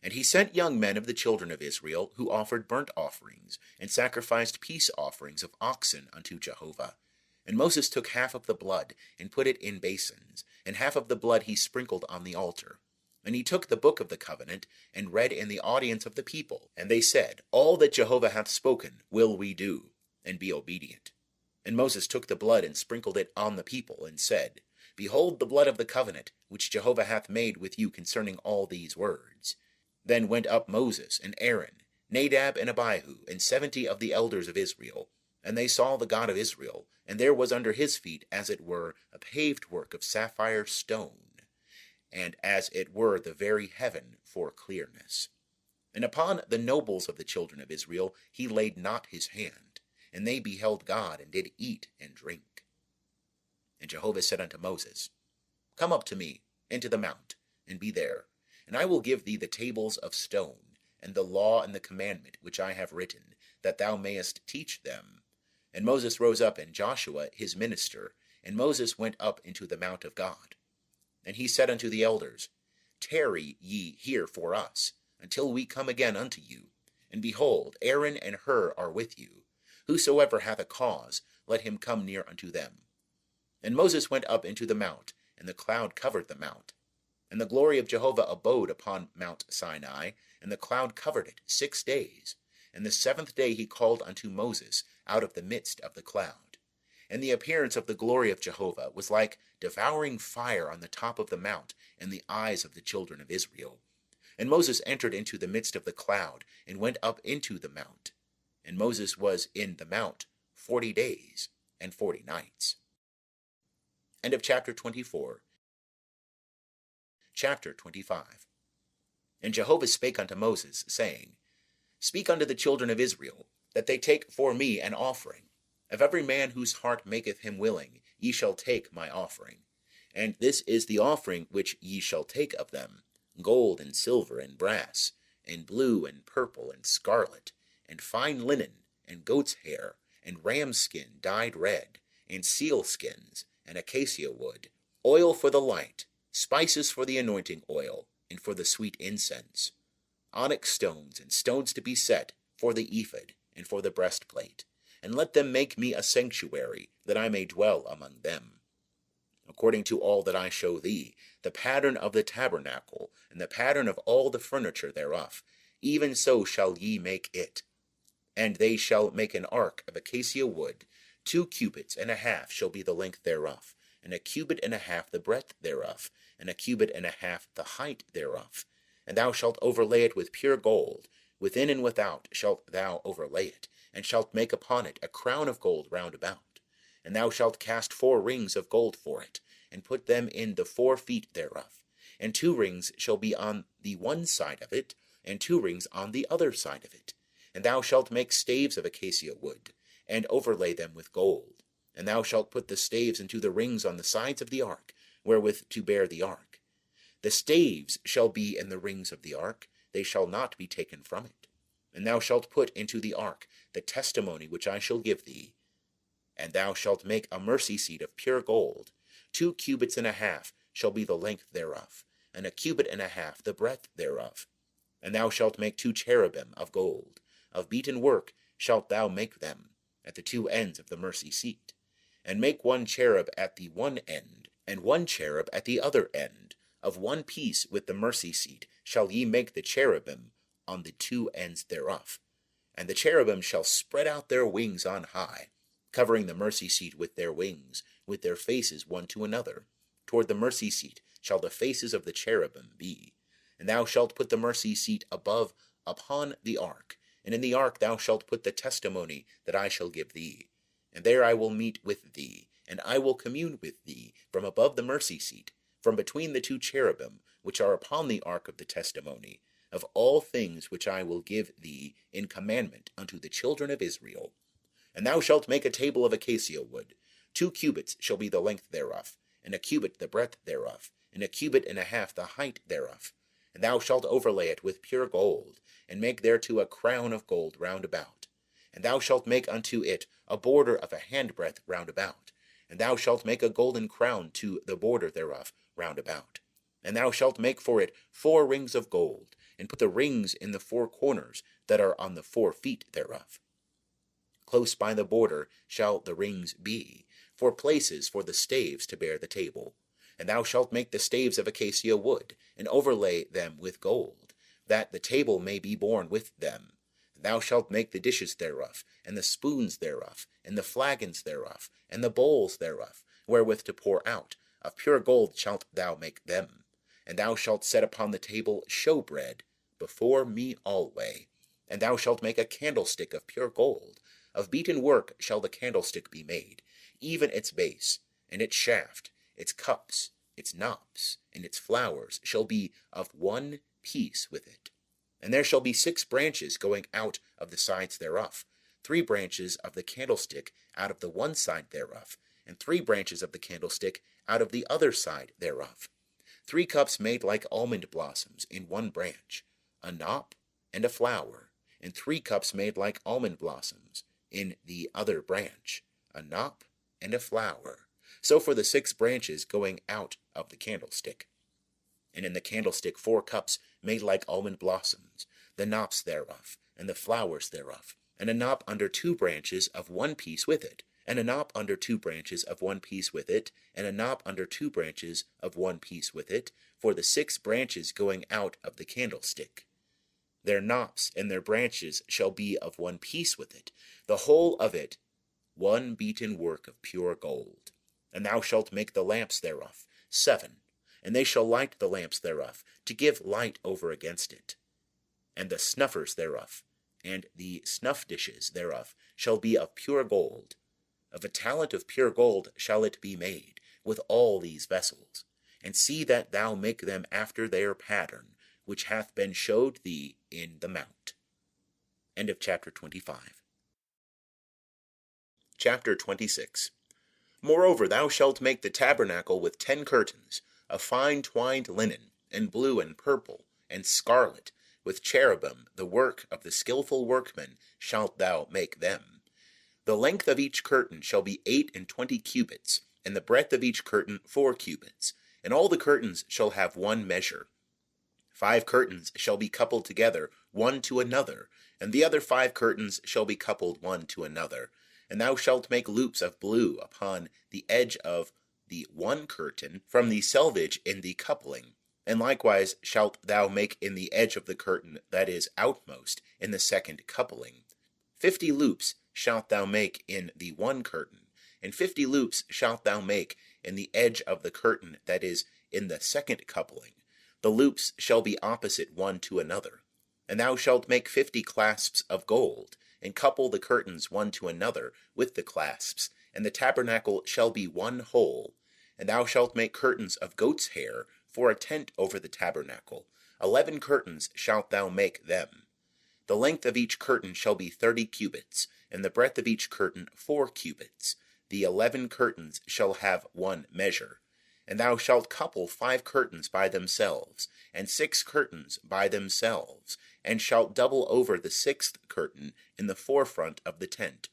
And he sent young men of the children of Israel, who offered burnt offerings, and sacrificed peace offerings of oxen unto Jehovah. And Moses took half of the blood, and put it in basins, and half of the blood he sprinkled on the altar. And he took the book of the covenant, and read in the audience of the people. And they said, All that Jehovah hath spoken will we do, and be obedient. And Moses took the blood, and sprinkled it on the people, and said, Behold the blood of the covenant, which Jehovah hath made with you concerning all these words. Then went up Moses, and Aaron, Nadab, and Abihu, and 70 of the elders of Israel. And they saw the God of Israel, and there was under his feet, as it were, a paved work of sapphire stone, and as it were the very heaven for clearness. And upon the nobles of the children of Israel he laid not his hand, and they beheld God, and did eat and drink. And Jehovah said unto Moses, Come up to me into the mount, and be there, and I will give thee the tables of stone, and the law and the commandment which I have written, that thou mayest teach them. And Moses rose up, and Joshua his minister, and Moses went up into the mount of God. And he said unto the elders, Tarry ye here for us, until we come again unto you. And behold, Aaron and Hur are with you. Whosoever hath a cause, let him come near unto them. And Moses went up into the mount, and the cloud covered the mount. And the glory of Jehovah abode upon Mount Sinai, and the cloud covered it 6 days. And the 7th day he called unto Moses out of the midst of the cloud. And the appearance of the glory of Jehovah was like devouring fire on the top of the mount in the eyes of the children of Israel. And Moses entered into the midst of the cloud, and went up into the mount. And Moses was in the mount 40 days and 40 nights. End of chapter 24. Chapter 25. And Jehovah spake unto Moses, saying, Speak unto the children of Israel, that they take for me an offering. Of every man whose heart maketh him willing, ye shall take my offering. And this is the offering which ye shall take of them, gold and silver and brass, and blue and purple and scarlet, and fine linen, and goat's hair, and ram's skin dyed red, and seal skins, and acacia wood, oil for the light, spices for the anointing oil, and for the sweet incense, onyx stones, and stones to be set for the ephod, and for the breastplate. And let them make me a sanctuary, that I may dwell among them. According to all that I show thee, the pattern of the tabernacle, and the pattern of all the furniture thereof, even so shall ye make it. And they shall make an ark of acacia wood, 2 cubits and a half shall be the length thereof, and a cubit and a half the breadth thereof, and a cubit and a half the height thereof. And thou shalt overlay it with pure gold, within and without shalt thou overlay it, and shalt make upon it a crown of gold round about. And thou shalt cast 4 rings of gold for it, and put them in the 4 feet thereof. And 2 rings shall be on the one side of it, and 2 rings on the other side of it. And thou shalt make staves of acacia wood, and overlay them with gold. And thou shalt put the staves into the rings on the sides of the ark, wherewith to bear the ark. The staves shall be in the rings of the ark, they shall not be taken from it. And thou shalt put into the ark the testimony which I shall give thee. And thou shalt make a mercy seat of pure gold. 2 cubits and a half shall be the length thereof, and a cubit and a half the breadth thereof. And thou shalt make 2 cherubim of gold. Of beaten work shalt thou make them, at the 2 ends of the mercy seat. And make 1 cherub at the one end, and 1 cherub at the other end. Of one piece with the mercy seat shall ye make the cherubim on the 2 ends thereof. And the cherubim shall spread out their wings on high, covering the mercy seat with their wings, with their faces one to another. Toward the mercy seat shall the faces of the cherubim be. And thou shalt put the mercy seat above upon the ark, and in the ark thou shalt put the testimony that I shall give thee. And there I will meet with thee, and I will commune with thee from above the mercy seat, from between the two cherubim which are upon the ark of the testimony, of all things which I will give thee in commandment unto the children of Israel. And thou shalt make a table of acacia wood. 2 cubits shall be the length thereof, and a cubit the breadth thereof, and a cubit and a half the height thereof. And thou shalt overlay it with pure gold, and make thereto a crown of gold round about. And thou shalt make unto it a border of a handbreadth round about. And thou shalt make a golden crown to the border thereof round about. And thou shalt make for it 4 rings of gold, and put the rings in the 4 corners that are on the 4 feet thereof. Close by the border shall the rings be, for places for the staves to bear the table. And thou shalt make the staves of acacia wood, and overlay them with gold, that the table may be borne with them. And thou shalt make the dishes thereof, and the spoons thereof, and the flagons thereof, and the bowls thereof, wherewith to pour out. Of pure gold shalt thou make them. And thou shalt set upon the table showbread before me alway. And thou shalt make a candlestick of pure gold. Of beaten work shall the candlestick be made, even its base, and its shaft, its cups, its knops, and its flowers shall be of one piece with it. And there shall be 6 branches going out of the sides thereof, 3 branches of the candlestick out of the one side thereof, and 3 branches of the candlestick out of the other side thereof. 3 cups made like almond blossoms in one branch, a knop and a flower, and 3 cups made like almond blossoms in the other branch, a knop and a flower. So for the 6 branches going out of the candlestick. And in the candlestick 4 cups made like almond blossoms, the knops thereof, and the flowers thereof, and a knop under 2 branches of one piece with it, and a knop under 2 branches of one piece with it, and a knop under 2 branches of one piece with it, for the 6 branches going out of the candlestick. Their knops and their branches shall be of one piece with it, the whole of it one beaten work of pure gold. And thou shalt make the lamps thereof 7, and they shall light the lamps thereof, to give light over against it. And the snuffers thereof, and the snuff dishes thereof, shall be of pure gold. Of a talent of pure gold shall it be made, with all these vessels. And see that thou make them after their pattern, which hath been showed thee in the mount. End of chapter 25. Chapter 26. Moreover, thou shalt make the tabernacle with 10 curtains, of fine twined linen, and blue and purple, and scarlet, with cherubim, the work of the skillful workman shalt thou make them. The length of each curtain shall be 28 cubits, and the breadth of each curtain 4 cubits, and all the curtains shall have one measure. 5 curtains shall be coupled together, one to another, and the other 5 curtains shall be coupled one to another. And thou shalt make loops of blue upon the edge of the one curtain from the selvage in the coupling. And likewise shalt thou make in the edge of the curtain that is outmost in the second coupling. 50 loops shalt thou make in the one curtain, and 50 loops shalt thou make in the edge of the curtain that is in the second coupling. The loops shall be opposite one to another. And thou shalt make 50 clasps of gold, and couple the curtains one to another with the clasps, and the tabernacle shall be one whole. And thou shalt make curtains of goat's hair for a tent over the tabernacle. 11 curtains shalt thou make them. The length of each curtain shall be 30 cubits, and the breadth of each curtain 4 cubits. The 11 curtains shall have one measure. And thou shalt couple 5 curtains by themselves, and 6 curtains by themselves, and shalt double over the 6th curtain in the forefront of the tent.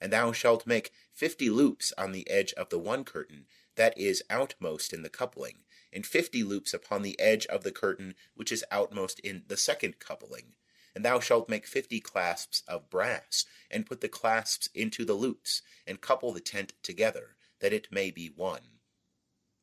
And thou shalt make 50 loops on the edge of the one curtain that is outmost in the coupling, and 50 loops upon the edge of the curtain which is outmost in the second coupling. And thou shalt make 50 clasps of brass, and put the clasps into the loops, and couple the tent together, that it may be one.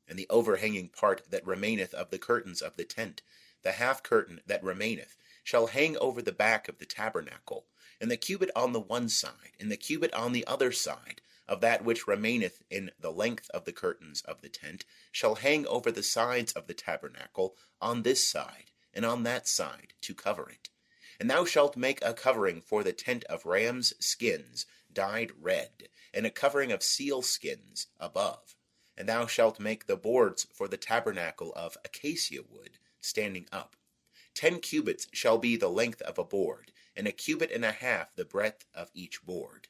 And the overhanging part that remaineth of the curtains of the tent, the half curtain that remaineth, shall hang over the back of the tabernacle, and the cubit on the one side, and the cubit on the other side, of that which remaineth in the length of the curtains of the tent, shall hang over the sides of the tabernacle, on this side, and on that side, to cover it. And thou shalt make a covering for the tent of rams' skins, dyed red, and a covering of seal skins above. And thou shalt make the boards for the tabernacle of acacia wood, standing up. 10 cubits shall be the length of a board, and a cubit and a half the breadth of each board.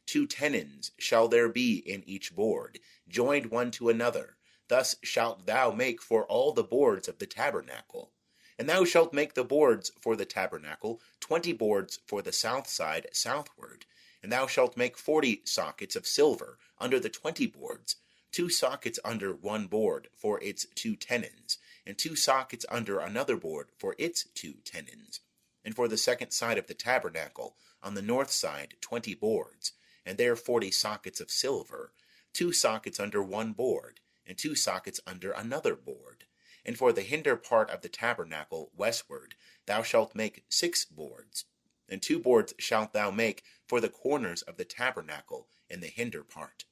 2 tenons shall there be in each board, joined one to another. Thus shalt thou make for all the boards of the tabernacle. And thou shalt make the boards for the tabernacle, 20 boards for the south side southward. And thou shalt make 40 sockets of silver under the 20 boards, 2 sockets under one board for its 2 tenons, and 2 sockets under another board for its 2 tenons. And for the second side of the tabernacle, on the north side 20 boards, and there 40 sockets of silver, 2 sockets under one board, and 2 sockets under another board. And for the hinder part of the tabernacle westward, thou shalt make 6 boards, and 2 boards shalt thou make for the corners of the tabernacle in the hinder part.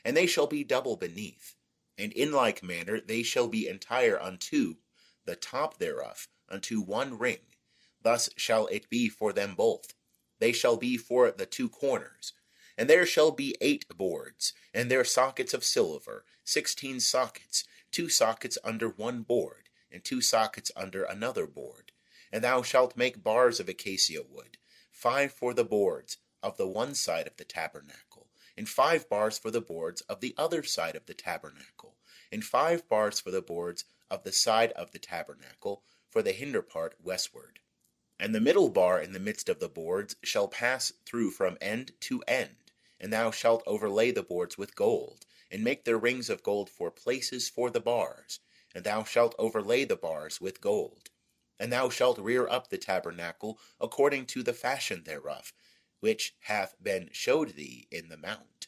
And they shall be double beneath, and in like manner they shall be entire unto the top thereof, unto one ring. Thus shall it be for them both. They shall be for the 2 corners. And there shall be 8 boards, and their sockets of silver, 16 sockets, 2 sockets under one board, and 2 sockets under another board. And thou shalt make bars of acacia wood, 5 for the boards of the one side of the tabernacle, and 5 bars for the boards of the other side of the tabernacle, and 5 bars for the boards of the side of the tabernacle, for the hinder part westward. And the middle bar in the midst of the boards shall pass through from end to end. And thou shalt overlay the boards with gold, and make their rings of gold for places for the bars. And thou shalt overlay the bars with gold. And thou shalt rear up the tabernacle according to the fashion thereof, which hath been showed thee in the mount.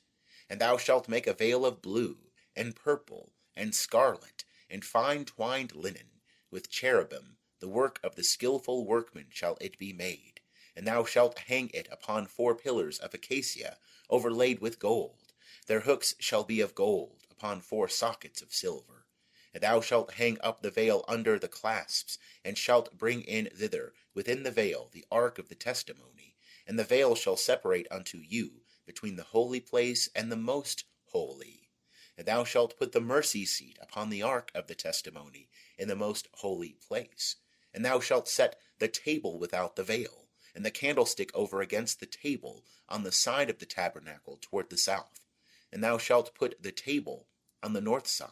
And thou shalt make a veil of blue, and purple, and scarlet, and fine twined linen, with cherubim, the work of the skillful workman shall it be made. And thou shalt hang it upon 4 pillars of acacia, overlaid with gold. Their hooks shall be of gold, upon 4 sockets of silver. And thou shalt hang up the veil under the clasps, and shalt bring in thither, within the veil, the ark of the testimony. And the veil shall separate unto you between the holy place and the most holy. And thou shalt put the mercy seat upon the ark of the testimony in the most holy place. And thou shalt set the table without the veil, and the candlestick over against the table on the side of the tabernacle toward the south. And thou shalt put the table on the north side.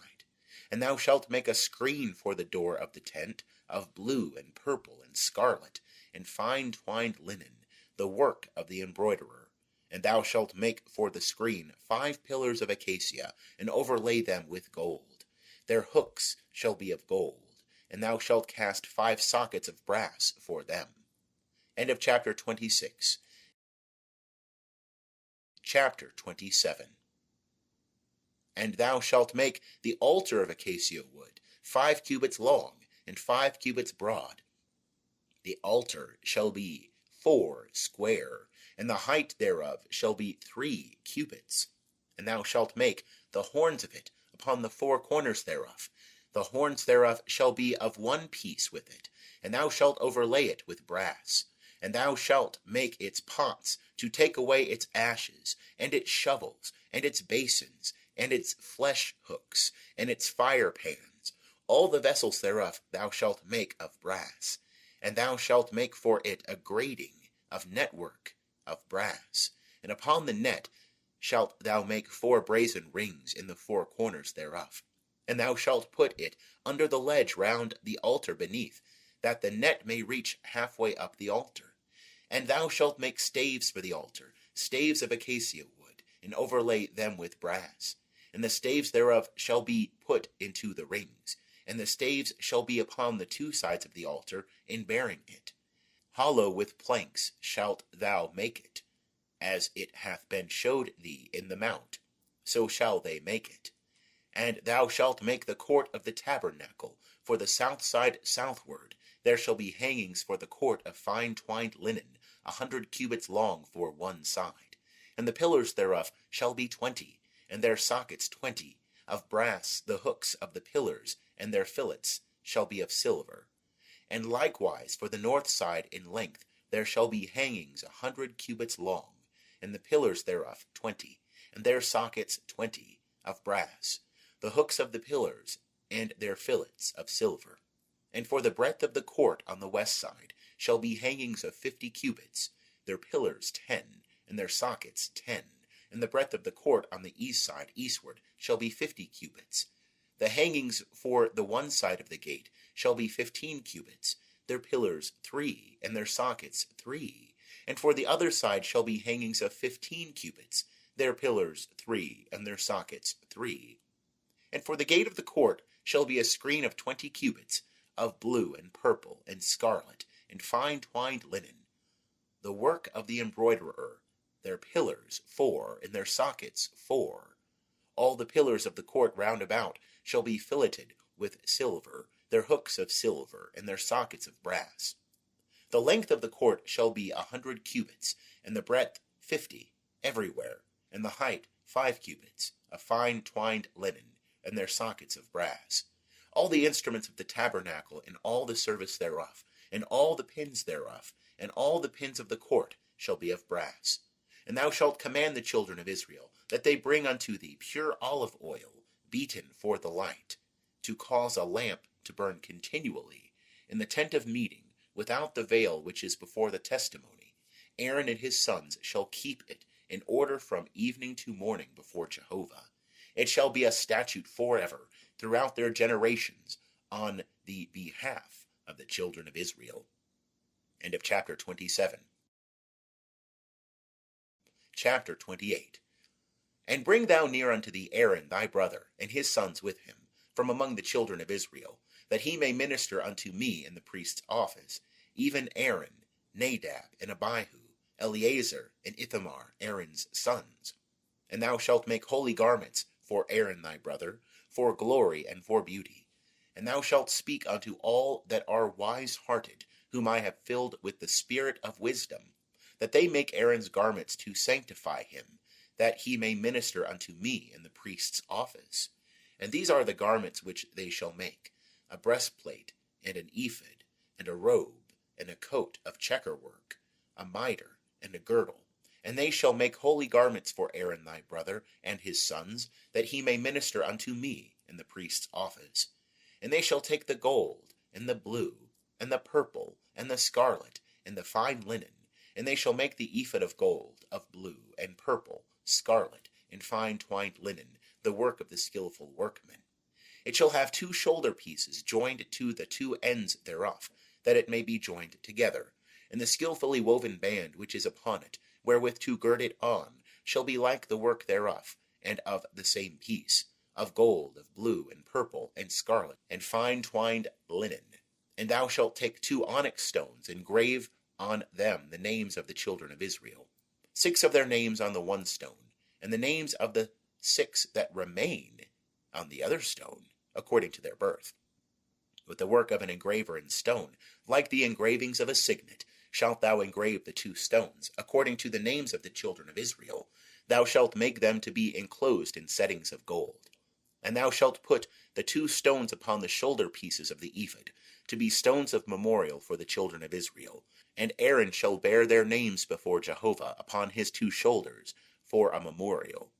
And thou shalt make a screen for the door of the tent of blue and purple and scarlet and fine twined linen, the work of the embroiderer. And thou shalt make for the screen 5 pillars of acacia, and overlay them with gold. Their hooks shall be of gold, and thou shalt cast 5 sockets of brass for them. End of chapter 26. Chapter 27. And thou shalt make the altar of acacia wood, 5 cubits long, and 5 cubits broad. The altar shall be 4 square, and the height thereof shall be 3 cubits. And thou shalt make the horns of it upon the 4 corners thereof. The horns thereof shall be of one piece with it, and thou shalt overlay it with brass. And thou shalt make its pots to take away its ashes, and its shovels, and its basins, and its flesh hooks, and its fire pans. All the vessels thereof thou shalt make of brass. And thou shalt make for it a grating of network of brass. And upon the net shalt thou make 4 brazen rings in the 4 corners thereof. And thou shalt put it under the ledge round the altar beneath, that the net may reach halfway up the altar. And thou shalt make staves for the altar, staves of acacia wood, and overlay them with brass. And the staves thereof shall be put into the rings, and the staves shall be upon the 2 sides of the altar in bearing it. Hollow with planks shalt thou make it, as it hath been showed thee in the mount, so shall they make it. And thou shalt make the court of the tabernacle, for the south side southward. There shall be hangings for the court of fine twined linen, 100 cubits long for one side. And the pillars thereof shall be 20, and their sockets 20, of brass. The hooks of the pillars and their fillets shall be of silver. And likewise for the north side in length there shall be hangings 100 cubits long, and the pillars thereof 20, and their sockets 20, of brass. The hooks of the pillars and their fillets of silver. And for the breadth of the court on the west side shall be hangings of 50 cubits, their pillars 10, and their sockets 10. And the breadth of the court on the east side eastward shall be 50 cubits. The hangings for the one side of the gate shall be 15 cubits, their pillars 3, and their sockets 3. And for the other side shall be hangings of 15 cubits, their pillars 3, and their sockets 3. And for the gate of the court shall be a screen of 20 cubits, of blue and purple and scarlet and fine twined linen, the work of the embroiderer, their pillars 4, and their sockets 4. All the pillars of the court round about shall be filleted with silver, their hooks of silver, and their sockets of brass. The length of the court shall be 100 cubits, and the breadth 50, everywhere, and the height 5 cubits, of fine twined linen, and their sockets of brass. All the instruments of the tabernacle, and all the service thereof, and all the pins thereof, and all the pins of the court shall be of brass. And thou shalt command the children of Israel, that they bring unto thee pure olive oil, beaten for the light, to cause a lamp to burn continually, in the tent of meeting, without the veil which is before the testimony. Aaron and his sons shall keep it in order from evening to morning before Jehovah. It shall be a statute forever, throughout their generations, on the behalf of the children of Israel. End of chapter 27. Chapter 28. And bring thou near unto thee Aaron thy brother, and his sons with him, from among the children of Israel, that he may minister unto me in the priest's office, even Aaron, Nadab, and Abihu, Eleazar, and Ithamar, Aaron's sons. And thou shalt make holy garments for Aaron thy brother, for glory and for beauty. And thou shalt speak unto all that are wise-hearted, whom I have filled with the spirit of wisdom, that they make Aaron's garments to sanctify him, that he may minister unto me in the priest's office. And these are the garments which they shall make: a breastplate, and an ephod, and a robe, and a coat of checker work, a mitre, and a girdle. And they shall make holy garments for Aaron thy brother and his sons, that he may minister unto me in the priest's office. And they shall take the gold, and the blue, and the purple, and the scarlet, and the fine linen, and they shall make the ephod of gold, of blue, and purple, scarlet, and fine twined linen, the work of the skillful workman. It shall have 2 shoulder pieces joined to the 2 ends thereof, that it may be joined together. And the skillfully woven band which is upon it, wherewith to gird it on, shall be like the work thereof, and of the same piece, of gold, of blue, and purple, and scarlet, and fine twined linen. And thou shalt take 2 onyx stones, and grave on them the names of the children of Israel, 6 of their names on the one stone, and the names of the 6 that remain on the other stone, according to their birth. With the work of an engraver in stone, like the engravings of a signet, shalt thou engrave the 2 stones, according to the names of the children of Israel. Thou shalt make them to be enclosed in settings of gold. And thou shalt put the 2 stones upon the shoulder pieces of the ephod, to be stones of memorial for the children of Israel. And Aaron shall bear their names before Jehovah upon his 2 shoulders, for a memorial.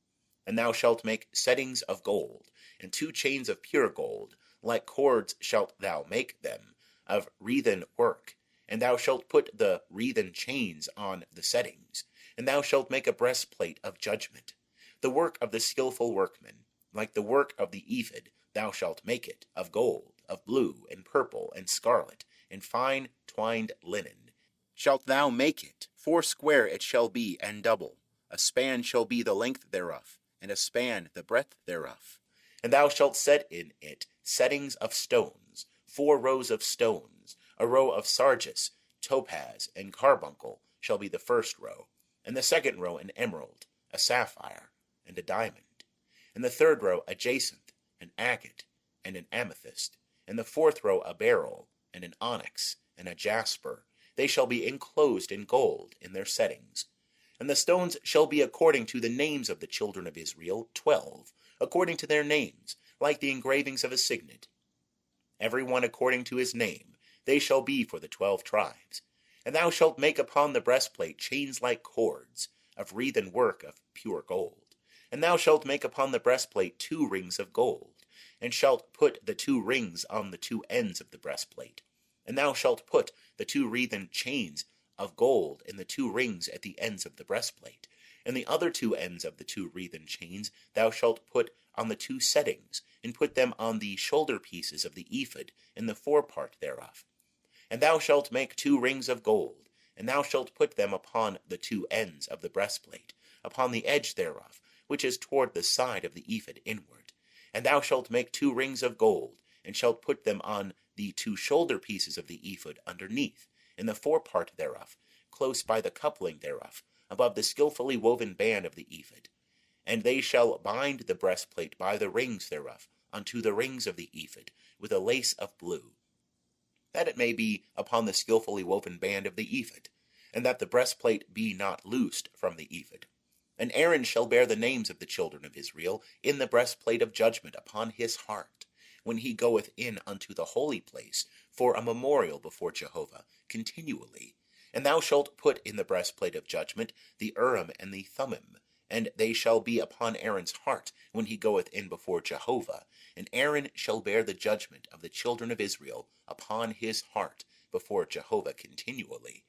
And thou shalt make settings of gold, and 2 chains of pure gold, like cords shalt thou make them, of wreathen work. And thou shalt put the wreathen chains on the settings. And thou shalt make a breastplate of judgment, the work of the skillful workman, like the work of the ephod. Thou shalt make it of gold, of blue, and purple, and scarlet, and fine twined linen. Shalt thou make it 4 square it shall be, and double. A span shall be the length thereof, and a span the breadth thereof. And thou shalt set in it settings of stones, 4 rows of stones. A row of sardius, topaz, and carbuncle shall be the first row, and the second row an emerald, a sapphire, and a diamond, and the third row a jacinth, an agate, and an amethyst, and the fourth row a beryl, and an onyx, and a jasper. they shall be enclosed in gold in their settings. And the stones shall be according to the names of the children of Israel, 12, according to their names, like the engravings of a signet. Every one according to his name, they shall be for the 12 tribes. And thou shalt make upon the breastplate chains like cords, of wreathen work of pure gold. And thou shalt make upon the breastplate 2 rings of gold, and shalt put the 2 rings on the 2 ends of the breastplate. And thou shalt put the 2 wreathen chains of gold in the 2 rings at the ends of the breastplate. And the other 2 ends of the 2 wreathen chains thou shalt put on the 2 settings, and put them on the shoulder pieces of the ephod in the forepart thereof. And thou shalt make 2 rings of gold, and thou shalt put them upon the 2 ends of the breastplate, upon the edge thereof, which is toward the side of the ephod inward. And thou shalt make 2 rings of gold, and shalt put them on the 2 shoulder pieces of the ephod underneath, in the forepart thereof, close by the coupling thereof, above the skillfully woven band of the ephod. And they shall bind the breastplate by the rings thereof unto the rings of the ephod, with a lace of blue, that it may be upon the skillfully woven band of the ephod, and that the breastplate be not loosed from the ephod. And Aaron shall bear the names of the children of Israel in the breastplate of judgment upon his heart, when he goeth in unto the holy place, for a memorial before Jehovah, continually. And thou shalt put in the breastplate of judgment the Urim and the Thummim, and they shall be upon Aaron's heart when he goeth in before Jehovah. And Aaron shall bear the judgment of the children of Israel upon his heart before Jehovah continually.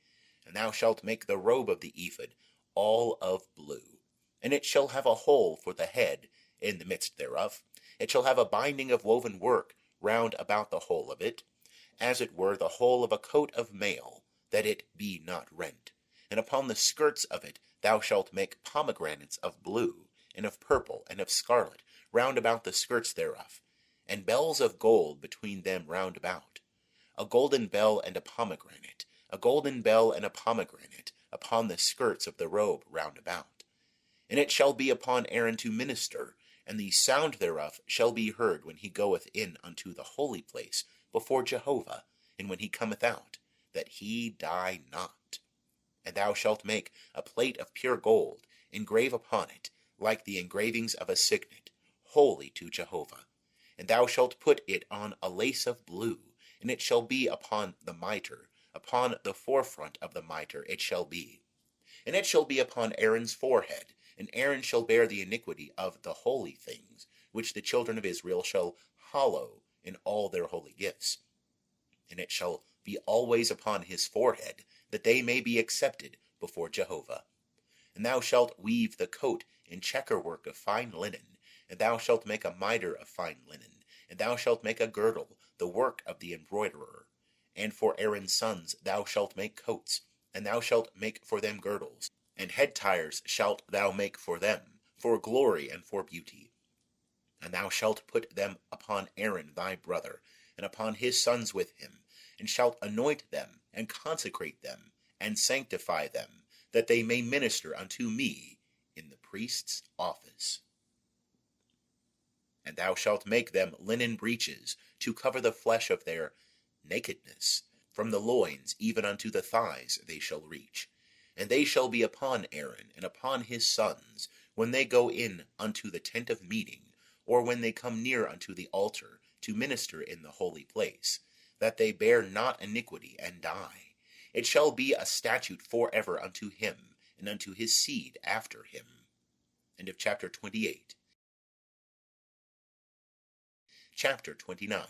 And thou shalt make the robe of the ephod all of blue, and it shall have a hole for the head in the midst thereof. It shall have a binding of woven work round about the whole of it, as it were the whole of a coat of mail, that it be not rent. And upon the skirts of it thou shalt make pomegranates of blue, and of purple, and of scarlet, round about the skirts thereof, and bells of gold between them round about. A golden bell and a pomegranate, a golden bell and a pomegranate, upon the skirts of the robe round about. And it shall be upon Aaron to minister, and the sound thereof shall be heard when he goeth in unto the holy place before Jehovah, and when he cometh out, that he die not. And thou shalt make a plate of pure gold, engrave upon it, like the engravings of a signet, holy to Jehovah. And thou shalt put it on a lace of blue, and it shall be upon the mitre, upon the forefront of the mitre it shall be. And it shall be upon Aaron's forehead, and Aaron shall bear the iniquity of the holy things, which the children of Israel shall hallow in all their holy gifts. And it shall be always upon his forehead, that they may be accepted before Jehovah. And thou shalt weave the coat in checker work of fine linen, and thou shalt make a mitre of fine linen, and thou shalt make a girdle, the work of the embroiderer. And for Aaron's sons thou shalt make coats, and thou shalt make for them girdles, and head tires shalt thou make for them, for glory and for beauty. And thou shalt put them upon Aaron thy brother, and upon his sons with him, and shalt anoint them, and consecrate them, and sanctify them, that they may minister unto me in the priest's office. And thou shalt make them linen breeches, to cover the flesh of their nakedness. From the loins even unto the thighs they shall reach. And they shall be upon Aaron and upon his sons, when they go in unto the tent of meeting, or when they come near unto the altar, to minister in the holy place, that they bear not iniquity and die. It shall be a statute forever unto him, and unto his seed after him. End of chapter 28. Chapter 29.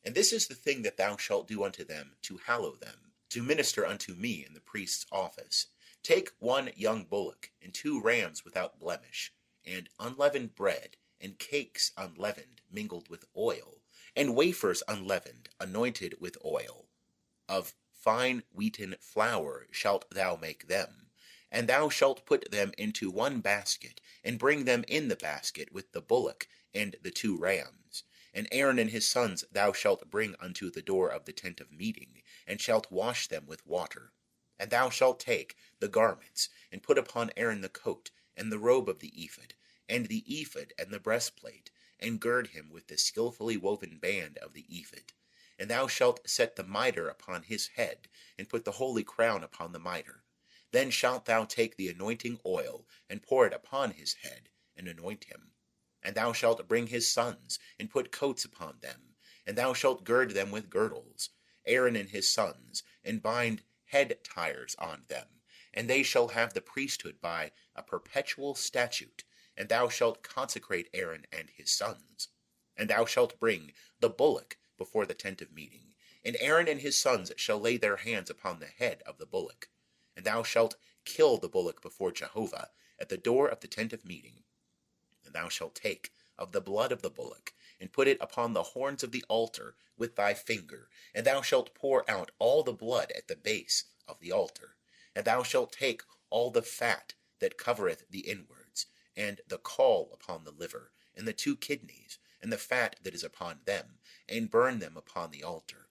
And this is the thing that thou shalt do unto them, to hallow them, to minister unto me in the priest's office. Take 1 young bullock, and 2 rams without blemish, and unleavened bread, and cakes unleavened, mingled with oil, and wafers unleavened, anointed with oil. Of fine wheaten flour shalt thou make them. And thou shalt put them into 1 basket, and bring them in the basket with the bullock and the 2 rams. And Aaron and his sons thou shalt bring unto the door of the tent of meeting, and shalt wash them with water. And thou shalt take the garments, and put upon Aaron the coat, and the robe of the ephod, and the ephod and the breastplate, and gird him with the skillfully woven band of the ephod. and thou shalt set the mitre upon his head, and put the holy crown upon the mitre. Then shalt thou take the anointing oil, and pour it upon his head, and anoint him. And thou shalt bring his sons, and put coats upon them, and thou shalt gird them with girdles, Aaron and his sons, and bind head tires on them, and they shall have the priesthood by a perpetual statute, and thou shalt consecrate Aaron and his sons. And thou shalt bring the bullock before the tent of meeting, and Aaron and his sons shall lay their hands upon the head of the bullock. And thou shalt kill the bullock before Jehovah at the door of the tent of meeting. And thou shalt take of the blood of the bullock, and put it upon the horns of the altar with thy finger, and thou shalt pour out all the blood at the base of the altar. And thou shalt take all the fat that covereth the inwards, and the caul upon the liver, and the 2 kidneys, and the fat that is upon them, and burn them upon the altar.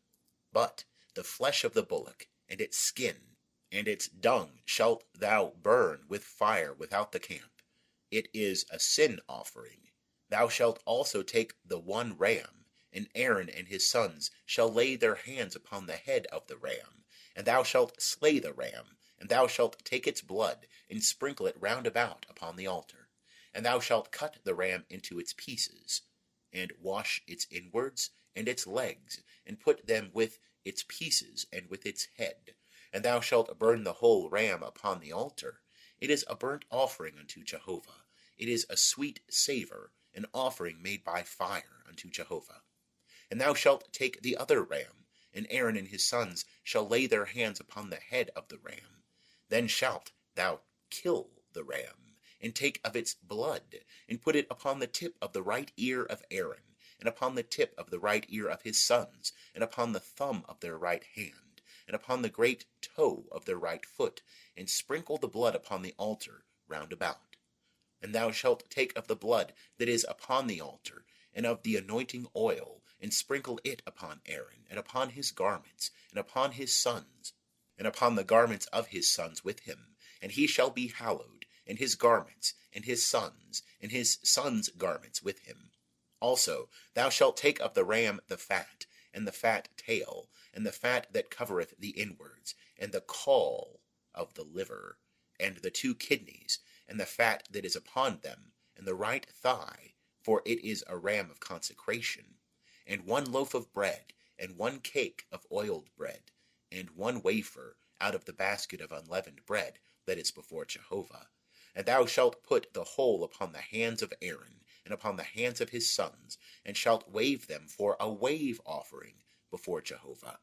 But the flesh of the bullock, and its skin, and its dung shalt thou burn with fire without the camp. It is a sin offering. Thou shalt also take the 1 ram, and Aaron and his sons shall lay their hands upon the head of the ram, and thou shalt slay the ram, and thou shalt take its blood, and sprinkle it round about upon the altar. And thou shalt cut the ram into its pieces, and wash its inwards and its legs, and put them with its pieces and with its head. And thou shalt burn the whole ram upon the altar. It is a burnt offering unto Jehovah. It is a sweet savour, an offering made by fire unto Jehovah. And thou shalt take the other ram, and Aaron and his sons shall lay their hands upon the head of the ram. Then shalt thou kill the ram, and take of its blood, and put it upon the tip of the right ear of Aaron, and upon the tip of the right ear of his sons, and upon the thumb of their right hand, and upon the great toe of their right foot, and sprinkle the blood upon the altar round about. And thou shalt take of the blood that is upon the altar, and of the anointing oil, and sprinkle it upon Aaron, and upon his garments, and upon his sons, and upon the garments of his sons with him, and he shall be hallowed, and his garments, and his sons' garments with him. Also thou shalt take of the ram the fat, and the fat tail, and the fat that covereth the inwards, and the caul of the liver, and the 2 kidneys, and the fat that is upon them, and the right thigh, for it is a ram of consecration, and 1 loaf of bread, and 1 cake of oiled bread, and 1 wafer out of the basket of unleavened bread that is before Jehovah. And thou shalt put the whole upon the hands of Aaron, and upon the hands of his sons, and shalt wave them for a wave offering before Jehovah.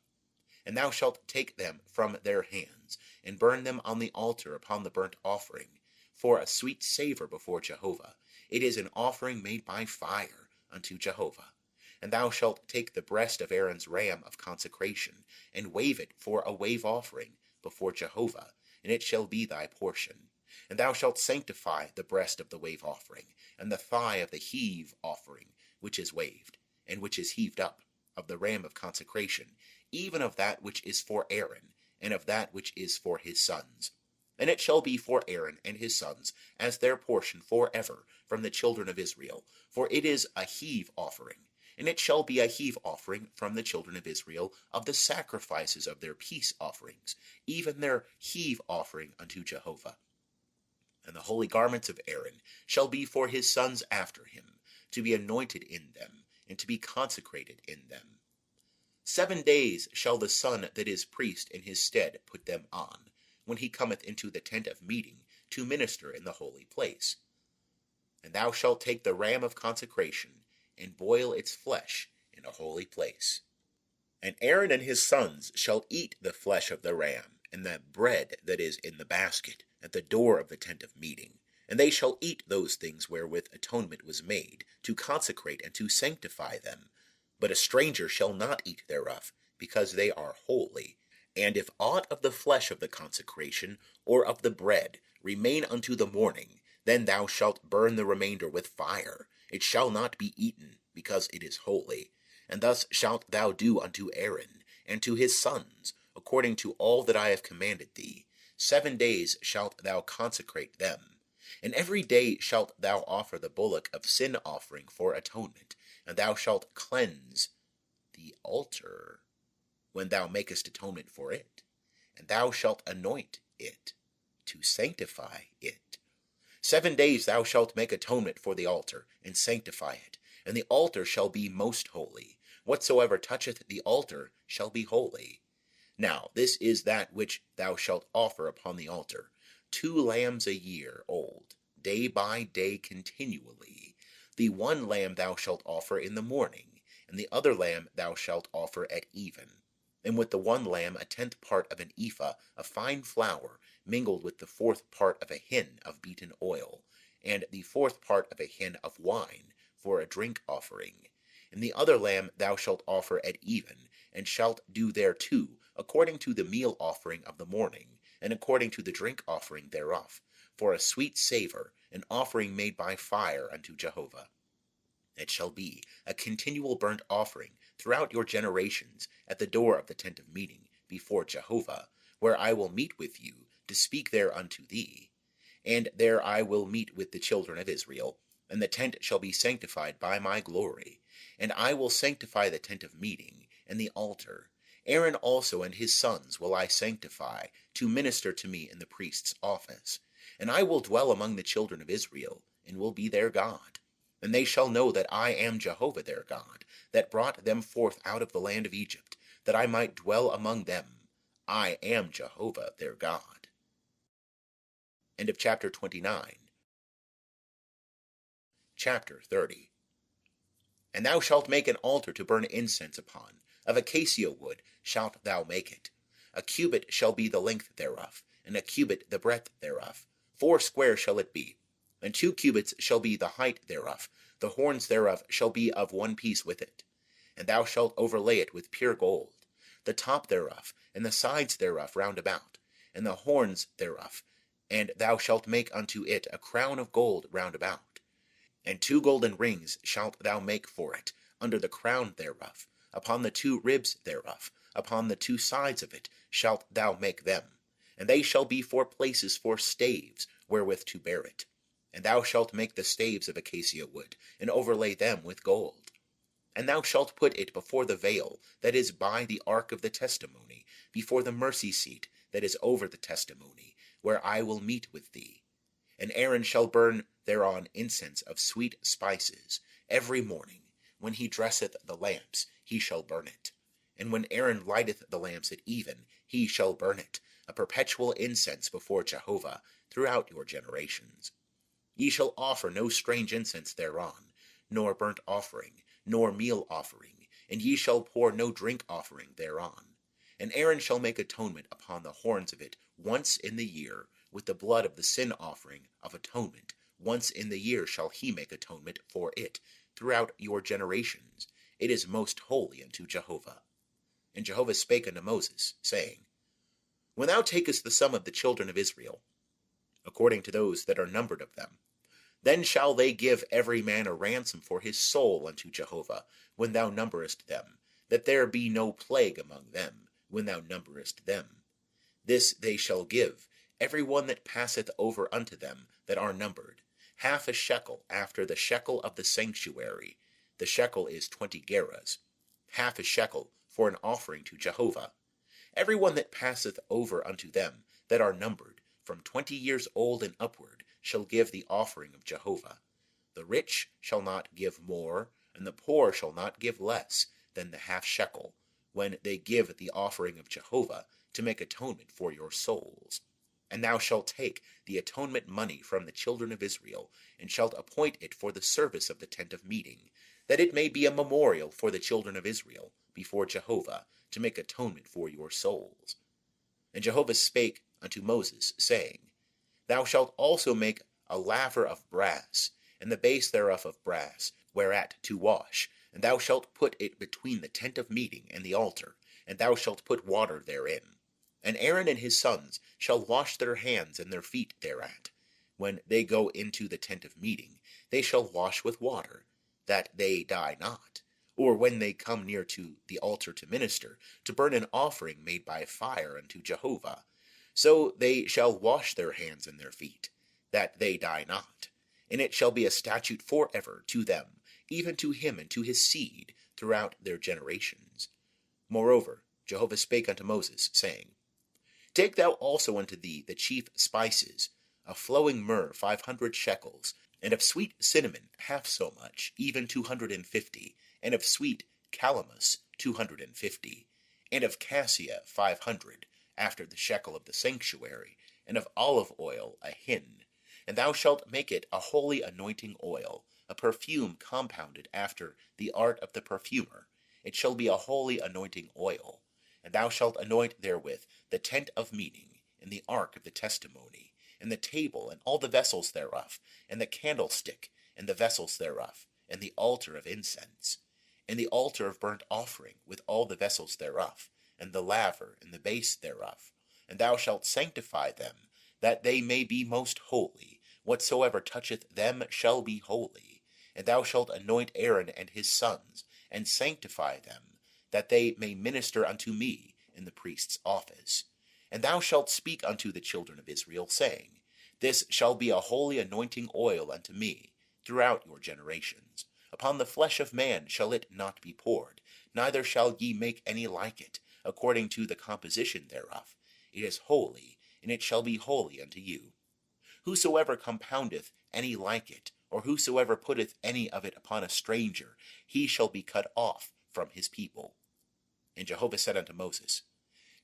And thou shalt take them from their hands, and burn them on the altar upon the burnt offering, for a sweet savour before Jehovah. It is an offering made by fire unto Jehovah. And thou shalt take the breast of Aaron's ram of consecration, and wave it for a wave offering before Jehovah, and it shall be thy portion. And thou shalt sanctify the breast of the wave offering, and the thigh of the heave offering, which is waved, and which is heaved up, of the ram of consecration, even of that which is for Aaron, and of that which is for his sons. And it shall be for Aaron and his sons as their portion for ever from the children of Israel, for it is a heave offering. And it shall be a heave offering from the children of Israel of the sacrifices of their peace offerings, even their heave offering unto Jehovah. And the holy garments of Aaron shall be for his sons after him, to be anointed in them, and to be consecrated in them. 7 days shall the son that is priest in his stead put them on, when he cometh into the tent of meeting to minister in the holy place. And thou shalt take the ram of consecration, and boil its flesh in a holy place. And Aaron and his sons shall eat the flesh of the ram, and the bread that is in the basket, at the door of the tent of meeting. And they shall eat those things wherewith atonement was made, to consecrate and to sanctify them. But a stranger shall not eat thereof, because they are holy. And if aught of the flesh of the consecration, or of the bread, remain unto the morning, then thou shalt burn the remainder with fire. It shall not be eaten, because it is holy. And thus shalt thou do unto Aaron, and to his sons, according to all that I have commanded thee. 7 days shalt thou consecrate them. And every day shalt thou offer the bullock of sin offering for atonement, and thou shalt cleanse the altar, when thou makest atonement for it, and thou shalt anoint it, to sanctify it. 7 days thou shalt make atonement for the altar, and sanctify it, and the altar shall be most holy. Whatsoever toucheth the altar shall be holy. Now this is that which thou shalt offer upon the altar: 2 lambs a year old, day by day continually. The one lamb thou shalt offer in the morning, and the other lamb thou shalt offer at even. And with the one lamb 1/10 part of an ephah of fine flour, mingled with the 4th part of a hin of beaten oil, and the 4th part of a hin of wine, for a drink offering. And the other lamb thou shalt offer at even, and shalt do thereto according to the meal offering of the morning, and according to the drink offering thereof, for a sweet savour, an offering made by fire unto Jehovah. It shall be a continual burnt offering throughout your generations at the door of the tent of meeting before Jehovah, where I will meet with you to speak there unto thee. And there I will meet with the children of Israel, and the tent shall be sanctified by my glory. And I will sanctify the tent of meeting and the altar. Aaron also and his sons will I sanctify to minister to me in the priest's office. And I will dwell among the children of Israel, and will be their God. And they shall know that I am Jehovah their God, that brought them forth out of the land of Egypt, that I might dwell among them. I am Jehovah their God. End of chapter 29. Chapter 30. And thou shalt make an altar to burn incense upon. Of acacia wood shalt thou make it. 1 cubit shall be the length thereof, and 1 cubit the breadth thereof. 4 square shall it be. And 2 cubits shall be the height thereof. The horns thereof shall be of one piece with it. And thou shalt overlay it with pure gold, the top thereof, and the sides thereof round about, and the horns thereof. And thou shalt make unto it a crown of gold round about. And 2 golden rings shalt thou make for it, under the crown thereof, upon the 2 ribs thereof, upon the 2 sides of it shalt thou make them. And they shall be for places for staves, wherewith to bear it. And thou shalt make the staves of acacia wood, and overlay them with gold. And thou shalt put it before the veil that is by the ark of the testimony, before the mercy seat that is over the testimony, where I will meet with thee. And Aaron shall burn thereon incense of sweet spices. Every morning, when he dresseth the lamps, he shall burn it. And when Aaron lighteth the lamps at even, he shall burn it, a perpetual incense before Jehovah throughout your generations. Ye shall offer no strange incense thereon, nor burnt offering, nor meal offering, and ye shall pour no drink offering thereon. And Aaron shall make atonement upon the horns of it once in the year, with the blood of the sin offering of atonement. Once in the year shall he make atonement for it throughout your generations. It is most holy unto Jehovah. And Jehovah spake unto Moses, saying, When thou takest the sum of the children of Israel, according to those that are numbered of them, then shall they give every man a ransom for his soul unto Jehovah, when thou numberest them, that there be no plague among them, when thou numberest them. This they shall give, every one that passeth over unto them that are numbered, 1/2 shekel after the shekel of the sanctuary. The shekel is 20 gerahs. 1/2 shekel for an offering to Jehovah. Every one that passeth over unto them that are numbered, from 20 years old and upward, shall give the offering of Jehovah. The rich shall not give more, and the poor shall not give less than the 1/2 shekel, when they give the offering of Jehovah to make atonement for your souls. And thou shalt take the atonement money from the children of Israel, and shalt appoint it for the service of the tent of meeting, that it may be a memorial for the children of Israel before Jehovah, to make atonement for your souls. And Jehovah spake unto Moses, saying, Thou shalt also make a laver of brass, and the base thereof of brass, whereat to wash, and thou shalt put it between the tent of meeting and the altar, and thou shalt put water therein. And Aaron and his sons shall wash their hands and their feet thereat. When they go into the tent of meeting, they shall wash with water, that they die not. Or when they come near to the altar to minister, to burn an offering made by fire unto Jehovah, so they shall wash their hands and their feet, that they die not. And it shall be a statute forever to them, even to him and to his seed, throughout their generations. Moreover, Jehovah spake unto Moses, saying, Take thou also unto thee the chief spices, of flowing myrrh 500 shekels, and of sweet cinnamon half so much, even 250, and of sweet calamus 250, and of cassia 500, after the shekel of the sanctuary, and of olive oil a hin. And thou shalt make it a holy anointing oil, a perfume compounded after the art of the perfumer. It shall be a holy anointing oil. And thou shalt anoint therewith the tent of meeting, and the ark of the testimony, and the table, and all the vessels thereof, and the candlestick, and the vessels thereof, and the altar of incense, and the altar of burnt offering, with all the vessels thereof, and the laver, and the base thereof. And thou shalt sanctify them, that they may be most holy. Whatsoever toucheth them shall be holy. And thou shalt anoint Aaron and his sons, and sanctify them, that they may minister unto me in the priest's office. And thou shalt speak unto the children of Israel, saying, This shall be a holy anointing oil unto me throughout your generations. Upon the flesh of man shall it not be poured, neither shall ye make any like it, according to the composition thereof. It is holy, and it shall be holy unto you. Whosoever compoundeth any like it, or whosoever putteth any of it upon a stranger, he shall be cut off from his people. And Jehovah said unto Moses,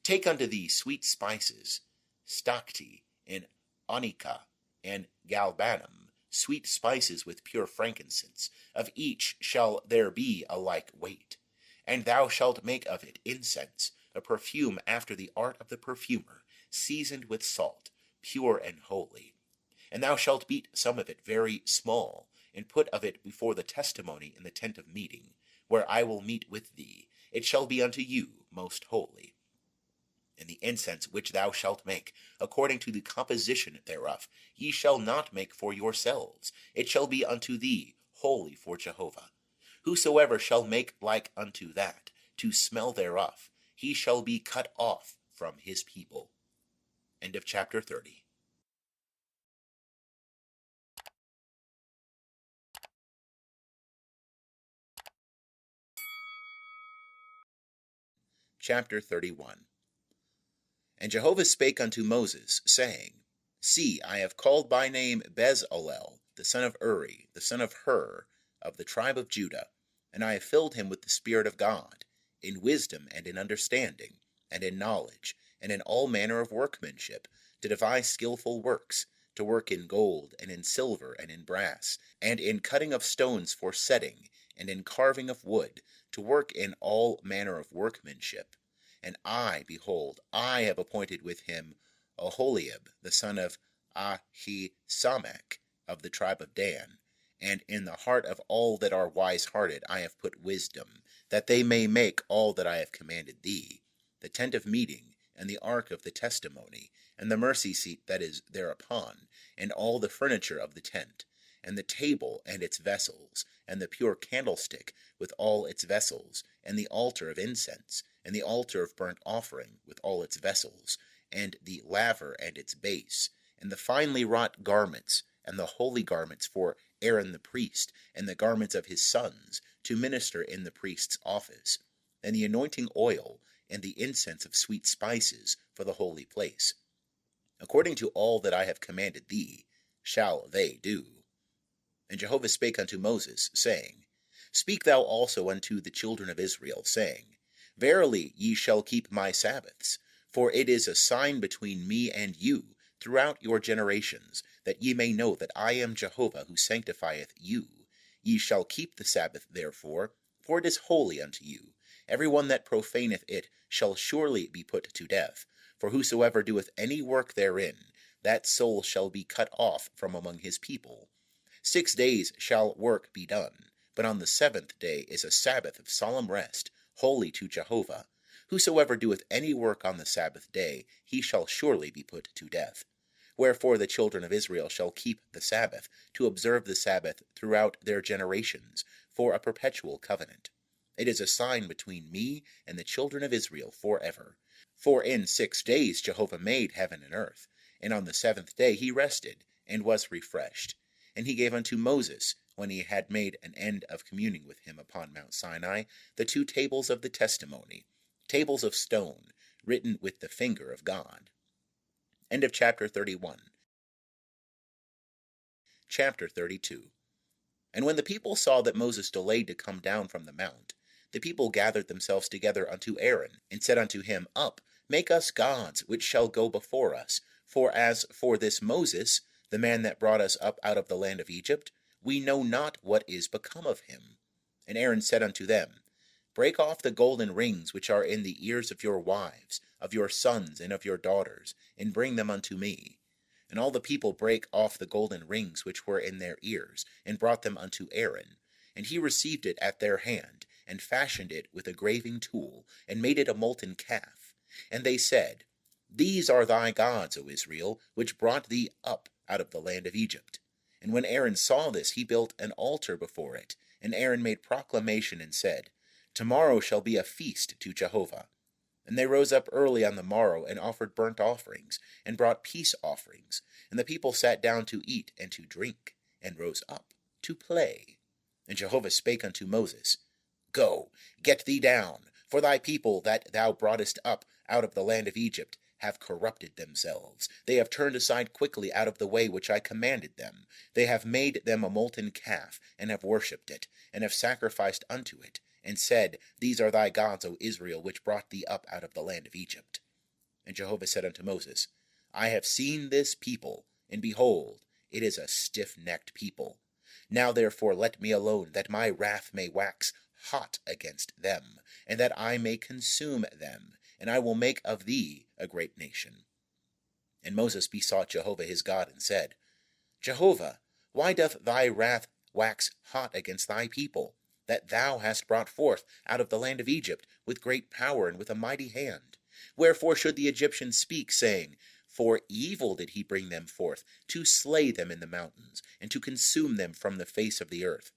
Take unto thee sweet spices, stacte, and onycha, and galbanum, sweet spices with pure frankincense. Of each shall there be a like weight. And thou shalt make of it incense, a perfume after the art of the perfumer, seasoned with salt, pure and holy. And thou shalt beat some of it very small, and put of it before the testimony in the tent of meeting, where I will meet with thee. It shall be unto you most holy. And the incense which thou shalt make, according to the composition thereof, ye shall not make for yourselves. It shall be unto thee holy for Jehovah. Whosoever shall make like unto that, to smell thereof, he shall be cut off from his people. End of chapter 30. Chapter 31. And Jehovah spake unto Moses, saying, See, I have called by name Bezalel, the son of Uri, the son of Hur, of the tribe of Judah, and I have filled him with the Spirit of God, in wisdom and in understanding, and in knowledge, and in all manner of workmanship, to devise skillful works, to work in gold, and in silver, and in brass, and in cutting of stones for setting, and in carving of wood, to work in all manner of workmanship. And I, behold, I have appointed with him Oholiab, the son of Ahisamach, of the tribe of Dan. And in the heart of all that are wise-hearted I have put wisdom, that they may make all that I have commanded thee, the tent of meeting, and the ark of the testimony, and the mercy seat that is thereupon, and all the furniture of the tent, and the table and its vessels, and the pure candlestick with all its vessels, and the altar of incense, and the altar of burnt offering with all its vessels, and the laver and its base, and the finely wrought garments, and the holy garments for Aaron the priest, and the garments of his sons, to minister in the priest's office, and the anointing oil, and the incense of sweet spices for the holy place. According to all that I have commanded thee, shall they do. And Jehovah spake unto Moses, saying, Speak thou also unto the children of Israel, saying, Verily ye shall keep my Sabbaths, for it is a sign between me and you throughout your generations, that ye may know that I am Jehovah who sanctifieth you. Ye shall keep the Sabbath therefore, for it is holy unto you. Every one that profaneth it shall surely be put to death. For whosoever doeth any work therein, that soul shall be cut off from among his people. 6 days shall work be done, but on the 7th day is a Sabbath of solemn rest, holy to Jehovah. Whosoever doeth any work on the Sabbath day, he shall surely be put to death. Wherefore the children of Israel shall keep the Sabbath, to observe the Sabbath throughout their generations, for a perpetual covenant. It is a sign between me and the children of Israel forever. For in 6 days Jehovah made heaven and earth, and on the 7th day he rested, and was refreshed. And he gave unto Moses when he had made an end of communing with him upon Mount Sinai, the 2 tables of the testimony, tables of stone, written with the finger of God. End of chapter 31. Chapter 32. And when the people saw that Moses delayed to come down from the mount, the people gathered themselves together unto Aaron, and said unto him, Up, make us gods, which shall go before us. For as for this Moses, the man that brought us up out of the land of Egypt, we know not what is become of him. And Aaron said unto them, Break off the golden rings which are in the ears of your wives, of your sons, and of your daughters, and bring them unto me. And all the people brake off the golden rings which were in their ears, and brought them unto Aaron. And he received it at their hand, and fashioned it with a graving tool, and made it a molten calf. And they said, These are thy gods, O Israel, which brought thee up out of the land of Egypt. And when Aaron saw this, he built an altar before it. And Aaron made proclamation and said, Tomorrow shall be a feast to Jehovah. And they rose up early on the morrow, and offered burnt offerings, and brought peace offerings. And the people sat down to eat and to drink, and rose up to play. And Jehovah spake unto Moses, Go, get thee down, for thy people that thou broughtest up out of the land of Egypt have corrupted themselves. They have turned aside quickly out of the way which I commanded them. They have made them a molten calf, and have worshipped it, and have sacrificed unto it, and said, These are thy gods, O Israel, which brought thee up out of the land of Egypt. And Jehovah said unto Moses, I have seen this people, and behold, it is a stiff-necked people. Now therefore let me alone, that my wrath may wax hot against them, and that I may consume them, and I will make of thee a great nation. And Moses besought Jehovah his God, and said, Jehovah, why doth thy wrath wax hot against thy people, that thou hast brought forth out of the land of Egypt with great power and with a mighty hand? Wherefore should the Egyptians speak, saying, For evil did he bring them forth, to slay them in the mountains, and to consume them from the face of the earth?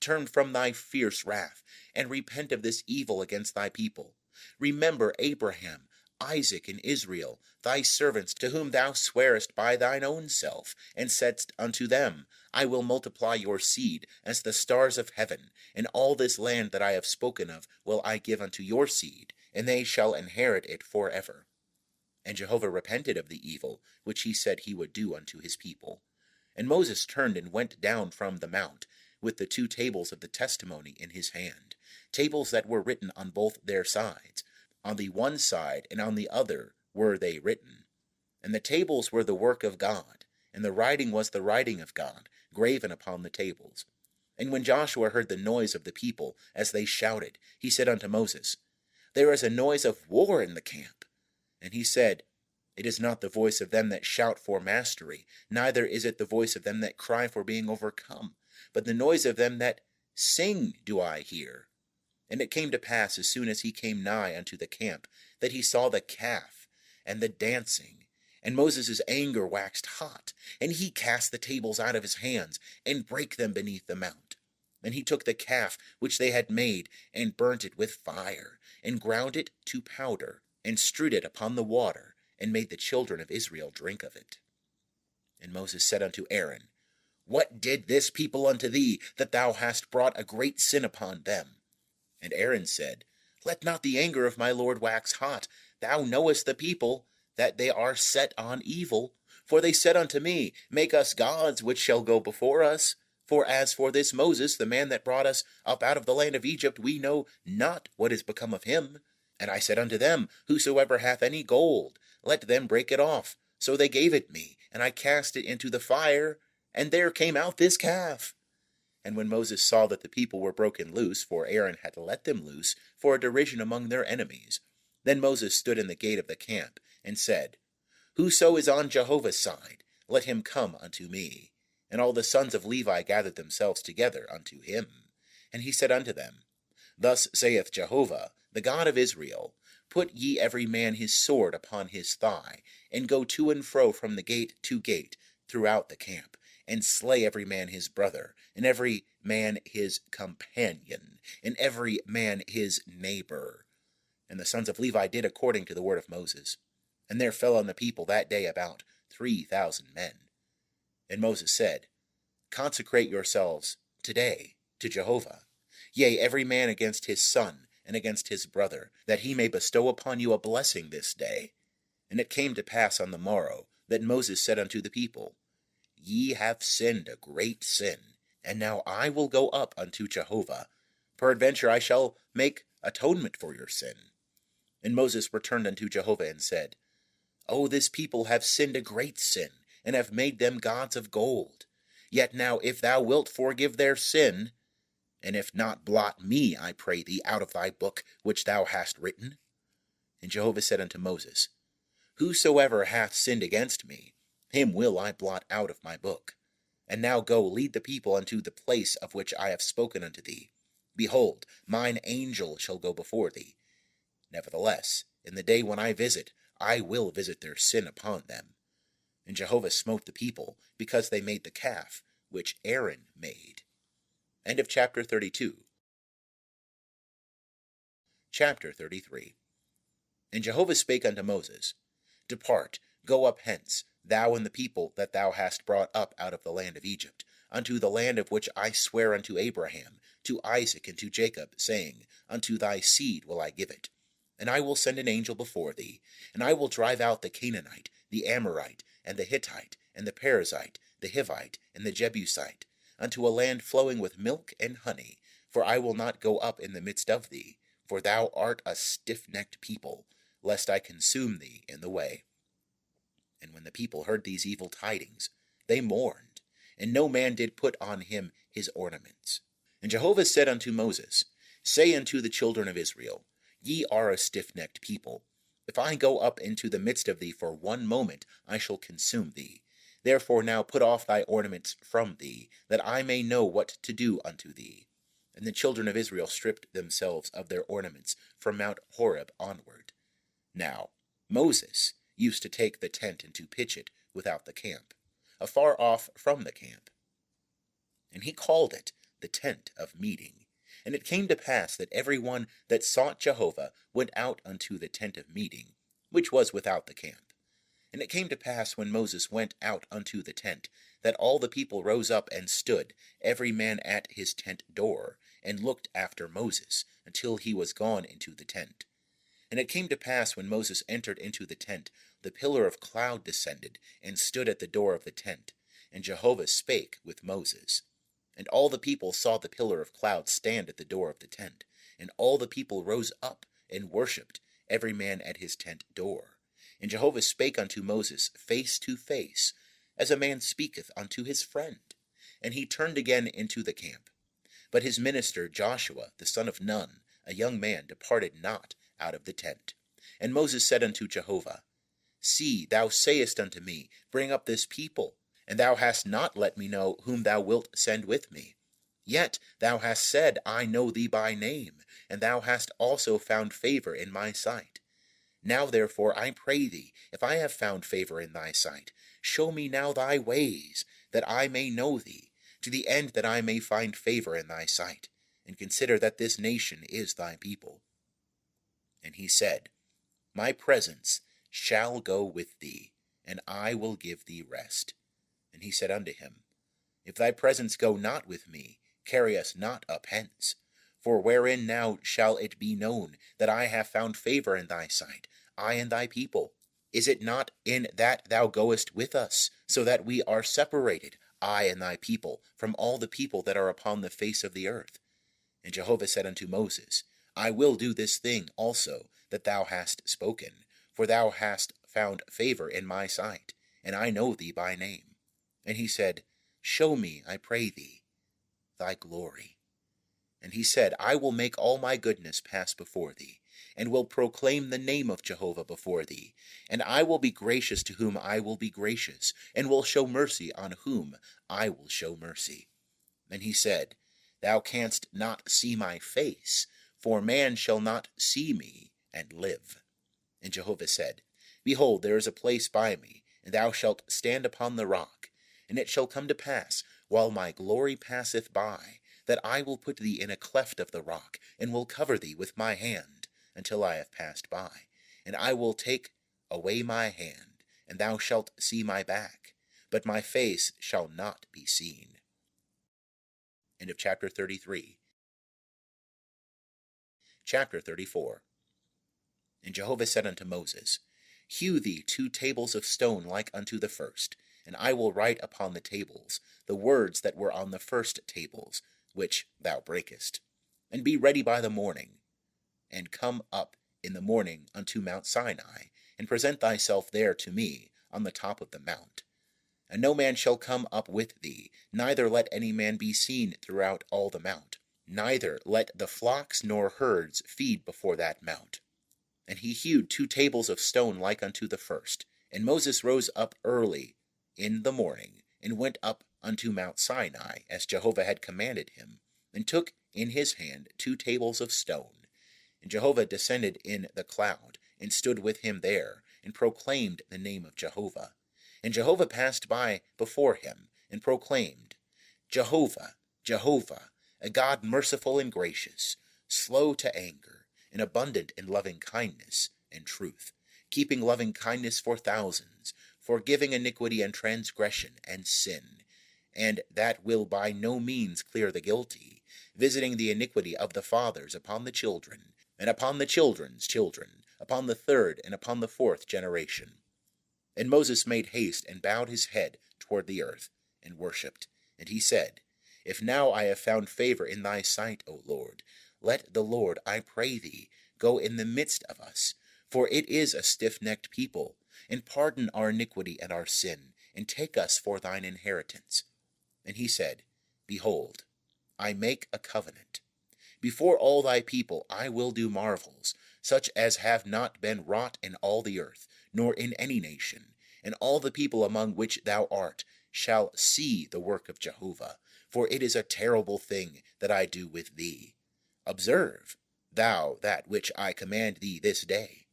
Turn from thy fierce wrath, and repent of this evil against thy people. Remember Abraham, Isaac, and Israel, thy servants, to whom thou swarest by thine own self, and saidst unto them, I will multiply your seed as the stars of heaven, and all this land that I have spoken of will I give unto your seed, and they shall inherit it forever. And Jehovah repented of the evil which he said he would do unto his people. And Moses turned and went down from the mount, with the 2 tables of the testimony in his hand, tables that were written on both their sides. On the one side and on the other were they written. And the tables were the work of God, and the writing was the writing of God, graven upon the tables. And when Joshua heard the noise of the people, as they shouted, he said unto Moses, There is a noise of war in the camp. And he said, It is not the voice of them that shout for mastery, neither is it the voice of them that cry for being overcome, but the noise of them that sing do I hear. And it came to pass, as soon as he came nigh unto the camp, that he saw the calf and the dancing. And Moses' anger waxed hot, and he cast the tables out of his hands, and brake them beneath the mount. And he took the calf which they had made, and burnt it with fire, and ground it to powder, and strewed it upon the water, and made the children of Israel drink of it. And Moses said unto Aaron, What did this people unto thee, that thou hast brought a great sin upon them? And Aaron said, Let not the anger of my Lord wax hot. Thou knowest the people, that they are set on evil. For they said unto me, Make us gods which shall go before us. For as for this Moses, the man that brought us up out of the land of Egypt, we know not what is become of him. And I said unto them, Whosoever hath any gold, let them break it off. So they gave it me, and I cast it into the fire, and there came out this calf. And when Moses saw that the people were broken loose, for Aaron had let them loose, for a derision among their enemies, then Moses stood in the gate of the camp, and said, Whoso is on Jehovah's side, let him come unto me. And all the sons of Levi gathered themselves together unto him. And he said unto them, Thus saith Jehovah, the God of Israel, Put ye every man his sword upon his thigh, and go to and fro from the gate to gate throughout the camp, and slay every man his brother, and every man his companion, and every man his neighbor. And the sons of Levi did according to the word of Moses. And there fell on the people that day about 3,000 men. And Moses said, Consecrate yourselves today to Jehovah, yea, every man against his son and against his brother, that he may bestow upon you a blessing this day. And it came to pass on the morrow that Moses said unto the people, Ye have sinned a great sin, and now I will go up unto Jehovah. Peradventure I shall make atonement for your sin. And Moses returned unto Jehovah and said, O this people have sinned a great sin, and have made them gods of gold. Yet now if thou wilt forgive their sin, and if not, blot me, I pray thee, out of thy book which thou hast written. And Jehovah said unto Moses, Whosoever hath sinned against me, him will I blot out of my book. And now go, lead the people unto the place of which I have spoken unto thee. Behold, mine angel shall go before thee. Nevertheless, in the day when I visit, I will visit their sin upon them. And Jehovah smote the people, because they made the calf, which Aaron made. End of chapter 32. Chapter 33. And Jehovah spake unto Moses, Depart, go up hence, thou and the people that thou hast brought up out of the land of Egypt, unto the land of which I swear unto Abraham, to Isaac, and to Jacob, saying, Unto thy seed will I give it. And I will send an angel before thee, and I will drive out the Canaanite, the Amorite, and the Hittite, and the Perizzite, the Hivite, and the Jebusite, unto a land flowing with milk and honey. For I will not go up in the midst of thee, for thou art a stiff-necked people, lest I consume thee in the way. And when the people heard these evil tidings, they mourned, and no man did put on him his ornaments. And Jehovah said unto Moses, Say unto the children of Israel, Ye are a stiff-necked people. If I go up into the midst of thee for one moment, I shall consume thee. Therefore now put off thy ornaments from thee, that I may know what to do unto thee. And the children of Israel stripped themselves of their ornaments from Mount Horeb onward. Now Moses used to take the tent and to pitch it without the camp, afar off from the camp. And he called it the tent of meeting. And it came to pass that every one that sought Jehovah went out unto the tent of meeting, which was without the camp. And it came to pass when Moses went out unto the tent, that all the people rose up and stood, every man at his tent door, and looked after Moses, until he was gone into the tent. And it came to pass when Moses entered into the tent, the pillar of cloud descended, and stood at the door of the tent. And Jehovah spake with Moses. And all the people saw the pillar of cloud stand at the door of the tent. And all the people rose up and worshipped, every man at his tent door. And Jehovah spake unto Moses face to face, as a man speaketh unto his friend. And he turned again into the camp. But his minister Joshua, the son of Nun, a young man, departed not out of the tent. And Moses said unto Jehovah, See, thou sayest unto me, Bring up this people. And thou hast not let me know whom thou wilt send with me. Yet thou hast said, I know thee by name, and thou hast also found favor in my sight. Now therefore I pray thee, if I have found favor in thy sight, show me now thy ways, that I may know thee, to the end that I may find favor in thy sight, and consider that this nation is thy people. And he said, My presence shall go with thee, and I will give thee rest. And he said unto him, If thy presence go not with me, carry us not up hence. For wherein now shall it be known that I have found favor in thy sight, I and thy people? Is it not in that thou goest with us, so that we are separated, I and thy people, from all the people that are upon the face of the earth? And Jehovah said unto Moses, I will do this thing also that thou hast spoken, for thou hast found favor in my sight, and I know thee by name. And he said, Show me, I pray thee, thy glory. And he said, I will make all my goodness pass before thee, and will proclaim the name of Jehovah before thee. And I will be gracious to whom I will be gracious, and will show mercy on whom I will show mercy. And he said, Thou canst not see my face, for man shall not see me and live. And Jehovah said, Behold, there is a place by me, and thou shalt stand upon the rock. And it shall come to pass, while my glory passeth by, that I will put thee in a cleft of the rock, and will cover thee with my hand, until I have passed by. And I will take away my hand, and thou shalt see my back, but my face shall not be seen. End of chapter 33. Chapter 34. And Jehovah said unto Moses, Hew thee 2 tables of stone like unto the first, and I will write upon the tables the words that were on the first tables, which thou breakest. And be ready by the morning, and come up in the morning unto Mount Sinai, and present thyself there to me on the top of the mount. And no man shall come up with thee, neither let any man be seen throughout all the mount, neither let the flocks nor herds feed before that mount. And he hewed 2 tables of stone like unto the first. And Moses rose up early in the morning, and went up unto Mount Sinai, as Jehovah had commanded him, and took in his hand 2 tables of stone. And Jehovah descended in the cloud, and stood with him there, and proclaimed the name of Jehovah. And Jehovah passed by before him, and proclaimed, Jehovah, Jehovah, a God merciful and gracious, slow to anger, and abundant in loving kindness and truth, keeping loving kindness for thousands, forgiving iniquity and transgression and sin, and that will by no means clear the guilty, visiting the iniquity of the fathers upon the children, and upon the children's children, upon the 3rd and upon the 4th generation. And Moses made haste, and bowed his head toward the earth, and worshipped. And he said, If now I have found favor in thy sight, O Lord, let the Lord, I pray thee, go in the midst of us, for it is a stiff-necked people, and pardon our iniquity and our sin, and take us for thine inheritance. And he said, Behold, I make a covenant. Before all thy people I will do marvels, such as have not been wrought in all the earth, nor in any nation, and all the people among which thou art shall see the work of Jehovah, for it is a terrible thing that I do with thee. Observe thou that which I command thee this day.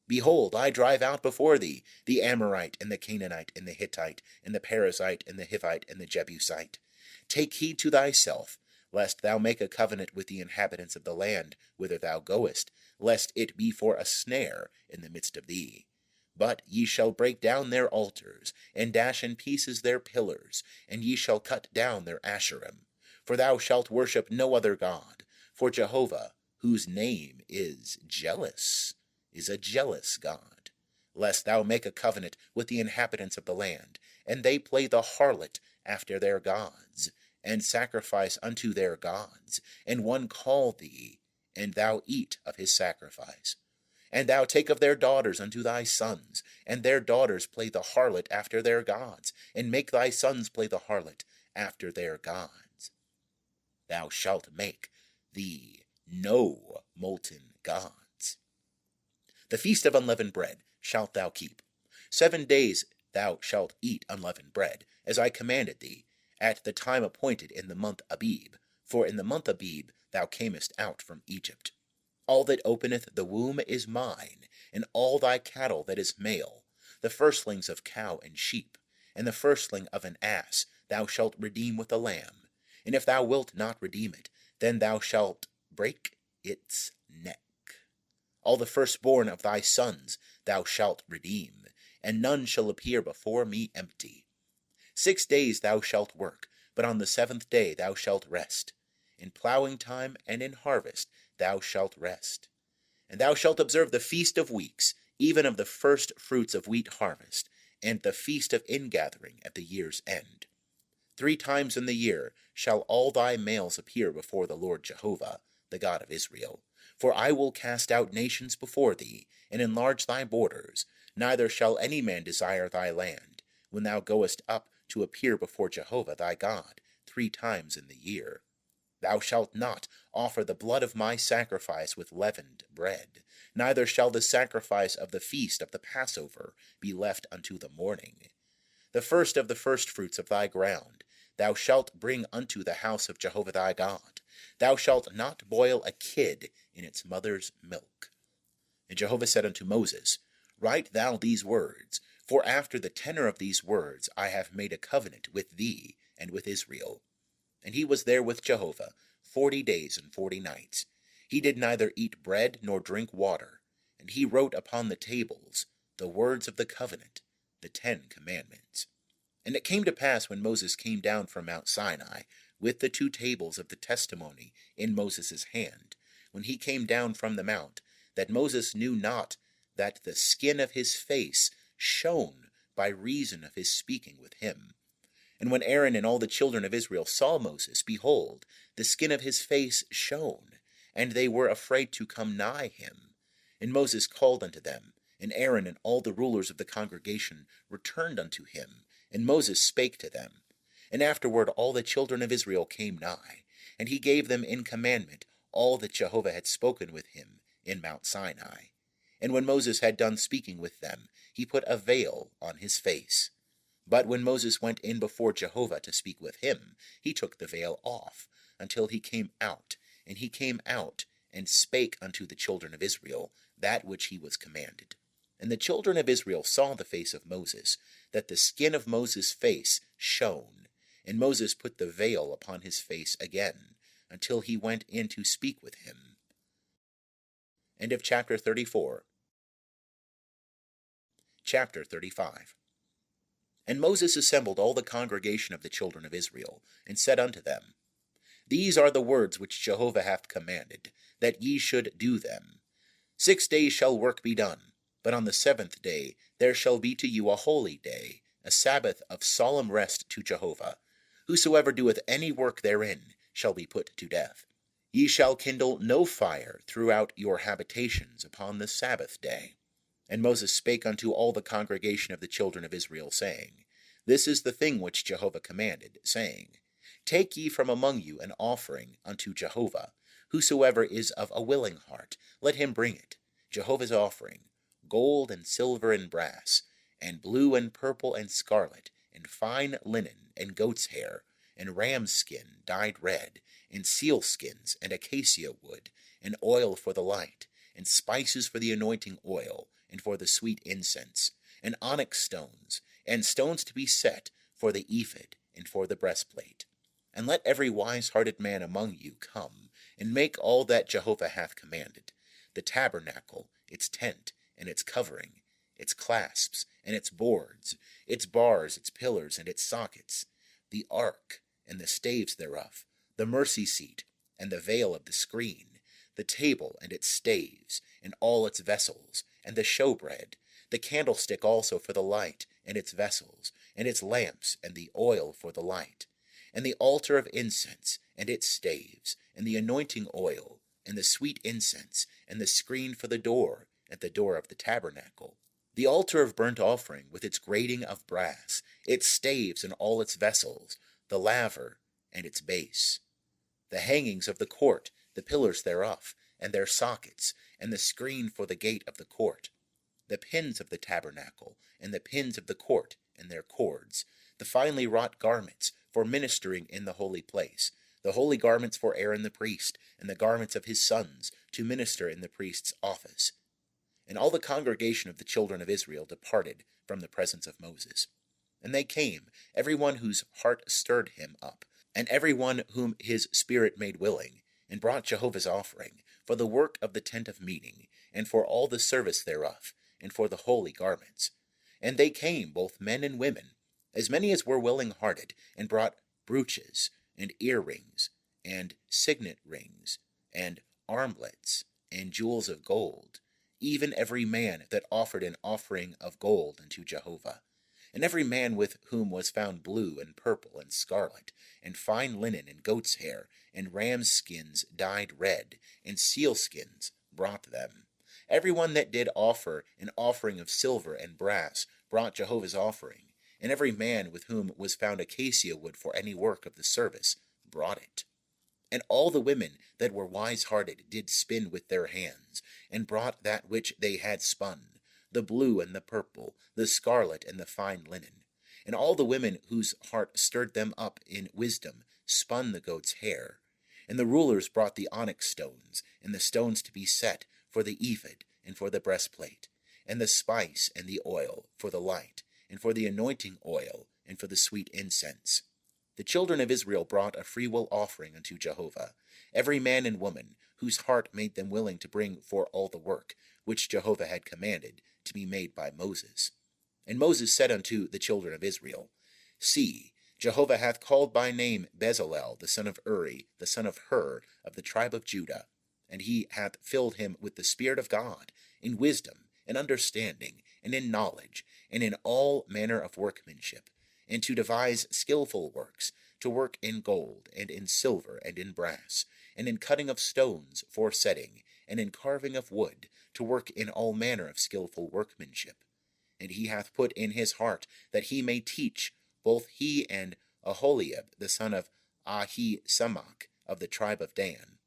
Behold, I drive out before thee the Amorite, and the Canaanite, and the Hittite, and the Perizzite, and the Hivite, and the Jebusite. Take heed to thyself, lest thou make a covenant with the inhabitants of the land whither thou goest, lest it be for a snare in the midst of thee. But ye shall break down their altars, and dash in pieces their pillars, and ye shall cut down their Asherim. For thou shalt worship no other God, for Jehovah, whose name is jealous, is a jealous God, lest thou make a covenant with the inhabitants of the land, and they play the harlot after their gods, and sacrifice unto their gods, and one call thee, and thou eat of his sacrifice. And thou take of their daughters unto thy sons, and their daughters play the harlot after their gods, and make thy sons play the harlot after their gods. Thou shalt make thee no molten gods. The feast of unleavened bread shalt thou keep. 7 days thou shalt eat unleavened bread, as I commanded thee, at the time appointed in the month Abib, for in the month Abib thou camest out from Egypt. All that openeth the womb is mine, and all thy cattle that is male, the firstlings of cow and sheep, and the firstling of an ass thou shalt redeem with a lamb. And if thou wilt not redeem it, then thou shalt break its neck. All the firstborn of thy sons thou shalt redeem, and none shall appear before me empty. 6 days thou shalt work, but on the 7th day thou shalt rest. In plowing time and in harvest thou shalt rest. And thou shalt observe the feast of weeks, even of the first fruits of wheat harvest, and the feast of ingathering at the year's end. 3 times in the year shall all thy males appear before the Lord Jehovah, the God of Israel. For I will cast out nations before thee, and enlarge thy borders, neither shall any man desire thy land, when thou goest up to appear before Jehovah thy God 3 times in the year. Thou shalt not offer the blood of my sacrifice with leavened bread, neither shall the sacrifice of the feast of the Passover be left unto the morning. The first of the firstfruits of thy ground thou shalt bring unto the house of Jehovah thy God. Thou shalt not boil a kid in its mother's milk. And Jehovah said unto Moses, Write thou these words, for after the tenor of these words I have made a covenant with thee and with Israel. And he was there with Jehovah 40 days and 40 nights. He did neither eat bread nor drink water. And he wrote upon the tables the words of the covenant, the 10 commandments. And it came to pass when Moses came down from Mount Sinai, with the 2 tables of the testimony in Moses' hand, when he came down from the mount, that Moses knew not that the skin of his face shone by reason of his speaking with him. And when Aaron and all the children of Israel saw Moses, behold, the skin of his face shone, and they were afraid to come nigh him. And Moses called unto them, and Aaron and all the rulers of the congregation returned unto him, and Moses spake to them. And afterward all the children of Israel came nigh, and he gave them in commandment all that Jehovah had spoken with him in Mount Sinai. And when Moses had done speaking with them, he put a veil on his face. But when Moses went in before Jehovah to speak with him, he took the veil off, until he came out, and he came out and spake unto the children of Israel that which he was commanded. And the children of Israel saw the face of Moses, that the skin of Moses' face shone. And Moses put the veil upon his face again, until he went in to speak with him. End of chapter 34. Chapter 35. And Moses assembled all the congregation of the children of Israel, and said unto them, These are the words which Jehovah hath commanded, that ye should do them. 6 days shall work be done, but on the 7th day there shall be to you a holy day, a Sabbath of solemn rest to Jehovah. Whosoever doeth any work therein shall be put to death. Ye shall kindle no fire throughout your habitations upon the Sabbath day. And Moses spake unto all the congregation of the children of Israel, saying, This is the thing which Jehovah commanded, saying, Take ye from among you an offering unto Jehovah. Whosoever is of a willing heart, let him bring it. Jehovah's offering, gold and silver and brass, and blue and purple and scarlet, and fine linen, and goat's hair, and ram's skin dyed red, and seal skins, and acacia wood, and oil for the light, and spices for the anointing oil, and for the sweet incense, and onyx stones, and stones to be set for the ephod, and for the breastplate. And let every wise-hearted man among you come, and make all that Jehovah hath commanded, the tabernacle, its tent, and its covering, its clasps, and its boards, its bars, its pillars, and its sockets, the ark, and the staves thereof, the mercy seat, and the veil of the screen, the table and its staves, and all its vessels, and the showbread, the candlestick also for the light, and its vessels, and its lamps, and the oil for the light, and the altar of incense, and its staves, and the anointing oil, and the sweet incense, and the screen for the door, at the door of the tabernacle, the altar of burnt offering with its grating of brass, its staves and all its vessels, the laver and its base, the hangings of the court, the pillars thereof, and their sockets, and the screen for the gate of the court, the pins of the tabernacle, and the pins of the court, and their cords, the finely wrought garments for ministering in the holy place, the holy garments for Aaron the priest, and the garments of his sons to minister in the priest's office. And all the congregation of the children of Israel departed from the presence of Moses. And they came, every one whose heart stirred him up, and every one whom his spirit made willing, and brought Jehovah's offering, for the work of the tent of meeting, and for all the service thereof, and for the holy garments. And they came, both men and women, as many as were willing-hearted, and brought brooches, and earrings, and signet rings, and armlets, and jewels of gold, even every man that offered an offering of gold unto Jehovah. And every man with whom was found blue and purple and scarlet, and fine linen and goat's hair, and ram's skins dyed red, and seal skins, brought them. Every one that did offer an offering of silver and brass brought Jehovah's offering, and every man with whom was found acacia wood for any work of the service brought it. And all the women that were wise-hearted did spin with their hands, and brought that which they had spun, the blue and the purple, the scarlet and the fine linen. And all the women whose heart stirred them up in wisdom spun the goat's hair. And the rulers brought the onyx stones, and the stones to be set for the ephod, and for the breastplate, and the spice and the oil for the light, and for the anointing oil, and for the sweet incense. The children of Israel brought a freewill offering unto Jehovah, every man and woman, whose heart made them willing to bring for all the work which Jehovah had commanded to be made by Moses. And Moses said unto the children of Israel, See, Jehovah hath called by name Bezalel, the son of Uri, the son of Hur, of the tribe of Judah. And he hath filled him with the Spirit of God, in wisdom, and understanding, and in knowledge, and in all manner of workmanship, and to devise skillful works, to work in gold, and in silver, and in brass, and in cutting of stones for setting, and in carving of wood, to work in all manner of skillful workmanship. And he hath put in his heart that he may teach, both he and Aholiab, the son of Ahisamach, of the tribe of Dan.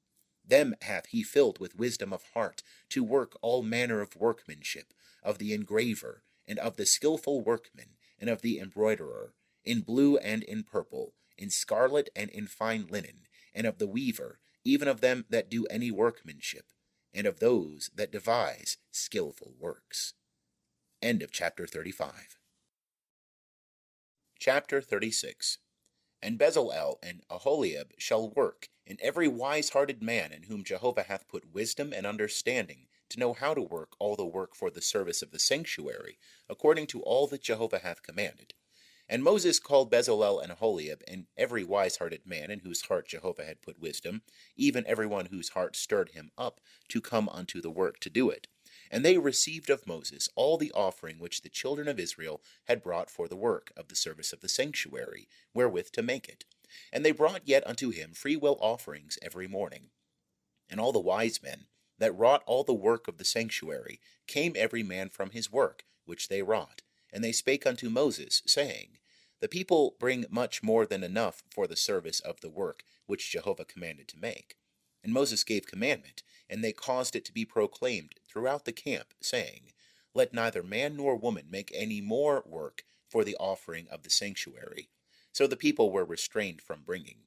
Them hath he filled with wisdom of heart, to work all manner of workmanship, of the engraver, and of the skillful workman, and of the embroiderer, in blue and in purple, in scarlet and in fine linen, and of the weaver, even of them that do any workmanship, and of those that devise skillful works. End of chapter 35. Chapter 36. And Bezalel and Aholiab shall work, in every wise-hearted man in whom Jehovah hath put wisdom and understanding, to know how to work all the work for the service of the sanctuary, according to all that Jehovah hath commanded. And Moses called Bezalel and Aholiab, and every wise-hearted man in whose heart Jehovah had put wisdom, even every one whose heart stirred him up to come unto the work to do it. And they received of Moses all the offering which the children of Israel had brought for the work of the service of the sanctuary, wherewith to make it. And they brought yet unto him freewill offerings every morning. And all the wise men that wrought all the work of the sanctuary came every man from his work which they wrought. And they spake unto Moses, saying, The people bring much more than enough for the service of the work which Jehovah commanded to make. And Moses gave commandment, and they caused it to be proclaimed throughout the camp, saying, Let neither man nor woman make any more work for the offering of the sanctuary. So the people were restrained from bringing.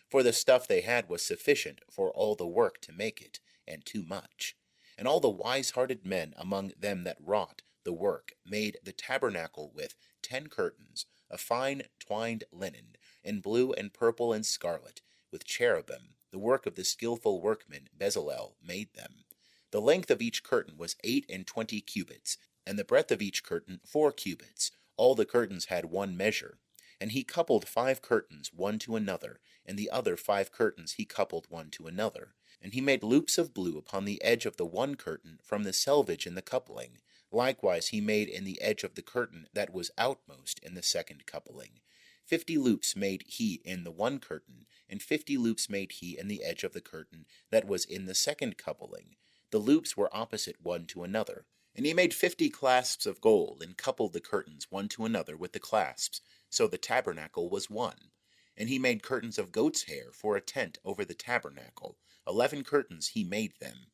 For the stuff they had was sufficient for all the work to make it, and too much. And all the wise-hearted men among them that wrought the work made the tabernacle with 10 curtains, of fine twined linen, in blue and purple and scarlet, with cherubim. The work of the skillful workman Bezalel made them. The length of each curtain was 28 cubits, and the breadth of each curtain 4 cubits. All the curtains had one measure. And he coupled 5 curtains one to another, and the other 5 curtains he coupled one to another. And he made loops of blue upon the edge of the one curtain from the selvage in the coupling. Likewise he made in the edge of the curtain that was outmost in the second coupling. 50 loops made he in the one curtain, and 50 loops made he in the edge of the curtain that was in the second coupling. The loops were opposite one to another. And he made 50 clasps of gold, and coupled the curtains one to another with the clasps. So the tabernacle was one. And he made curtains of goat's hair for a tent over the tabernacle. 11 curtains he made them.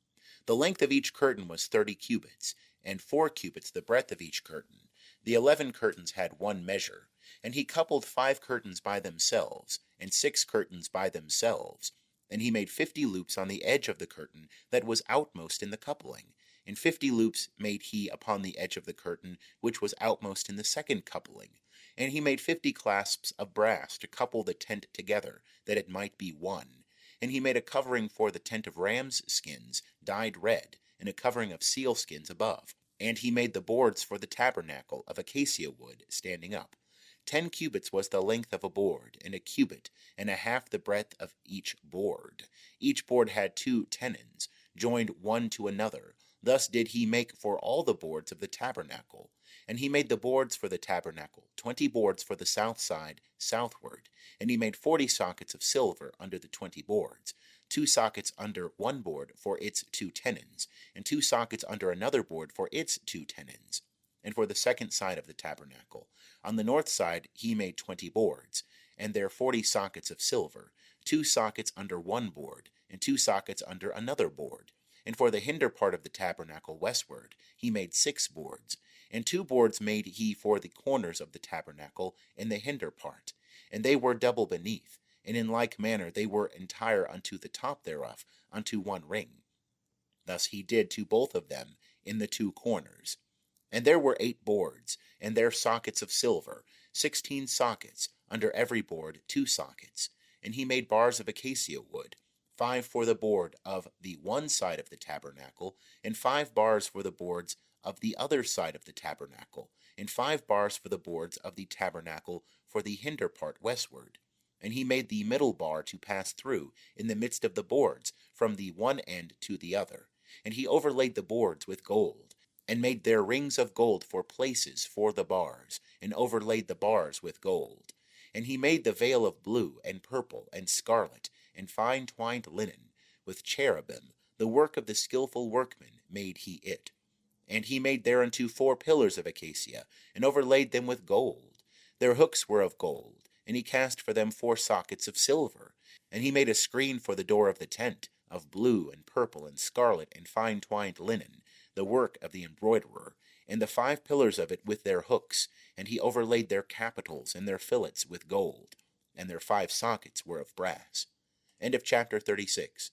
The length of each curtain was 30 cubits, and 4 cubits the breadth of each curtain. The 11 curtains had one measure. And he coupled 5 curtains by themselves, and 6 curtains by themselves. And he made 50 loops on the edge of the curtain that was outmost in the coupling. And 50 loops made he upon the edge of the curtain which was outmost in the second coupling. And he made 50 clasps of brass to couple the tent together, that it might be one. And he made a covering for the tent of rams' skins, dyed red, and a covering of seal skins above. And he made the boards for the tabernacle of acacia wood, standing up. 10 cubits was the length of a board, and a cubit and a half the breadth of each board. Each board had 2 tenons, joined one to another. Thus did he make for all the boards of the tabernacle. And he made the boards for the tabernacle, 20 boards for the south side, southward. And he made 40 sockets of silver under the 20 boards, 2 sockets under one board for its 2 tenons, and 2 sockets under another board for its 2 tenons. And for the second side of the tabernacle, on the north side he made 20 boards, and there 40 sockets of silver, 2 sockets under one board, and 2 sockets under another board. And for the hinder part of the tabernacle westward he made 6 boards, and 2 boards made he for the corners of the tabernacle in the hinder part, and they were double beneath, and in like manner they were entire unto the top thereof, unto one ring. Thus he did to both of them in the 2 corners. And there were 8 boards, and their sockets of silver, 16 sockets, under every board 2 sockets. And he made bars of acacia wood, 5 for the board of the one side of the tabernacle, and 5 bars for the boards of the other side of the tabernacle. and 5 bars for the boards of the tabernacle for the hinder part westward. And he made the middle bar to pass through in the midst of the boards from the one end to the other. And he overlaid the boards with gold, and made there rings of gold for places for the bars, and overlaid the bars with gold. And he made the veil of blue and purple and scarlet and fine twined linen, with cherubim, the work of the skillful workman made he it. And he made thereunto 4 pillars of acacia, and overlaid them with gold. Their hooks were of gold, and he cast for them 4 sockets of silver. And he made a screen for the door of the tent, of blue and purple and scarlet and fine twined linen, the work of the embroiderer, and the 5 pillars of it with their hooks, and he overlaid their capitals and their fillets with gold, and their 5 sockets were of brass. End of chapter 36.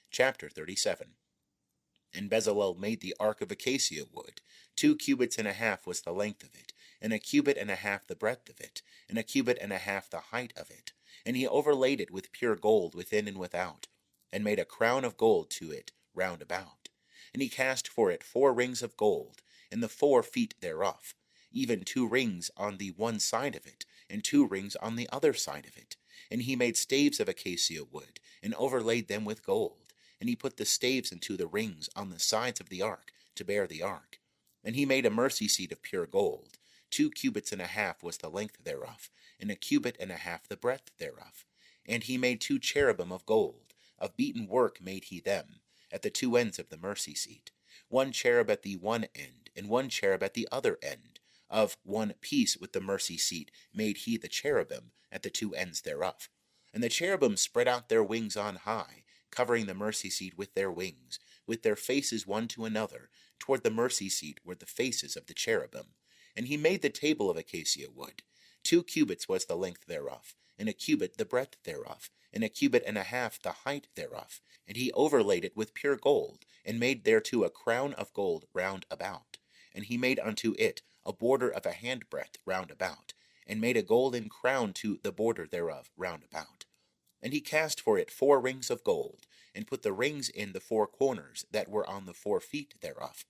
Chapter 37. And Bezalel made the ark of acacia wood. 2 cubits and a half was the length of it, and 1 cubit and a half the breadth of it, and 1 cubit and a half the height of it. And he overlaid it with pure gold within and without, and made a crown of gold to it round about. And he cast for it 4 rings of gold, and the 4 feet thereof, even 2 rings on the one side of it, and 2 rings on the other side of it. And he made staves of acacia wood, and overlaid them with gold. And he put the staves into the rings on the sides of the ark, to bear the ark. And he made a mercy seat of pure gold. 2 cubits and a half was the length thereof, and 1 cubit and a half the breadth thereof. And he made 2 cherubim of gold. Of beaten work made he them, at the 2 ends of the mercy seat. 1 cherub at the one end, and 1 cherub at the other end. Of one piece with the mercy seat made he the cherubim at the 2 ends thereof. And the cherubim spread out their wings on high, covering the mercy seat with their wings, with their faces one to another. Toward the mercy seat were the faces of the cherubim. And he made the table of acacia wood. 2 cubits was the length thereof, and 1 cubit the breadth thereof, and 1 cubit and a half the height thereof. And he overlaid it with pure gold, and made thereto a crown of gold round about. And he made unto it a border of a handbreadth round about, and made a golden crown to the border thereof round about. And he cast for it 4 rings of gold, and put the rings in the 4 corners that were on the 4 feet thereof.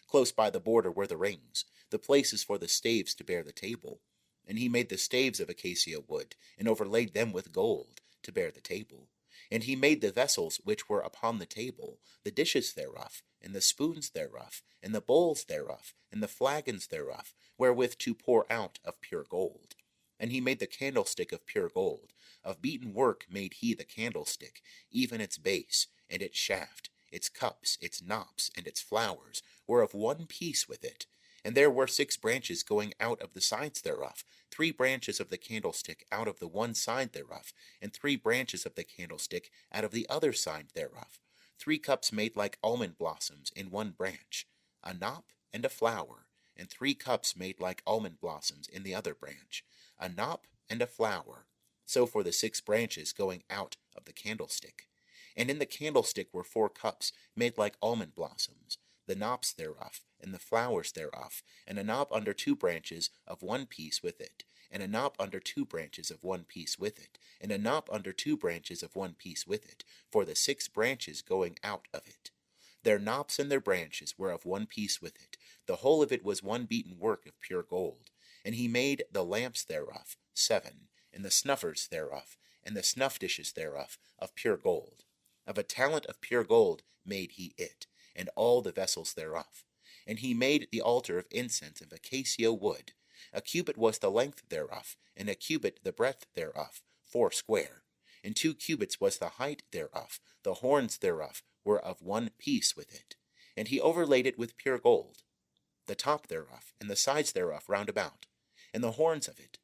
Close by the border were the rings, the places for the staves to bear the table. And he made the staves of acacia wood, and overlaid them with gold, to bear the table. And he made the vessels which were upon the table, the dishes thereof, and the spoons thereof, and the bowls thereof, and the flagons thereof, wherewith to pour out of pure gold. And he made the candlestick of pure gold. Of beaten work made he the candlestick, even its base, and its shaft, its cups, its knops, and its flowers, were of one piece with it. And there were 6 branches going out of the sides thereof, 3 branches of the candlestick out of the one side thereof, and 3 branches of the candlestick out of the other side thereof. 3 cups made like almond blossoms in one branch, a knop and a flower, and 3 cups made like almond blossoms in the other branch, a knop and a flower. So for the 6 branches going out of the candlestick. And in the candlestick were 4 cups made like almond blossoms, the knops thereof, and the flowers thereof, and a knop under 2 branches of one piece with it, and a knop under 2 branches of one piece with it, and a knop under 2 branches of one piece with it, for the 6 branches going out of it. Their knops and their branches were of one piece with it. The whole of it was one beaten work of pure gold. And he made the lamps thereof 7, and the snuffers thereof, and the snuff dishes thereof, of pure gold. Of a talent of pure gold made he it, and all the vessels thereof. And he made the altar of incense of acacia wood. 1 cubit was the length thereof, and 1 cubit the breadth thereof, 4 square. And 2 cubits was the height thereof. The horns thereof were of one piece with it. And he overlaid it with pure gold, the top thereof, and the sides thereof round about, and the horns of it.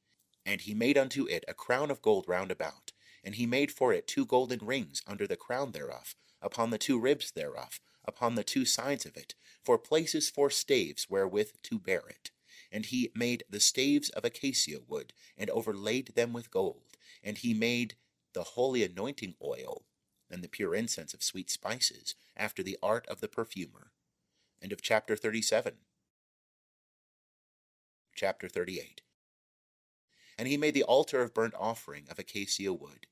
And he made unto it a crown of gold round about, and he made for it 2 golden rings under the crown thereof, upon the 2 ribs thereof, upon the 2 sides of it, for places for staves wherewith to bear it. And he made the staves of acacia wood, and overlaid them with gold. And he made the holy anointing oil, and the pure incense of sweet spices, after the art of the perfumer. End of chapter 37. Chapter 38. And he made the altar of burnt offering of acacia wood.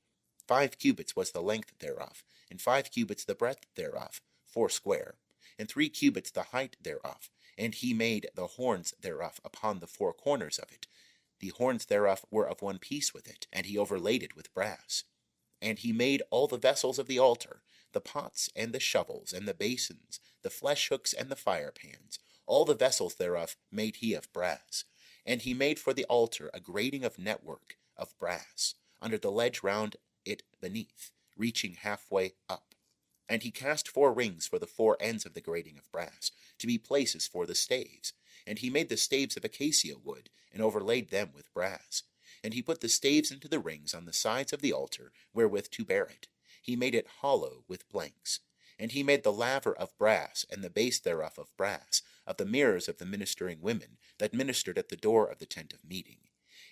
5 cubits was the length thereof, and 5 cubits the breadth thereof, 4 square, and 3 cubits the height thereof. And he made the horns thereof upon the four corners of it. The horns thereof were of one piece with it, and he overlaid it with brass. And he made all the vessels of the altar, the pots and the shovels and the basins, the flesh hooks and the fire pans. All the vessels thereof made he of brass. And he made for the altar a grating of network of brass, under the ledge round it beneath, reaching halfway up. And he cast 4 rings for the 4 ends of the grating of brass, to be places for the staves. And he made the staves of acacia wood, and overlaid them with brass. And he put the staves into the rings on the sides of the altar, wherewith to bear it. He made it hollow with blanks. And he made the laver of brass, and the base thereof of brass, of the mirrors of the ministering women, that ministered at the door of the tent of meeting.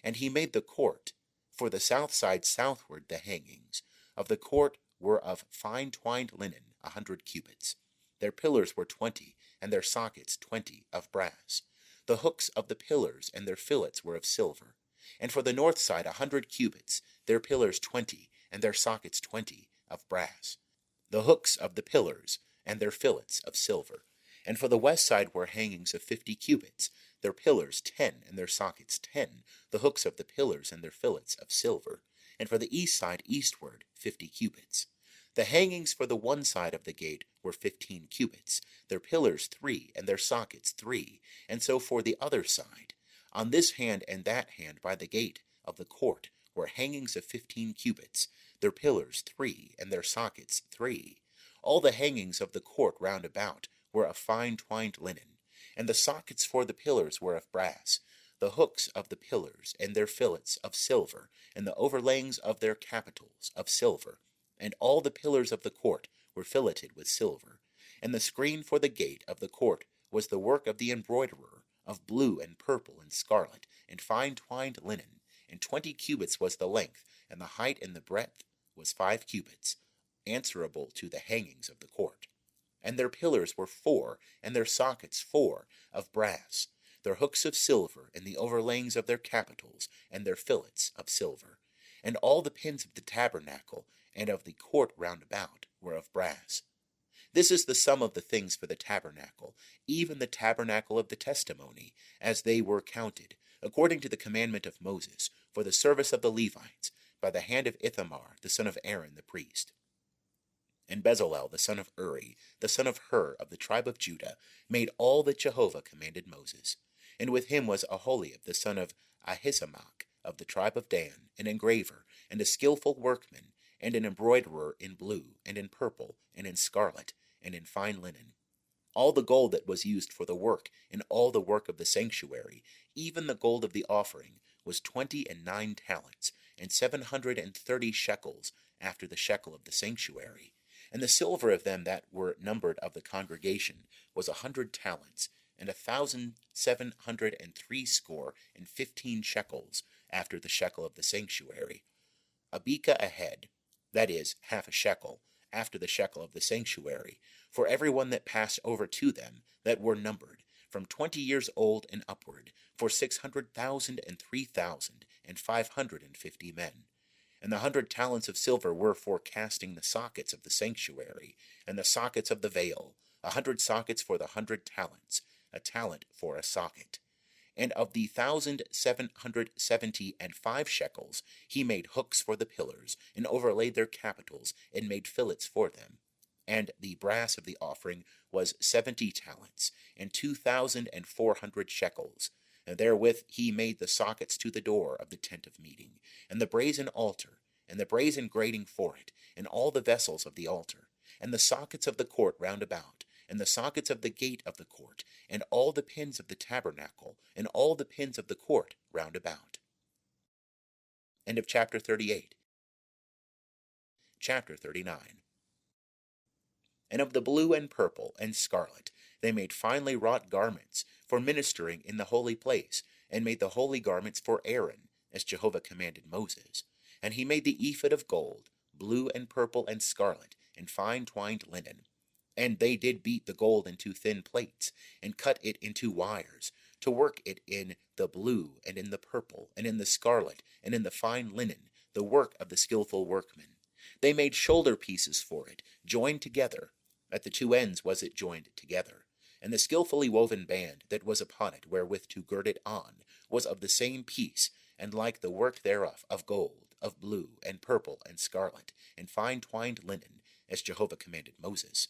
And he made the court, for the south side southward the hangings. Of the court were of fine twined linen 100 cubits. Their pillars were 20, and their sockets 20 of brass. The hooks of the pillars and their fillets were of silver. And for the north side 100 cubits, their pillars 20, and their sockets 20 of brass. The hooks of the pillars and their fillets of silver. And for the west side were hangings of 50 cubits, their pillars 10, and their sockets 10, the hooks of the pillars and their fillets of silver. And for the east side eastward 50 cubits. The hangings for the one side of the gate were 15 cubits, their pillars 3, and their sockets 3, and so for the other side. On this hand and that hand by the gate of the court were hangings of 15 cubits, their pillars 3, and their sockets 3. All the hangings of the court round about were of fine twined linen, and the sockets for the pillars were of brass, the hooks of the pillars and their fillets of silver, and the overlayings of their capitals of silver. And all the pillars of the court were filleted with silver. And the screen for the gate of the court was the work of the embroiderer, of blue and purple and scarlet, and fine twined linen. And 20 cubits was the length, and the height and the breadth was 5 cubits, answerable to the hangings of the court. And their pillars were 4, and their sockets 4, of brass, their hooks of silver, and the overlayings of their capitals, and their fillets of silver. And all the pins of the tabernacle and of the court round about were of brass. This is the sum of the things for the tabernacle, even the tabernacle of the testimony, as they were counted, according to the commandment of Moses, for the service of the Levites, by the hand of Ithamar, the son of Aaron the priest. And Bezalel, the son of Uri, the son of Hur, of the tribe of Judah, made all that Jehovah commanded Moses. And with him was Aholiab, the son of Ahisamach, of the tribe of Dan, an engraver, and a skillful workman, and an embroiderer in blue, and in purple, and in scarlet, and in fine linen. All the gold that was used for the work, and all the work of the sanctuary, even the gold of the offering, was 29 talents, and 730 shekels, after the shekel of the sanctuary. And the silver of them that were numbered of the congregation was 100 talents, and 1,760 shekels, after the shekel of the sanctuary. A beka a head, that is, half a shekel, after the shekel of the sanctuary, for every one that passed over to them, that were numbered, from 20 years old and upward, for 600,000 and 3,550 men. And the 100 talents of silver were for casting the sockets of the sanctuary, and the sockets of the veil, 100 sockets for the 100 talents, a talent for a socket. And of the 1,775 shekels he made hooks for the pillars, and overlaid their capitals, and made fillets for them. And the brass of the offering was 70 talents, and 2,400 shekels. And therewith he made the sockets to the door of the tent of meeting, and the brazen altar, and the brazen grating for it, and all the vessels of the altar, and the sockets of the court round about, and the sockets of the gate of the court, and all the pins of the tabernacle, and all the pins of the court round about. End of chapter 38. Chapter 39. And of the blue and purple and scarlet they made finely wrought garments for ministering in the holy place, and made the holy garments for Aaron, as Jehovah commanded Moses. And he made the ephod of gold, blue and purple and scarlet, and fine twined linen. And they did beat the gold into thin plates, and cut it into wires, to work it in the blue, and in the purple, and in the scarlet, and in the fine linen, the work of the skillful workmen. They made shoulder pieces for it, joined together. At the 2 ends was it joined together. And the skillfully woven band that was upon it wherewith to gird it on was of the same piece, and like the work thereof, of gold, of blue, and purple, and scarlet, and fine twined linen, as Jehovah commanded Moses.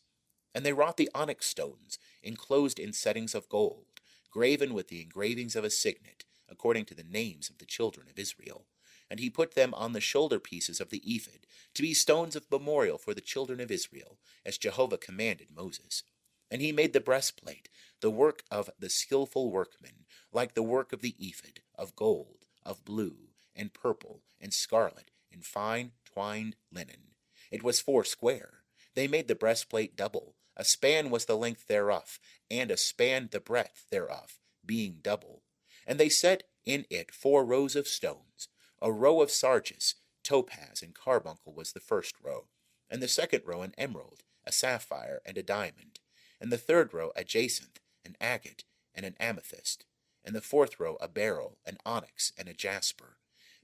And they wrought the onyx stones, enclosed in settings of gold, graven with the engravings of a signet, according to the names of the children of Israel. And he put them on the shoulder pieces of the ephod, to be stones of memorial for the children of Israel, as Jehovah commanded Moses. And he made the breastplate, the work of the skillful workman, like the work of the ephod, of gold, of blue, and purple, and scarlet, and fine twined linen. It was foursquare. They made the breastplate double. A span was the length thereof, and a span the breadth thereof, being double. And they set in it 4 rows of stones. A row of sardius, topaz, and carbuncle was the first row, and the second row an emerald, a sapphire, and a diamond, and the third row a jacinth, an agate, and an amethyst, and the fourth row a beryl, an onyx, and a jasper.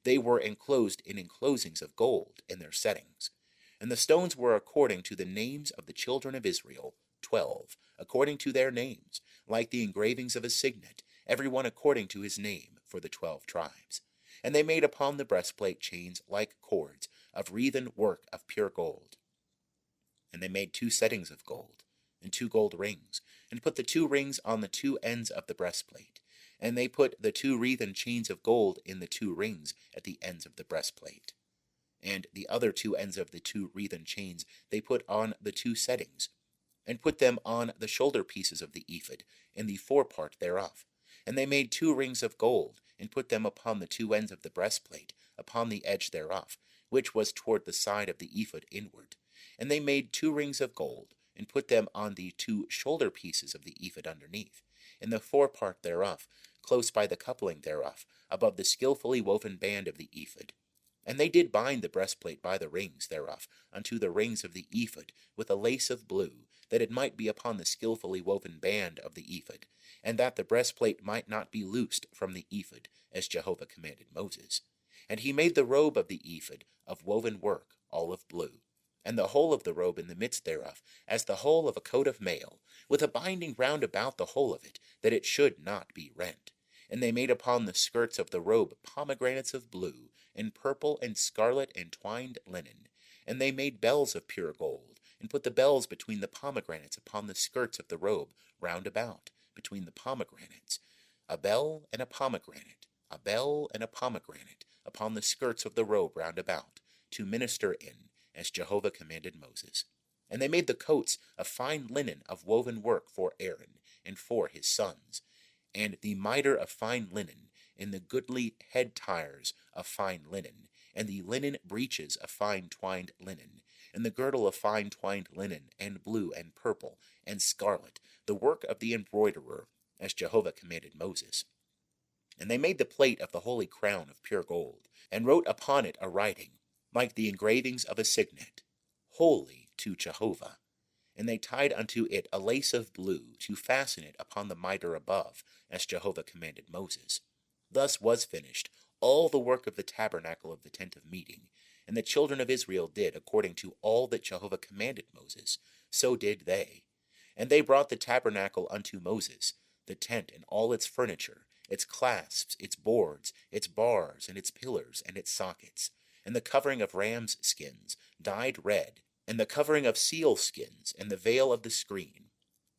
They were enclosed in enclosings of gold in their settings. And the stones were according to the names of the children of Israel, 12, according to their names, like the engravings of a signet, every one according to his name, for the 12 tribes. And they made upon the breastplate chains like cords, of wreathen work of pure gold. And they made 2 settings of gold, and 2 gold rings, and put the 2 rings on the 2 ends of the breastplate. And they put the 2 wreathen chains of gold in the 2 rings at the ends of the breastplate. And the other 2 ends of the 2 wreathen chains they put on the 2 settings, and put them on the shoulder pieces of the ephod, in the forepart thereof. And they made 2 rings of gold, and put them upon the 2 ends of the breastplate, upon the edge thereof, which was toward the side of the ephod inward. And they made 2 rings of gold, and put them on the 2 shoulder pieces of the ephod underneath, in the forepart thereof, close by the coupling thereof, above the skillfully woven band of the ephod. And they did bind the breastplate by the rings thereof unto the rings of the ephod with a lace of blue, that it might be upon the skillfully woven band of the ephod, and that the breastplate might not be loosed from the ephod, as Jehovah commanded Moses. And he made the robe of the ephod of woven work, all of blue, and the whole of the robe in the midst thereof, as the whole of a coat of mail, with a binding round about the whole of it, that it should not be rent. And they made upon the skirts of the robe pomegranates of blue, and purple, and scarlet, and twined linen. And they made bells of pure gold, and put the bells between the pomegranates upon the skirts of the robe round about, between the pomegranates, a bell and a pomegranate, a bell and a pomegranate, upon the skirts of the robe round about, to minister in, as Jehovah commanded Moses. And they made the coats of fine linen of woven work for Aaron, and for his sons, and the mitre of fine linen, and the goodly head tires of fine linen, and the linen breeches of fine twined linen, and the girdle of fine twined linen, and blue, and purple, and scarlet, the work of the embroiderer, as Jehovah commanded Moses. And they made the plate of the holy crown of pure gold, and wrote upon it a writing, like the engravings of a signet, Holy to Jehovah. And they tied unto it a lace of blue, to fasten it upon the mitre above, as Jehovah commanded Moses. Thus was finished all the work of the tabernacle of the tent of meeting. And the children of Israel did according to all that Jehovah commanded Moses, so did they. And they brought the tabernacle unto Moses, the tent and all its furniture, its clasps, its boards, its bars, and its pillars, and its sockets, and the covering of rams' skins, dyed red, and the covering of seal skins, and the veil of the screen,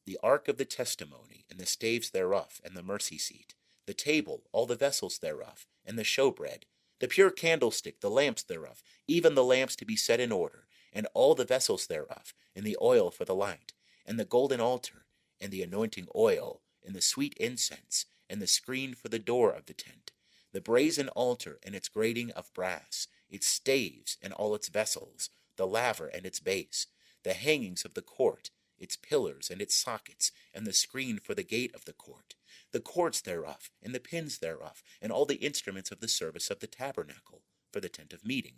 the ark of the testimony, and the staves thereof, and the mercy seat, the table, all the vessels thereof, and the showbread, the pure candlestick, the lamps thereof, even the lamps to be set in order, and all the vessels thereof, and the oil for the light, and the golden altar, and the anointing oil, and the sweet incense, and the screen for the door of the tent, the brazen altar and its grating of brass, its staves and all its vessels, the laver and its base, the hangings of the court, its pillars and its sockets, and the screen for the gate of the court, the cords thereof, and the pins thereof, and all the instruments of the service of the tabernacle, for the tent of meeting,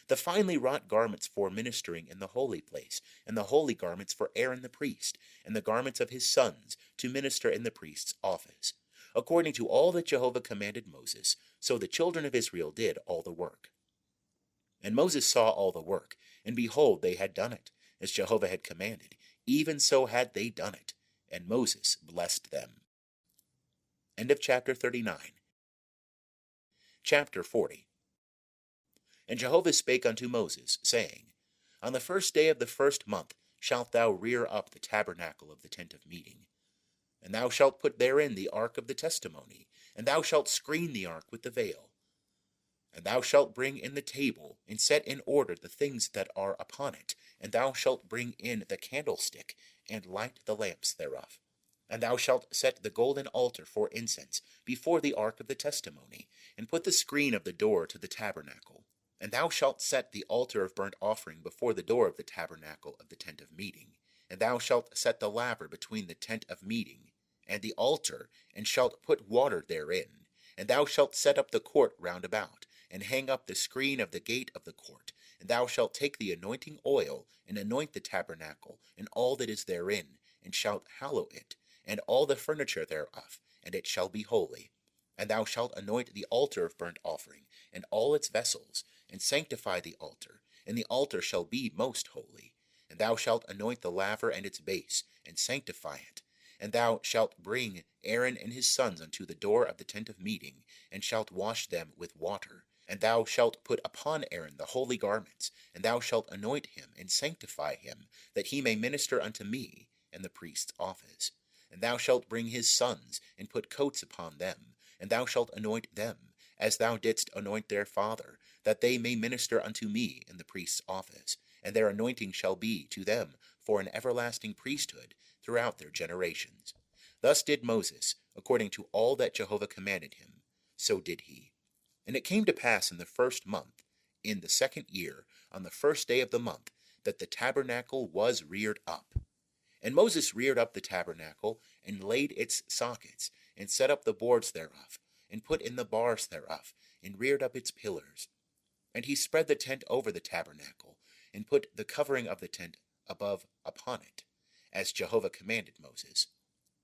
the finely wrought garments for ministering in the holy place, and the holy garments for Aaron the priest, and the garments of his sons, to minister in the priest's office. According to all that Jehovah commanded Moses, so the children of Israel did all the work. And Moses saw all the work, and behold, they had done it, as Jehovah had commanded, even so had they done it. and Moses blessed them. End of chapter 39. Chapter 40. And Jehovah spake unto Moses, saying, On the first day of the first month shalt thou rear up the tabernacle of the tent of meeting. And thou shalt put therein the ark of the testimony, and thou shalt screen the ark with the veil. And thou shalt bring in the table, and set in order the things that are upon it, and thou shalt bring in the candlestick, and light the lamps thereof. And thou shalt set the golden altar for incense before the ark of the testimony, and put the screen of the door to the tabernacle. And thou shalt set the altar of burnt offering before the door of the tabernacle of the tent of meeting. And thou shalt set the laver between the tent of meeting and the altar, and shalt put water therein. And thou shalt set up the court round about, and hang up the screen of the gate of the court. And thou shalt take the anointing oil, and anoint the tabernacle, and all that is therein, and shalt hallow it, and all the furniture thereof, and it shall be holy. And thou shalt anoint the altar of burnt offering, and all its vessels, and sanctify the altar, and the altar shall be most holy. And thou shalt anoint the laver and its base, and sanctify it. And thou shalt bring Aaron and his sons unto the door of the tent of meeting, and shalt wash them with water. And thou shalt put upon Aaron the holy garments, and thou shalt anoint him, and sanctify him, that he may minister unto me in the priest's office. And thou shalt bring his sons, and put coats upon them, and thou shalt anoint them, as thou didst anoint their father, that they may minister unto me in the priest's office. And their anointing shall be to them for an everlasting priesthood throughout their generations. Thus did Moses, according to all that Jehovah commanded him, so did he. And it came to pass in the first month, in the second year, on the first day of the month, that the tabernacle was reared up. And Moses reared up the tabernacle, and laid its sockets, and set up the boards thereof, and put in the bars thereof, and reared up its pillars. And he spread the tent over the tabernacle, and put the covering of the tent above upon it, as Jehovah commanded Moses.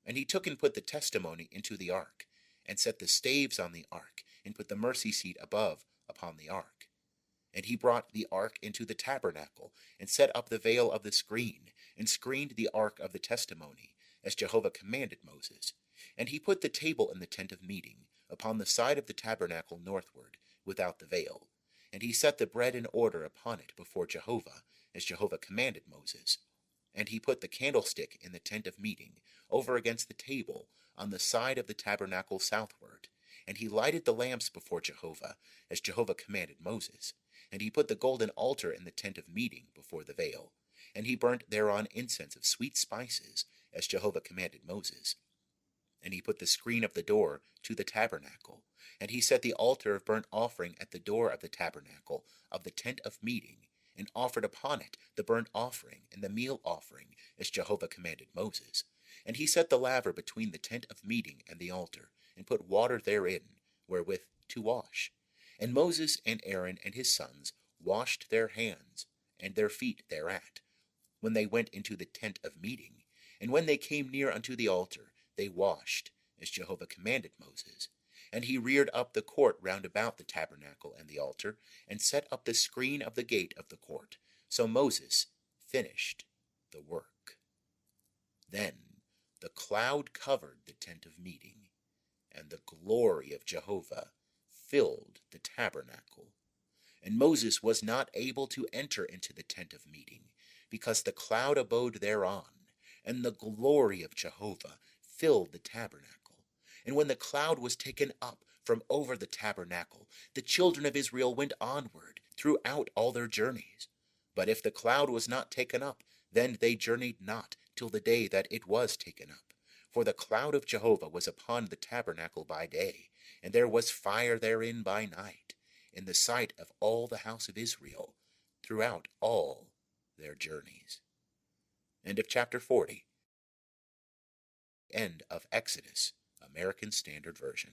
And he took and put the testimony into the ark, and set the staves on the ark, and put the mercy seat above upon the ark. And he brought the ark into the tabernacle, and set up the veil of the screen, and screened the ark of the testimony, as Jehovah commanded Moses. And he put the table in the tent of meeting, upon the side of the tabernacle northward, without the veil. And he set the bread in order upon it before Jehovah, as Jehovah commanded Moses. And he put the candlestick in the tent of meeting, over against the table, on the side of the tabernacle southward. And he lighted the lamps before Jehovah, as Jehovah commanded Moses. And he put the golden altar in the tent of meeting before the veil. And he burnt thereon incense of sweet spices, as Jehovah commanded Moses. And he put the screen of the door to the tabernacle. And he set the altar of burnt offering at the door of the tabernacle of the tent of meeting, and offered upon it the burnt offering and the meal offering, as Jehovah commanded Moses. And he set the laver between the tent of meeting and the altar, and put water therein, wherewith to wash. And Moses and Aaron and his sons washed their hands and their feet thereat, when they went into the tent of meeting. And when they came near unto the altar, they washed, as Jehovah commanded Moses. And he reared up the court round about the tabernacle and the altar, and set up the screen of the gate of the court. So Moses finished the work. Then the cloud covered the tent of meeting, and the glory of Jehovah filled the tabernacle. And Moses was not able to enter into the tent of meeting, because the cloud abode thereon, and the glory of Jehovah filled the tabernacle. And when the cloud was taken up from over the tabernacle, the children of Israel went onward throughout all their journeys. But if the cloud was not taken up, then they journeyed not till the day that it was taken up. For the cloud of Jehovah was upon the tabernacle by day, and there was fire therein by night, in the sight of all the house of Israel, throughout all their journeys. End of chapter 40. End of Exodus, American Standard Version.